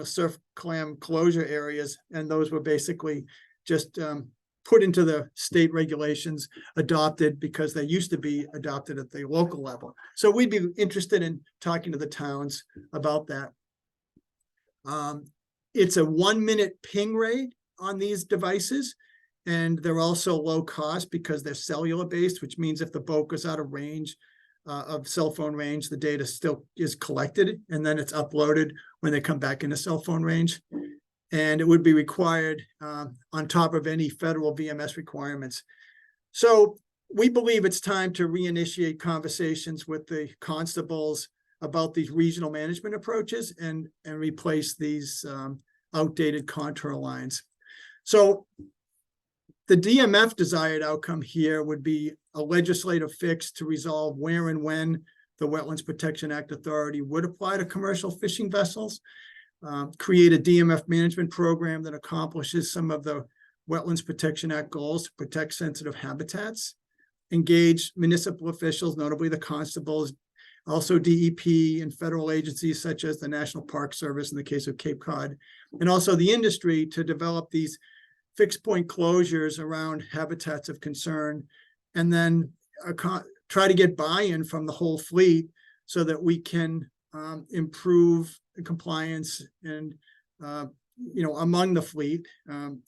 surf clam closure areas, and those were basically just put into the state regulations, adopted because they used to be adopted at the local level. So we'd be interested in talking to the towns about that. It's a 1-minute ping rate on these devices, and they're also low cost because they're cellular based, which means if the boat goes out of range, of cell phone range, the data still is collected, and then it's uploaded when they come back into cell phone range. And it would be required on top of any federal VMS requirements. So we believe it's time to reinitiate conversations with the constables about these regional management approaches and replace these outdated contour lines. So the DMF desired outcome here would be a legislative fix to resolve where and when the Wetlands Protection Act authority would apply to commercial fishing vessels, create a DMF management program that accomplishes some of the Wetlands Protection Act goals to protect sensitive habitats, engage municipal officials, notably the constables, also DEP and federal agencies such as the National Park Service in the case of Cape Cod, and also the industry to develop these fixed point closures around habitats of concern, and then try to get buy-in from the whole fleet so that we can improve the compliance and among the fleet. And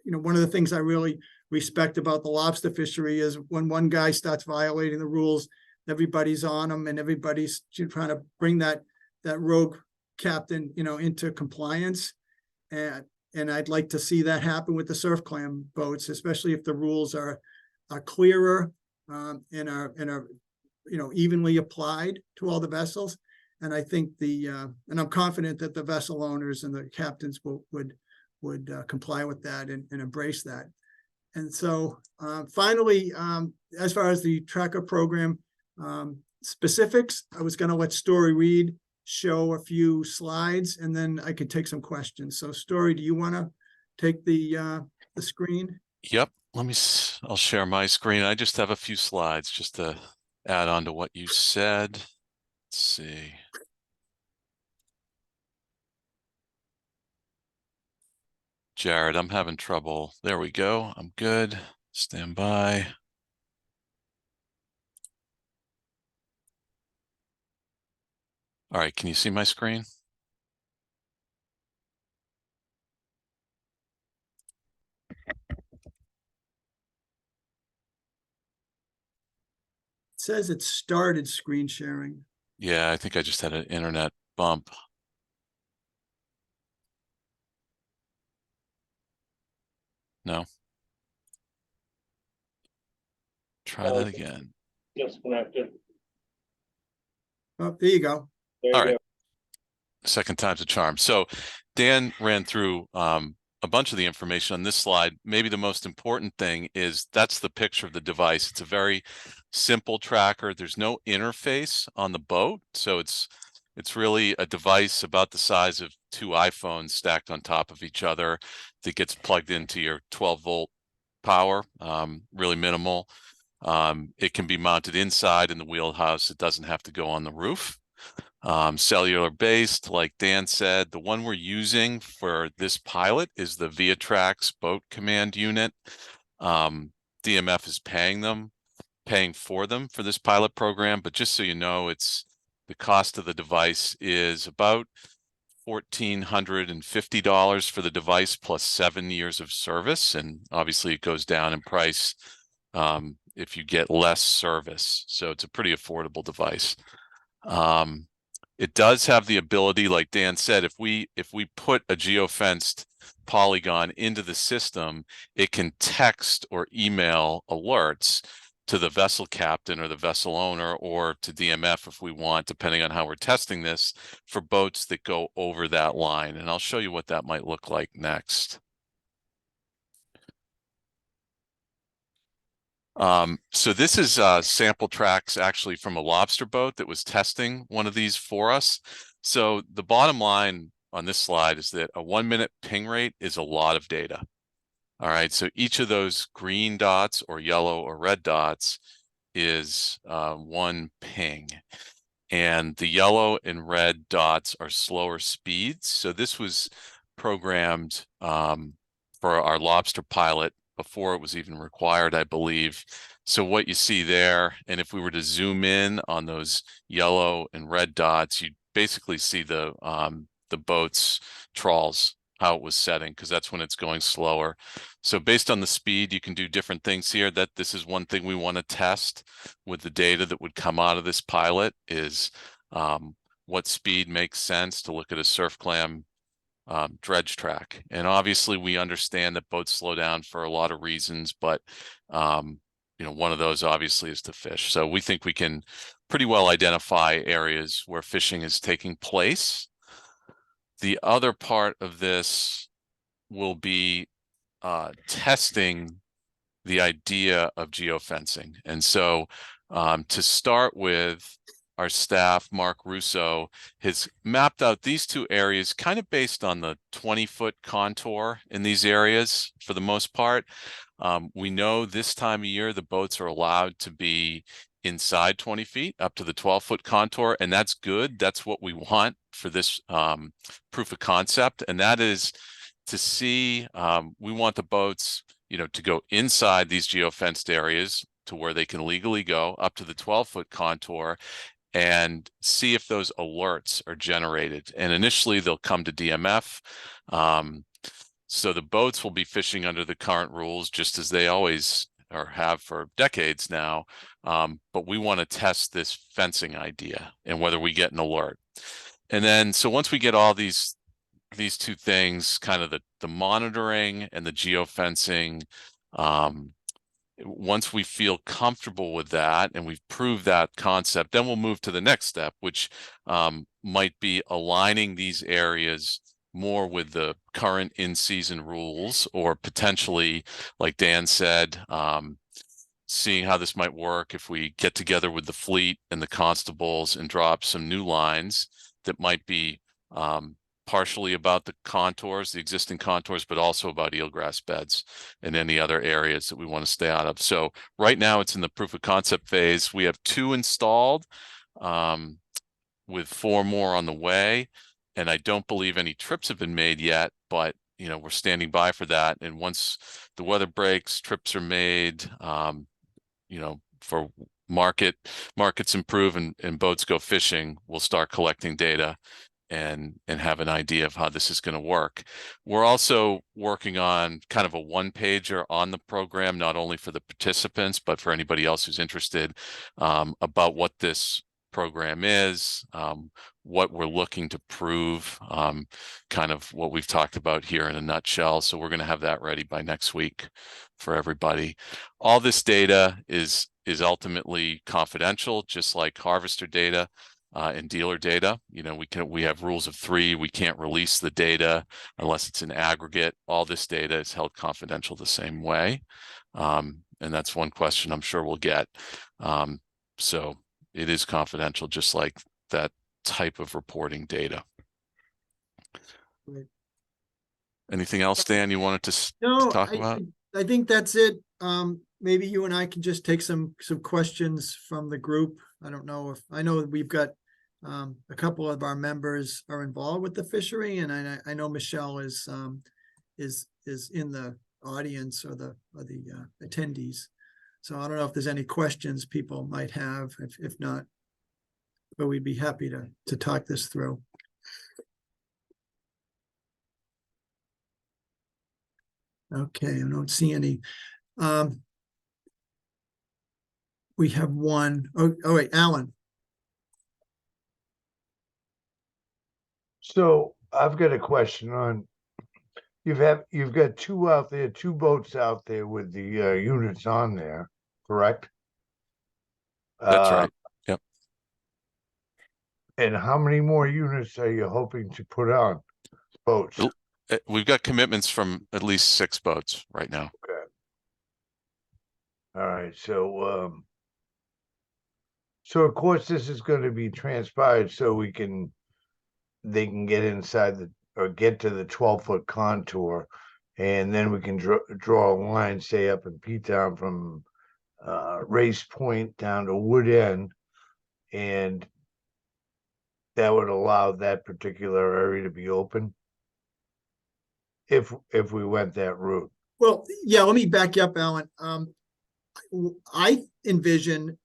one of the things I really respect about the lobster fishery is when one guy starts violating the rules, everybody's on them, and everybody's trying to bring that rogue captain into compliance. And I'd like to see that happen with the surf clam boats, especially if the rules are clearer and are evenly applied to all the vessels. And I think and I'm confident that the vessel owners and the captains would comply with that and embrace that. And so finally, as far as the tracker program specifics, I was going to let Story Reed show a few slides, and then I could take some questions. So Story, do you want to take the screen? Yep. I'll share my screen. I just have a few slides just to add on to what you said. Let's see. Jared, I'm having trouble. There we go. I'm good. Stand by. All right, can you see my screen? It says it started screen sharing. Yeah, I think I just had an internet bump. No. Try that again. Disconnected. Oh, there you go. All right. Second time's a charm. So Dan ran through a bunch of the information on this slide. Maybe the most important thing is that's the picture of the device. It's a very simple tracker. There's no interface on the boat. So it's really a device about the size of 2 iPhones stacked on top of each other that gets plugged into your 12-volt power, really minimal. It can be mounted inside in the wheelhouse. It doesn't have to go on the roof. Cellular based, like Dan said. The one we're using for this pilot is the Viatrax boat command unit. DMF is paying for them for this pilot program, but just so you know, the cost of the device is about $1,450 for the device plus 7 years of service, and obviously it goes down in price if you get less service. So it's a pretty affordable device. It does have the ability, like Dan said, if we put a geofenced polygon into the system, it can text or email alerts to the vessel captain or the vessel owner, or to DMF if we want, depending on how we're testing this, for boats that go over that line. And I'll show you what that might look like next. So this is sample tracks actually from a lobster boat that was testing one of these for us. So the bottom line on this slide is that a 1 minute ping rate is a lot of data. All right, so each of those green dots or yellow or red dots is 1 ping. And the yellow and red dots are slower speeds. So this was programmed for our lobster pilot before it was even required, I believe. So what you see there, and if we were to zoom in on those yellow and red dots, you basically see the boat's trawls, how it was setting, because that's when it's going slower. So based on the speed, you can do different things here. That this is one thing we want to test with the data that would come out of this pilot is what speed makes sense to look at a surf clam dredge track. And obviously we understand that boats slow down for a lot of reasons, but you know, one of those obviously is to fish. So we think we can pretty well identify areas where fishing is taking place. The other part of this will be testing the idea of geofencing. And so to start with, our staff, Mark Russo, has mapped out these two areas kind of based on the 20-foot contour in these areas for the most part. We know this time of year the boats are allowed to be inside 20 feet up to the 12-foot contour, and that's good. That's what we want for this proof of concept, and that is to see, we want the boats, you know, to go inside these geofenced areas to where they can legally go up to the 12-foot contour and see if those alerts are generated. And initially they'll come to DMF. So the boats will be fishing under the current rules, just as they always or have for decades now. But we want to test this fencing idea and whether we get an alert. And then, so once we get all these two things, kind of the monitoring and the geofencing, once we feel comfortable with that and we've proved that concept, then we'll move to the next step, which might be aligning these areas more with the current in-season rules, or potentially, like Dan said, seeing how this might work if we get together with the fleet and the constables and drop some new lines that might be partially about the contours, the existing contours, but also about eelgrass beds and any other areas that we want to stay out of. So right now it's in the proof of concept phase. We have 2 installed with 4 more on the way. And I don't believe any trips have been made yet, but you know, we're standing by for that. And once the weather breaks, trips are made, you know, for markets improve and boats go fishing, we'll start collecting data and have an idea of how this is going to work. We're also working on kind of a one-pager on the program, not only for the participants, but for anybody else who's interested, about what this program is, what we're looking to prove, kind of what we've talked about here in a nutshell. So we're going to have that ready by next week for everybody. All this data is ultimately confidential, just like harvester data and dealer data. You know, we have rules of 3. We can't release the data unless it's an aggregate. All this data is held confidential the same way. And that's one question I'm sure we'll get. So it is confidential, just like that type of reporting data. Right. Anything else, Dan, you wanted to talk about? I think that's it. Maybe you and I can just take some questions from the group. I don't know if, I know we've got a couple of our members are involved with the fishery, and I know Michelle is in the audience or the attendees. So I don't know if there's any questions people might have. If not, but we'd be happy to talk this through. Okay, I don't see any. We have one. Oh wait, Alan. So I've got a question on, you've got two out there, two boats out there with the units on there, correct? That's right. Yep. And how many more units are you hoping to put on boats? We've got commitments from at least 6 boats right now. Okay. All right, so of course this is going to be transpired so they can get inside or get to the 12-foot contour, and then we can draw a line, say up in P-Town from Race Point down to Wood End, and that would allow that particular area to be open if we went that route. Well, yeah, let me back you up, Alan. I envision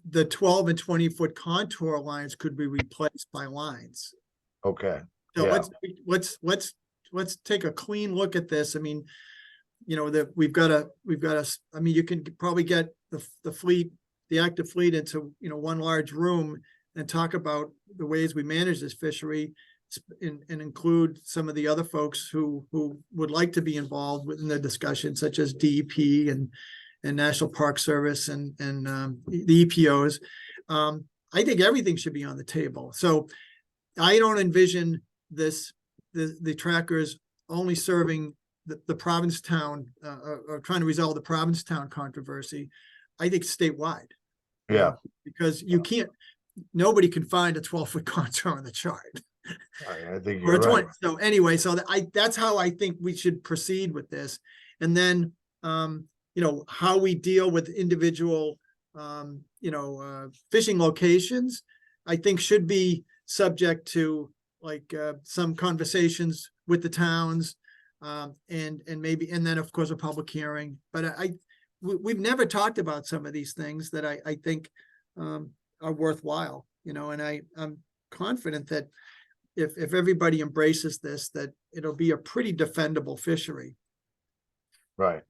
the 12 and 20-foot contour lines could be replaced by lines. Okay. So Yeah. let's take a clean look at this. I mean, you know, that we've got a, I mean, you can probably get the fleet, the active fleet into, you know, one large room and talk about the ways we manage this fishery and include some of the other folks who would like to be involved within the discussion, such as DEP and National Park Service and the EPOs. I think everything should be on the table. So I don't envision the trackers only serving the Provincetown or trying to resolve the Provincetown controversy. I think statewide. Yeah. Because you can't, nobody can find a 12-foot contour on the chart. I think you're right. So anyway, so that's how I think we should proceed with this. And then, you know, how we deal with individual, you know, fishing locations, I think should be subject to like some conversations with the towns, and maybe, and then of course a public hearing. But we've never talked about some of these things that I think are worthwhile, you know, and I'm confident that if everybody embraces this, that it'll be a pretty defendable fishery. Right.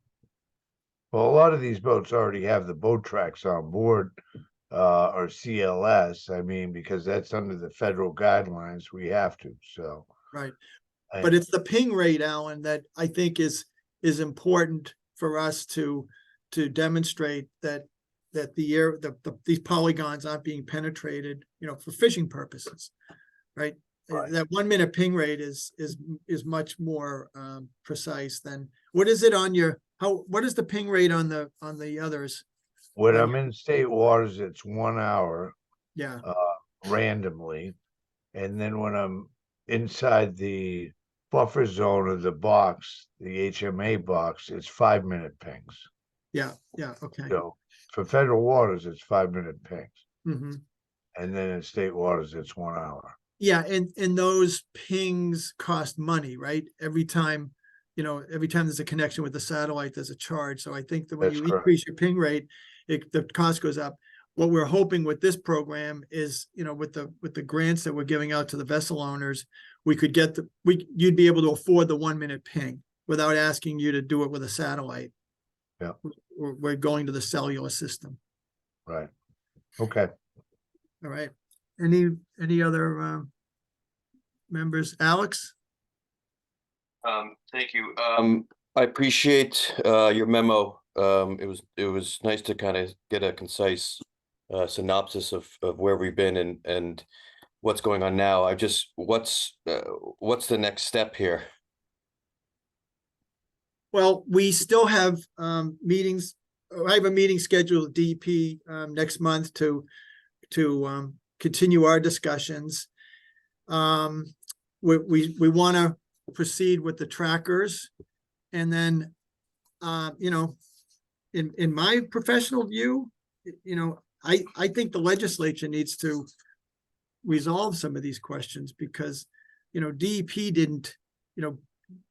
Well, a lot of these boats already have the boat tracks on board, or CLS. I mean, because that's under the federal guidelines, we have to, so. Right. But it's the ping rate, Alan, that I think is important for us to demonstrate that these polygons aren't being penetrated, you know, for fishing purposes, right? That 1 minute ping rate is much more precise than, what is it on your, what is the ping rate on the others? When I'm in state waters, it's 1 hour. Yeah. Randomly. And then when I'm inside the buffer zone of the box, the HMA box, it's 5 minute pings. Yeah, okay. So for federal waters, it's 5 minute pings. Mm-hmm. And then in state waters, it's 1 hour. Yeah, and those pings cost money, right? Every time there's a connection with the satellite, there's a charge. So I think that when you increase your ping rate, the cost goes up. What we're hoping with this program is, you know, with the grants that we're giving out to the vessel owners, we could get you'd be able to afford the 1 minute ping without asking you to do it with a satellite. Yeah. We're going to the cellular system. Right. Okay. All right. Any other members? Alex? Thank you. I appreciate your memo. It was nice to kind of get a concise synopsis of where we've been and what's going on now. What's the next step here? Well, we still have meetings. I have a meeting scheduled with DEP next month to continue our discussions. We want to proceed with the trackers, and then you know, in my professional view, you know, I think the legislature needs to resolve some of these questions because, you know, DEP didn't, you know,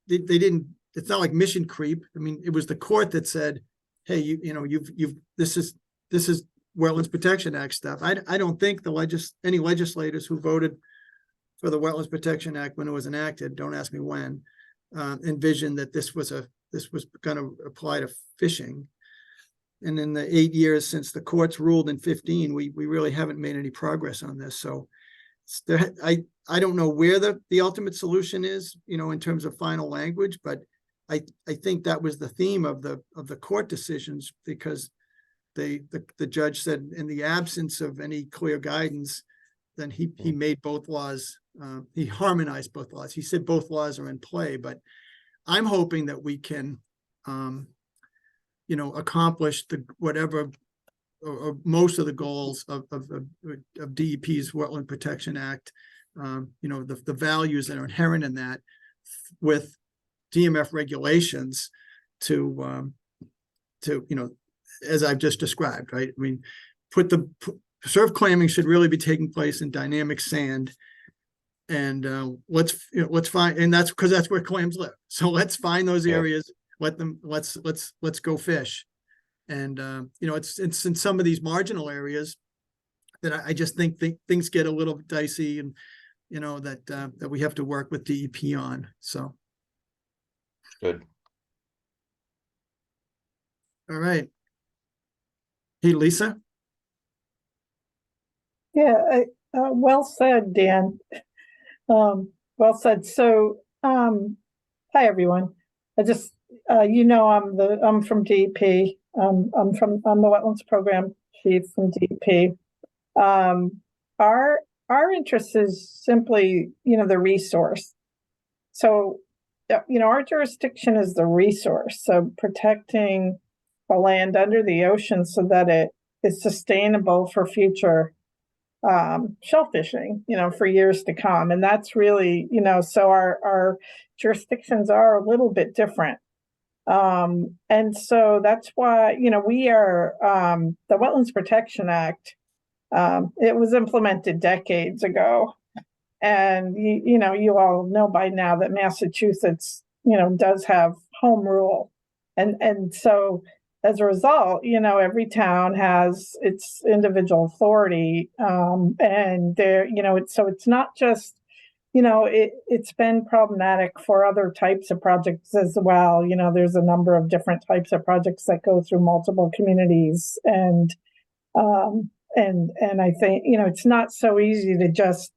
they didn't. It's not like mission creep. I mean, it was the court that said, hey, you know, this is Wetlands Protection Act stuff. I don't think any legislators who voted for the Wetlands Protection Act when it was enacted, don't ask me when, envisioned that this was going to apply to fishing. And in the 8 years since the courts ruled in 15, we really haven't made any progress on this. So I don't know where the ultimate solution is, in terms of final language, but I think that was the theme of the court decisions, because the judge said in the absence of any clear guidance, then he made both laws, he harmonized both laws. He said both laws are in play, but I'm hoping that we can, accomplish whatever or most of the goals of DEP's Wetland Protection Act, the values that are inherent in that, with DMF regulations to as I've just described, right? I mean, surf clamming should really be taking place in dynamic sand, and let's find, and that's because that's where clams live. So let's find those areas. Let's go fish. And it's in some of these marginal areas that I just think things get a little dicey, and that we have to work with DEP on. So good. All right. Hey, Lisa. Yeah, well said, Dan. Well said. So, hi everyone. I just, I'm from DEP. I'm the Wetlands Program Chief from DEP. Our interest is simply, the resource. So, our jurisdiction is the resource. So protecting the land under the ocean so that it is sustainable for future shellfishing, for years to come. And that's really, so our jurisdictions are a little bit different. And so that's why, we are, the Wetlands Protection Act, it was implemented decades ago. And, you all know by now that Massachusetts, does have home rule. And so as a result, every town has its individual authority. And there, so it's not just, it's been problematic for other types of projects as well. There's a number of different types of projects that go through multiple communities. And I think, it's not so easy to just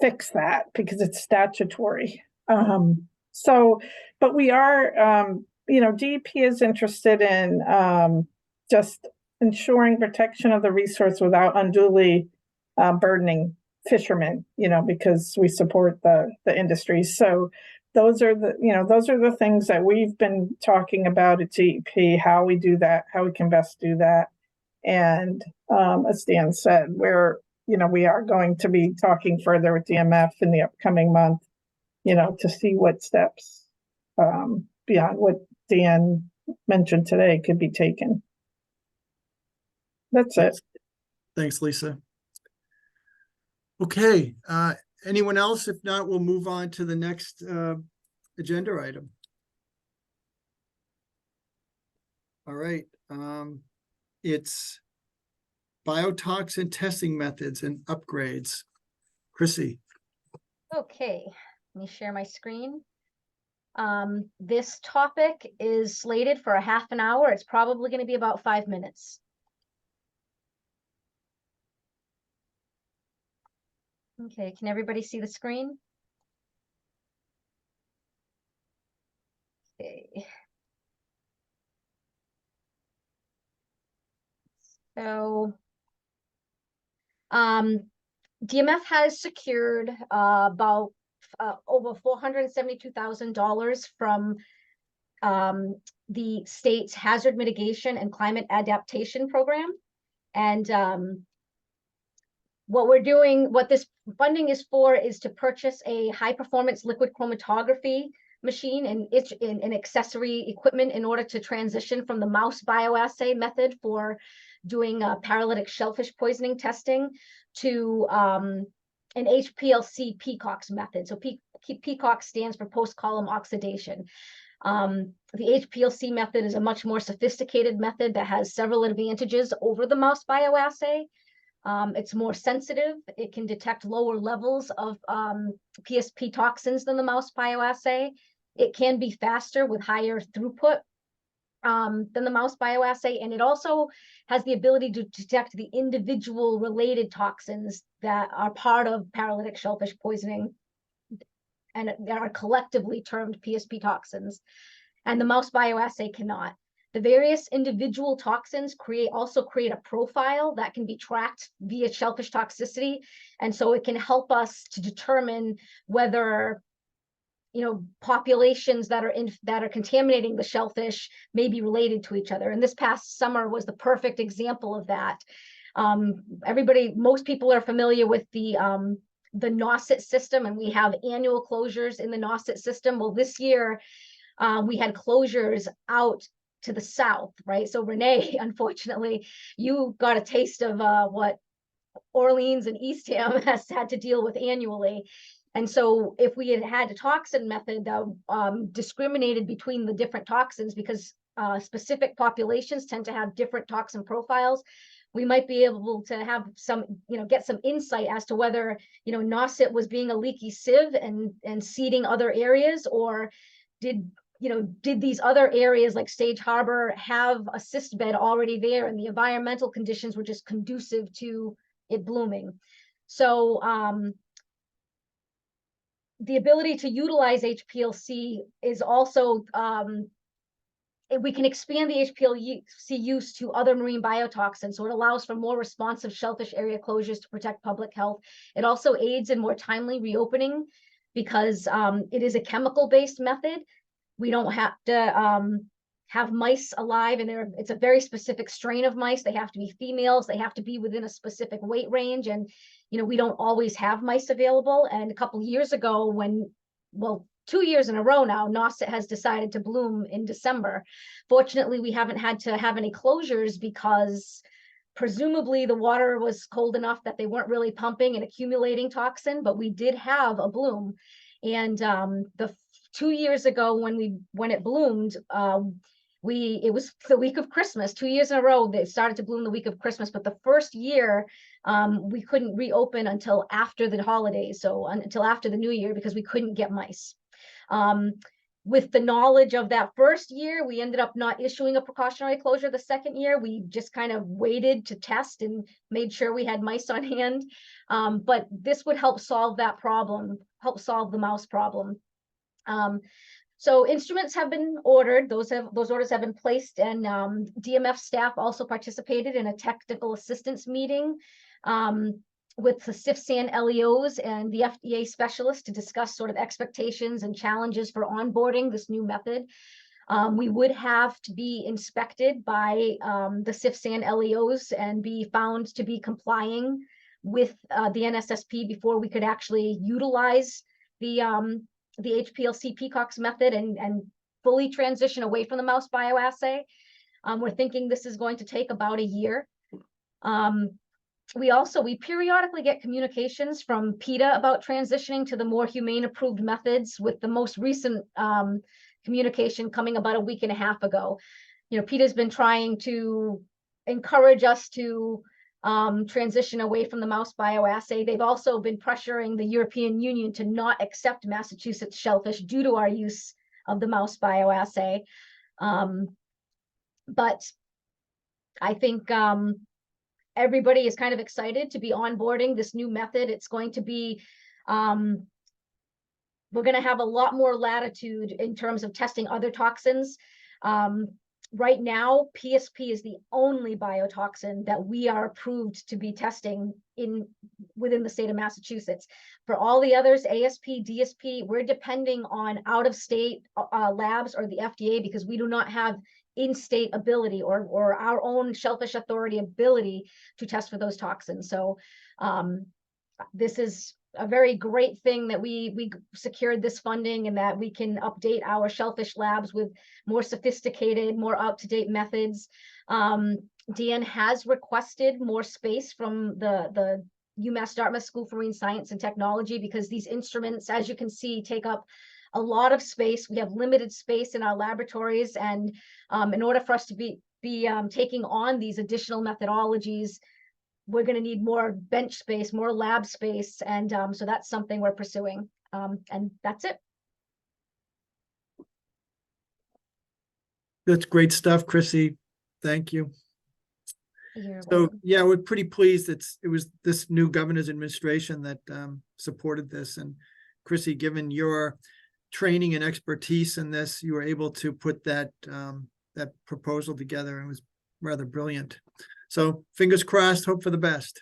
fix that because it's statutory. But we are, DEP is interested in just ensuring protection of the resource without unduly burdening fishermen, because we support the industry. So those are the things that we've been talking about at DEP, how we do that, how we can best do that. And as Dan said, we are going to be talking further with DMF in the upcoming month, to see what steps beyond what Dan mentioned today could be taken. That's it. Thanks, Lisa. Okay, anyone else? If not, we'll move on to the next agenda item. All right, it's biotoxin testing methods and upgrades. Chrissy. Okay, let me share my screen. This topic is slated for a half an hour. It's probably going to be about 5 minutes. Okay, can everybody see the screen? Okay. So, DMF has secured about over $472,000 from the state's Hazard Mitigation and Climate Adaptation Program. And what this funding is for is to purchase a high-performance liquid chromatography machine and accessory equipment in order to transition from the mouse bioassay method for doing paralytic shellfish poisoning testing to an HPLC PCOX method. So PCOX stands for post-column oxidation. The HPLC method is a much more sophisticated method that has several advantages over the mouse bioassay. It's more sensitive. It can detect lower levels of PSP toxins than the mouse bioassay. It can be faster with higher throughput than the mouse bioassay, and it also has the ability to detect the individual related toxins that are part of paralytic shellfish poisoning and that are collectively termed PSP toxins, and the mouse bioassay cannot. The various individual toxins also create a profile that can be tracked via shellfish toxicity, and so it can help us to determine whether populations that are contaminating the shellfish may be related to each other. And this past summer was the perfect example of that. Most people are familiar with the NOSIT system, and we have annual closures in the NOSIT system. Well, this year we had closures out to the south, right? So Renee, unfortunately, you got a taste of what Orleans and Eastham has had to deal with annually. And so if we had had a toxin method that discriminated between the different toxins, because specific populations tend to have different toxin profiles, we might be able to have some, get some insight as to whether, NOSIT was being a leaky sieve and seeding other areas, or did these other areas like Sage Harbor have a cyst bed already there and the environmental conditions were just conducive to it blooming? So the ability to utilize HPLC is also, we can expand the HPLC use to other marine biotoxins, so it allows for more responsive shellfish area closures to protect public health. It also aids in more timely reopening because it is a chemical-based method. We don't have to have mice alive, and it's a very specific strain of mice. They have to be females. They have to be within a specific weight range, and we don't always have mice available. And a couple of years ago, 2 years in a row now, NOSIT has decided to bloom in December. Fortunately, we haven't had to have any closures because presumably the water was cold enough that they weren't really pumping and accumulating toxin, but we did have a bloom. And the 2 years ago when it bloomed, it was the week of Christmas. 2 years in a row, they started to bloom the week of Christmas. But the first year, we couldn't reopen until after the holidays, so until after the New Year, because we couldn't get mice. With the knowledge of that first year, we ended up not issuing a precautionary closure the second year. We just kind of waited to test and made sure we had mice on hand. But this would help solve that problem, help solve the mouse problem. So instruments have been ordered. Those orders have been placed, and DMF staff also participated in a technical assistance meeting with the CIFSAN LEOs and the FDA specialists to discuss sort of expectations and challenges for onboarding this new method. We would have to be inspected by the CIFSAN LEOs and be found to be complying with the NSSP before we could actually utilize the HPLC PCOX method and fully transition away from the mouse bioassay. We're thinking this is going to take about a year. We periodically get communications from PETA about transitioning to the more humane approved methods, with the most recent communication coming about a week and a half ago. PETA's been trying to encourage us to transition away from the mouse bioassay. They've also been pressuring the European Union to not accept Massachusetts shellfish due to our use of the mouse bioassay. But I think everybody is kind of excited to be onboarding this new method. It's going to be, we're going to have a lot more latitude in terms of testing other toxins. Right now, PSP is the only biotoxin that we are approved to be testing within the state of Massachusetts. For all the others, ASP, DSP, we're depending on out-of-state labs or the FDA, because we do not have in-state ability or our own Shellfish Authority ability to test for those toxins. So this is a very great thing that we secured this funding, and that we can update our shellfish labs with more sophisticated, more up-to-date methods. Dan has requested more space from the UMass Dartmouth School for Marine Science and Technology, because these instruments, as you can see, take up a lot of space. We have limited space in our laboratories, and in order for us to be taking on these additional methodologies, we're gonna need more bench space, more lab space, and so that's something we're pursuing. And that's it. That's great stuff, Chrissy. Thank you. You're So, welcome. yeah, we're pretty pleased it was this new governor's administration that supported this. And Chrissy, given your training and expertise in this, you were able to put that that proposal together, and it was rather brilliant. So fingers crossed, hope for the best.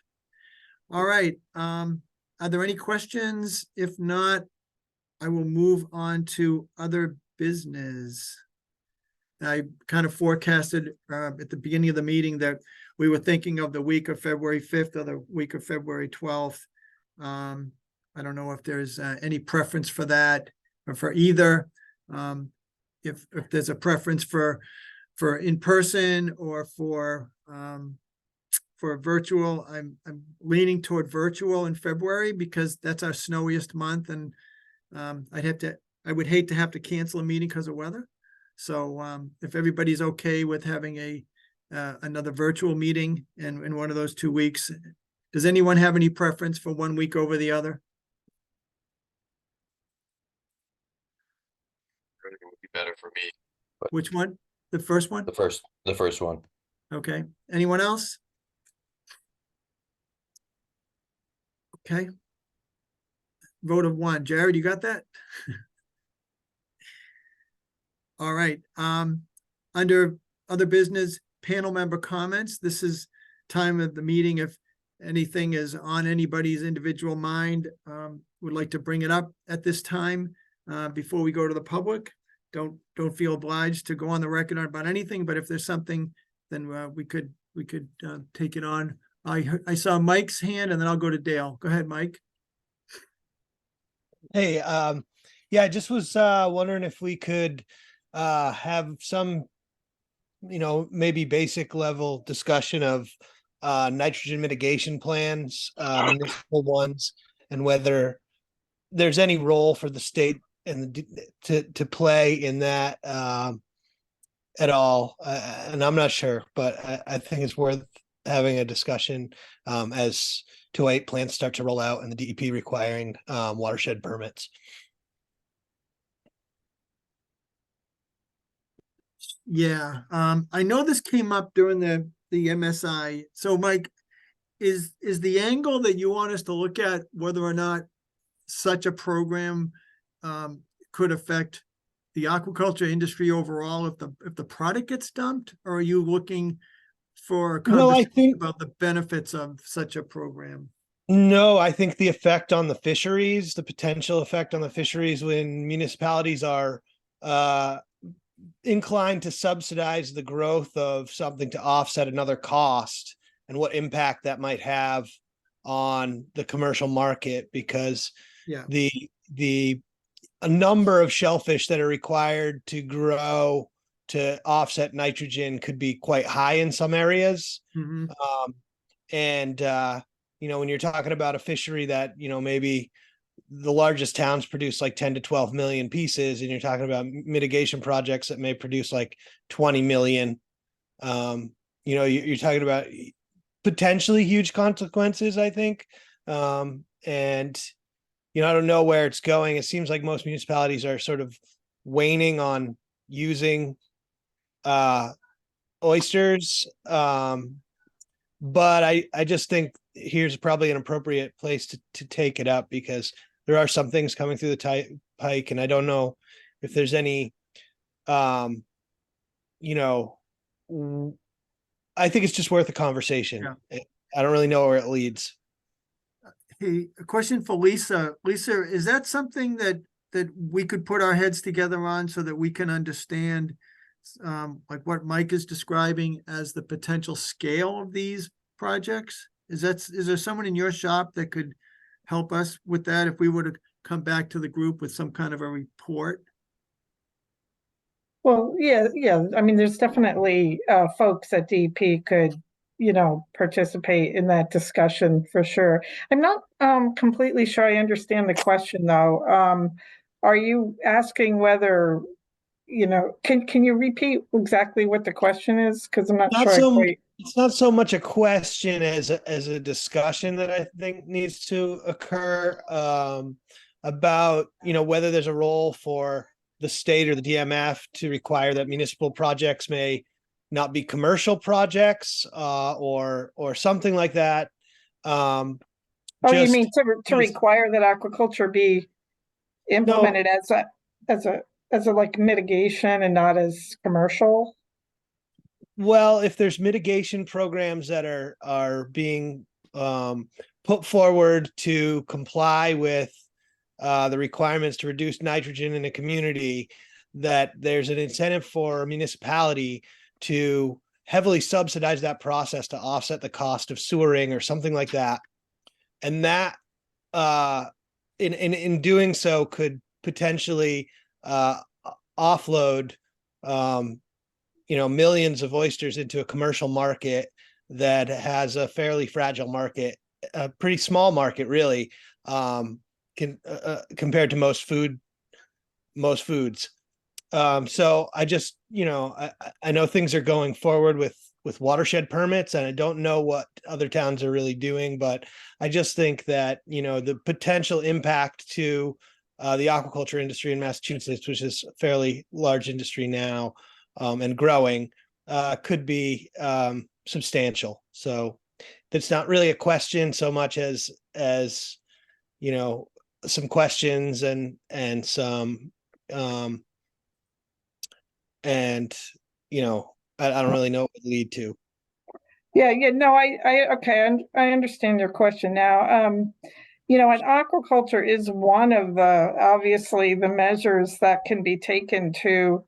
All right. Are there any questions? If not, I will move on to other business. I kind of forecasted at the beginning of the meeting that we were thinking of the week of February 5th or the week of February 12th. I don't know if there's any preference for that or for either. If there's a preference for in person or for virtual, I'm leaning toward virtual in February because that's our snowiest month, and I would hate to have to cancel a meeting because of weather. So if everybody's okay with having another virtual meeting in one of those 2 weeks, does anyone have any preference for one week over the other? It would be better for me. But Which one? The first one? the first one. Okay. Anyone else? Okay. Vote of 1. Jared, you got that? All right. Under other business, panel member comments. This is time of the meeting. If anything is on anybody's individual mind, would like to bring it up at this time before we go to the public. Don't feel obliged to go on the record about anything, but if there's something, then we could take it on. I saw Mike's hand, and then I'll go to Dale. Go ahead, Mike. Hey, yeah, I just was wondering if we could have some, maybe basic level discussion of nitrogen mitigation plans, municipal ones, and whether there's any role for the state and to play in that at all. And I'm not sure, but I think it's worth having a discussion as 208 plants start to roll out and the DEP requiring watershed permits. Yeah, I know this came up during the MSI. So Mike, is the angle that you want us to look at whether or not such a program could affect the aquaculture industry overall if the product gets dumped, or are you looking for a conversation about the benefits of such a program? No, I think the effect on the fisheries, the potential effect on the fisheries when municipalities are inclined to subsidize the growth of something to offset another cost, and what impact that might have on the commercial market, because a number of shellfish that are required to grow to offset nitrogen could be quite high in some areas. And when you're talking about a fishery that, maybe the largest towns produce like 10 to 12 million pieces, and you're talking about mitigation projects that may produce like 20 million, you're talking about potentially huge consequences, I think. And I don't know where it's going. It seems like most municipalities are sort of waning on using oysters. But I just think here's probably an appropriate place to take it up, because there are some things coming through the pike, and I don't know if there's any, I think it's just worth a conversation. Yeah. I don't really know where it leads. Hey, a question for Lisa. Lisa, is that something that we could put our heads together on so that we can understand like what Mike is describing as the potential scale of these projects? Is there someone in your shop that could help us with that if we were to come back to the group with some kind of a report? Well, yeah. I mean, there's definitely folks at DEP could, participate in that discussion for sure. I'm not completely sure I understand the question though. Are you asking whether can you repeat exactly what the question is? Because I'm not Not sure I so, quite. it's not so much a question as a discussion that I think needs to occur, about, whether there's a role for the state or the DMF to require that municipal projects may not be commercial projects, or something like that. Oh, you just mean to require that aquaculture be implemented as a like mitigation and not as commercial? Well, if there's mitigation programs that are being put forward to comply with the requirements to reduce nitrogen in a community, that there's an incentive for a municipality to heavily subsidize that process to offset the cost of sewering or something like that. And that in doing so could potentially offload millions of oysters into a commercial market that has a fairly fragile market, a pretty small market, really, compared to most foods. So I just, I know things are going forward with watershed permits, and I don't know what other towns are really doing, but I just think that, the potential impact to the aquaculture industry in Massachusetts, which is a fairly large industry now, and growing, could be substantial. So that's not really a question so much as some questions and some I don't really know what it would lead to. Yeah, no, I understand your question now. And aquaculture is one of obviously the measures that can be taken to,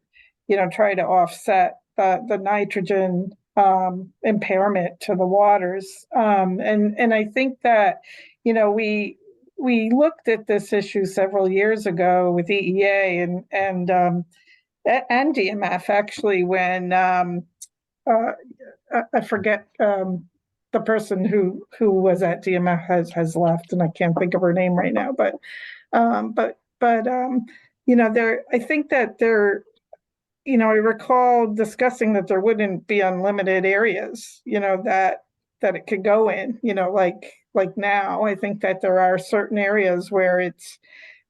try to offset the nitrogen impairment to the waters. And I think that, we looked at this issue several years ago with EEA and DMF actually when I forget the person who was at DMF has left, and I can't think of her name right now. But there, I think that there, I recall discussing that there wouldn't be unlimited areas, that it could go in, like now. I think that there are certain areas where it's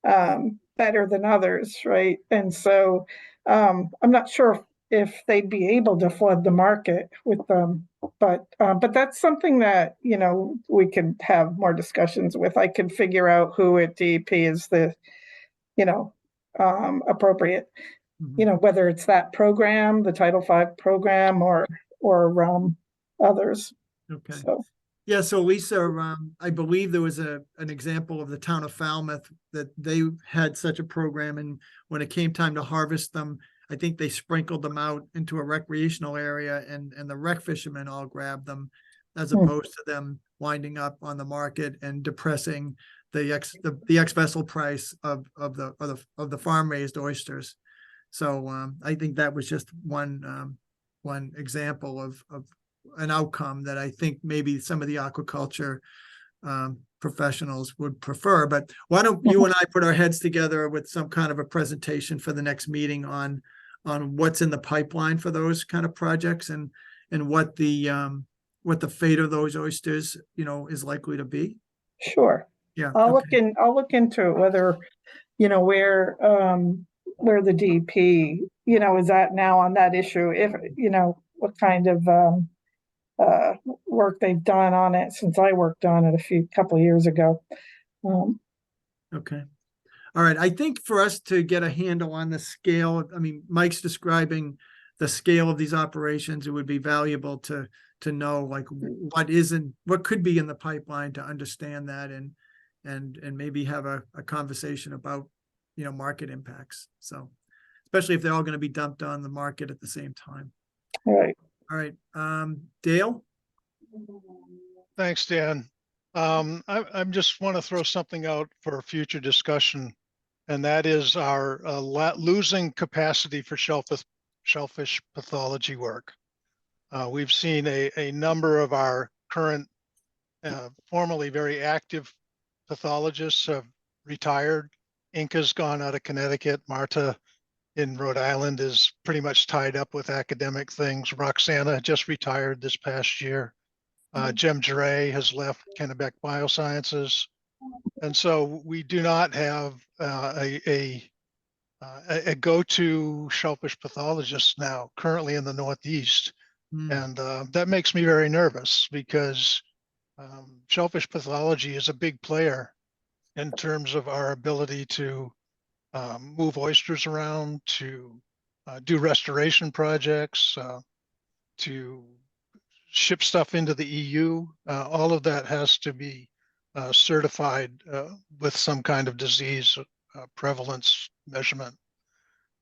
better than others, right? And so I'm not sure if they'd be able to flood the market with them, but that's something that we could have more discussions with. I could figure out who at DEP is the appropriate, whether it's that program, the Title V program, or others. Okay. So. Yeah, so Lisa, I believe there was an example of the town of Falmouth that they had such a program, and when it came time to harvest them, I think they sprinkled them out into a recreational area, and the rec fishermen all grabbed them, as opposed to them winding up on the market and depressing the ex vessel price of the farm raised oysters. So I think that was just one example of an outcome that I think maybe some of the aquaculture professionals would prefer. But why don't you and I put our heads together with some kind of a presentation for the next meeting on what's in the pipeline for those kind of projects, and what the fate of those oysters, is likely to be. Sure. Yeah. I'll look into it, whether, where the DEP, is at now on that issue, if, what kind of work they've done on it since I worked on it couple of years ago. Okay. All right. I think for us to get a handle on the scale, I mean, Mike's describing the scale of these operations. It would be valuable to know like what could be in the pipeline, to understand that, and maybe have a conversation about, market impacts. So especially if they're all going to be dumped on the market at the same time. All right. All right. Dale? Thanks, Dan. I just want to throw something out for a future discussion, and that is our losing capacity for shellfish pathology work. We've seen a number of our current, formerly very active pathologists have retired. Inca's gone out of Connecticut. Marta in Rhode Island is pretty much tied up with academic things. Roxana just retired this past year. Jem Dre has left Kennebec Biosciences. And so we do not have a go-to shellfish pathologist now currently in the Northeast. And that makes me very nervous because shellfish pathology is a big player in terms of our ability to move oysters around, to do restoration projects, to ship stuff into the EU. All of that has to be certified with some kind of disease prevalence measurement.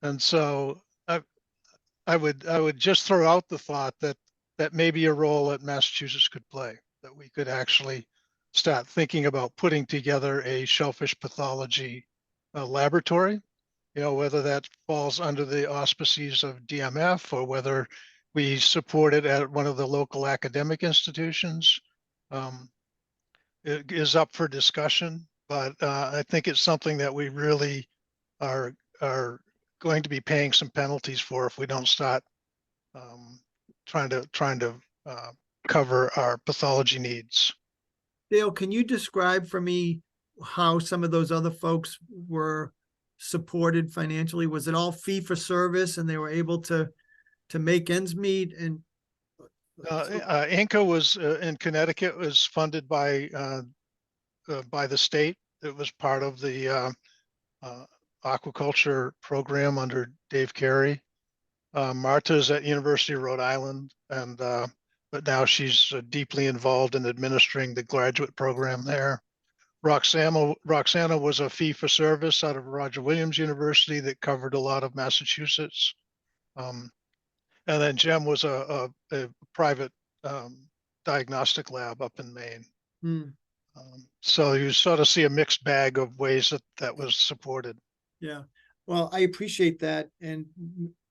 And so I would just throw out the thought that that may be a role that Massachusetts could play, that we could actually start thinking about putting together a shellfish pathology laboratory, you know, whether that falls under the auspices of DMF or whether we support it at one of the local academic institutions. It is up for discussion, but I think it's something that we really are going to be paying some penalties for if we don't start trying to cover our pathology needs. Dale, can you describe for me how some of those other folks were supported financially? Was it all fee for service and they were able to make ends meet? And Inca was in Connecticut was funded by the state. It was part of the aquaculture program under Dave Carey. Marta's at University of Rhode Island, and but now she's deeply involved in administering the graduate program there. Roxana was a fee for service out of Roger Williams University that covered a lot of Massachusetts. And then Jem was a private diagnostic lab up in Maine. So you sort of see a mixed bag of ways that was supported. Yeah, well, I appreciate that. And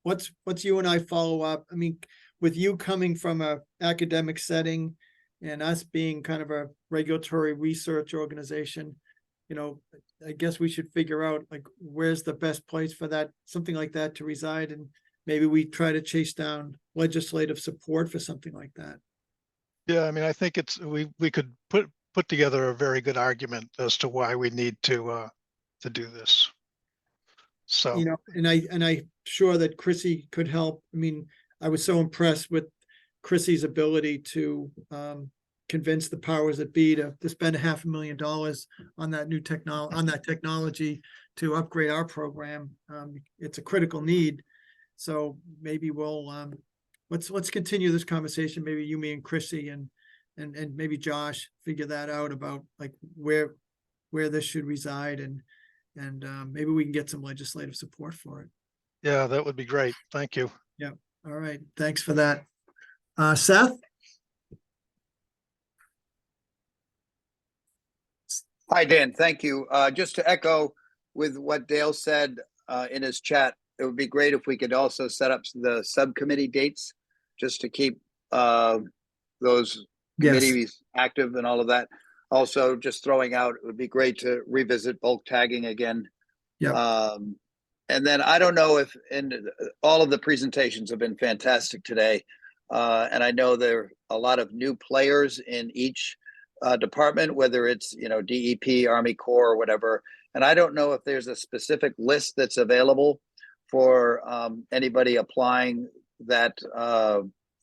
what's you and I follow up? I mean, with you coming from a academic setting and us being kind of a regulatory research organization, you know, I guess we should figure out like where's the best place for that, something like that to reside, and maybe we try to chase down legislative support for something like that. Yeah, I mean, I think it's we could put together a very good argument as to why we need to do this. So, you know, and I sure that Chrissy could help. I mean, I was so impressed with Chrissy's ability to convince the powers that be to spend $500,000 on that new technology to upgrade our program. It's a critical need. So maybe we'll let's continue this conversation. Maybe you, me, and Chrissy, and maybe Josh figure that out about like where this should reside, and maybe we can get some legislative support for it. Yeah, that would be great. Thank you. Yeah. All right. Thanks for that. Seth? Hi, Dan. Thank you. Just to echo with what Dale said in his chat, it would be great if we could also set up the subcommittee dates just to keep those committees active and all of that. Also, just throwing out, it would be great to revisit bulk tagging again. Yeah. And then I don't know if, and all of the presentations have been fantastic today. And I know there are a lot of new players in each department, whether it's, you know, DEP, Army Corps, or whatever. And I don't know if there's a specific list that's available for anybody applying that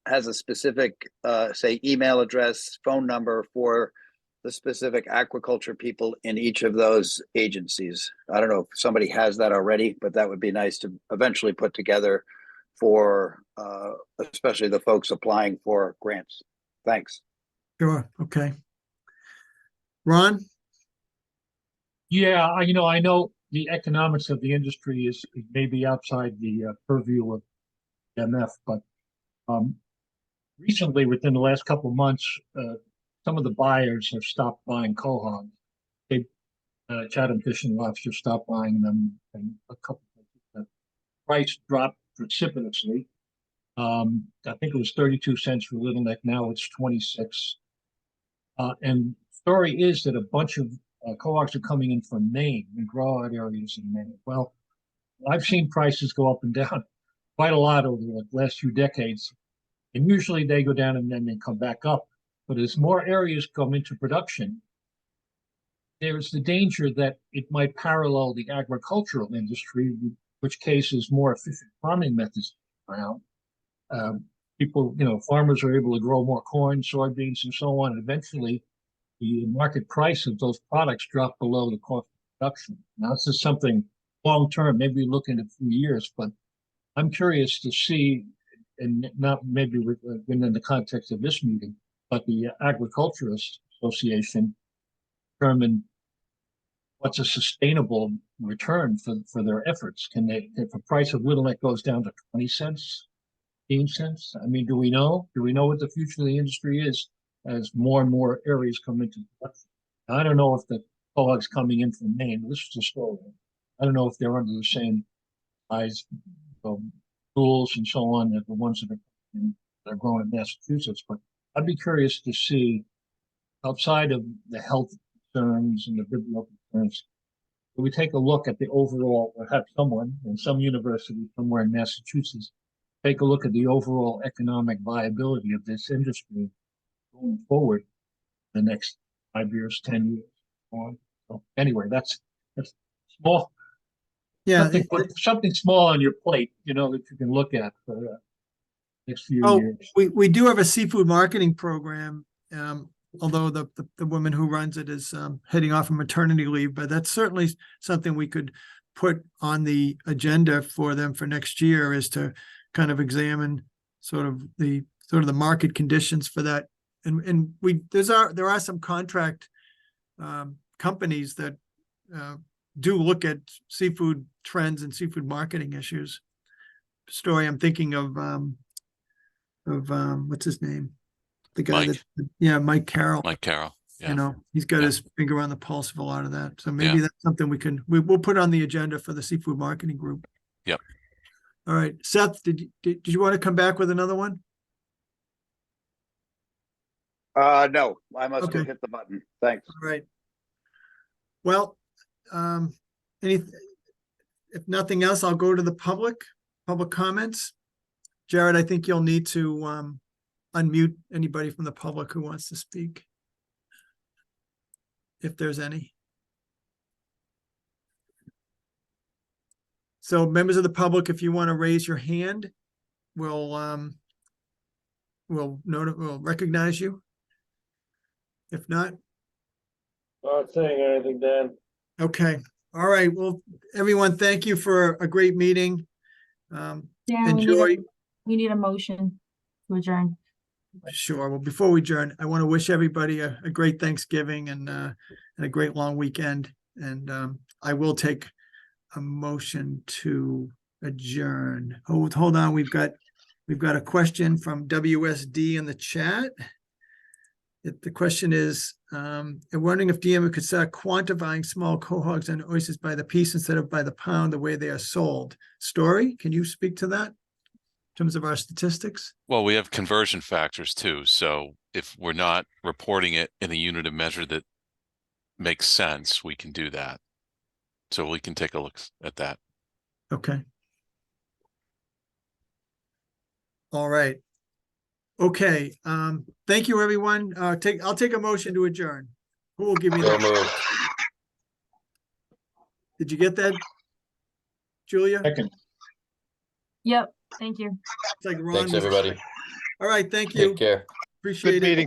has a specific, say, email address, phone number for the specific aquaculture people in each of those agencies. I don't know if somebody has that already, but that would be nice to eventually put together for especially the folks applying for grants. Thanks. Sure. Okay. Ron? Yeah, I know the economics of the industry is maybe outside the purview of MF, but recently, within the last couple of months, some of the buyers have stopped buying quahogs. Chatham Fish and Lobster stopped buying them, and a couple of the price dropped precipitously. I think it was 32 cents for Little Neck. Now it's 26. And the story is that a bunch of quahogs are coming in from Maine, and grow-out areas in Maine. Well, I've seen prices go up and down quite a lot over the last few decades. And usually they go down and then they come back up. But as more areas come into production, there's the danger that it might parallel the agricultural industry, in which case is more efficient farming methods around. People, farmers are able to grow more corn, soybeans, and so on. And eventually, the market price of those products drop below the cost of production. Now, this is something long-term, maybe look in a few years, but I'm curious to see, and not maybe within the context of this meeting, but the Agriculturist Association determine what's a sustainable return for their efforts. Can they, if the price of Little goes down to 20 cents, 15 cents? I mean, do we know? Do we know what the future of the industry is as more and more areas come into production? I don't know if the hogs coming in from Maine, this is a story. I don't know if they're under the same size rules and so on as the ones that are growing in Massachusetts. But I'd be curious to see, outside of the health concerns and the biblical concerns, we take a look at the overall, or have someone in some university somewhere in Massachusetts take a look at the overall economic viability of this industry going forward the next 5 years, 10 years. So anyway, that's small. Yeah. Something small on your plate, that you can look at for the next few years. We do have a seafood marketing program, although the woman who runs it is heading off on maternity leave, but that's certainly something we could put on the agenda for them for next year, is to kind of examine sort of the market conditions for that. And there are some contract companies that do look at seafood trends and seafood marketing issues. Story I'm thinking of what's his name? The guy Mike Carroll. Mike Carroll. Yeah. He's got his finger on the pulse of a lot of that. So maybe that's something we'll put on the agenda for the seafood marketing group. Yep. All right. Seth, did you want to come back with another one? No, I must have hit the button. Thanks. All right. Well, if nothing else, I'll go to the public comments. Jared, I think you'll need to unmute anybody from the public who wants to speak, if there's any. So members of the public, if you want to raise your hand, we'll recognize you. If not, Not saying anything, Dan. okay. All right. Well, everyone, thank you for a great meeting. Enjoy. We need a motion to adjourn. Sure. Well, before we adjourn, I want to wish everybody a great Thanksgiving and a great long weekend. And I will take a motion to adjourn. Hold on. We've got a question from WSD in the chat. The question is, I'm wondering if DM could start quantifying small cohogs and oysters by the piece instead of by the pound, the way they are sold. Story, can you speak to that in terms of our statistics? Well, we have conversion factors too. So if we're not reporting it in a unit of measure that makes sense, we can do that. So we can take a look at that. Okay. All right. Okay. Thank you, everyone. I'll take a motion to adjourn. Who will give me that? Did you get that, Julia? Second. Yep. Thank you. It's like Ron Thanks, everybody. All right. Thank you. Take care. Appreciate it.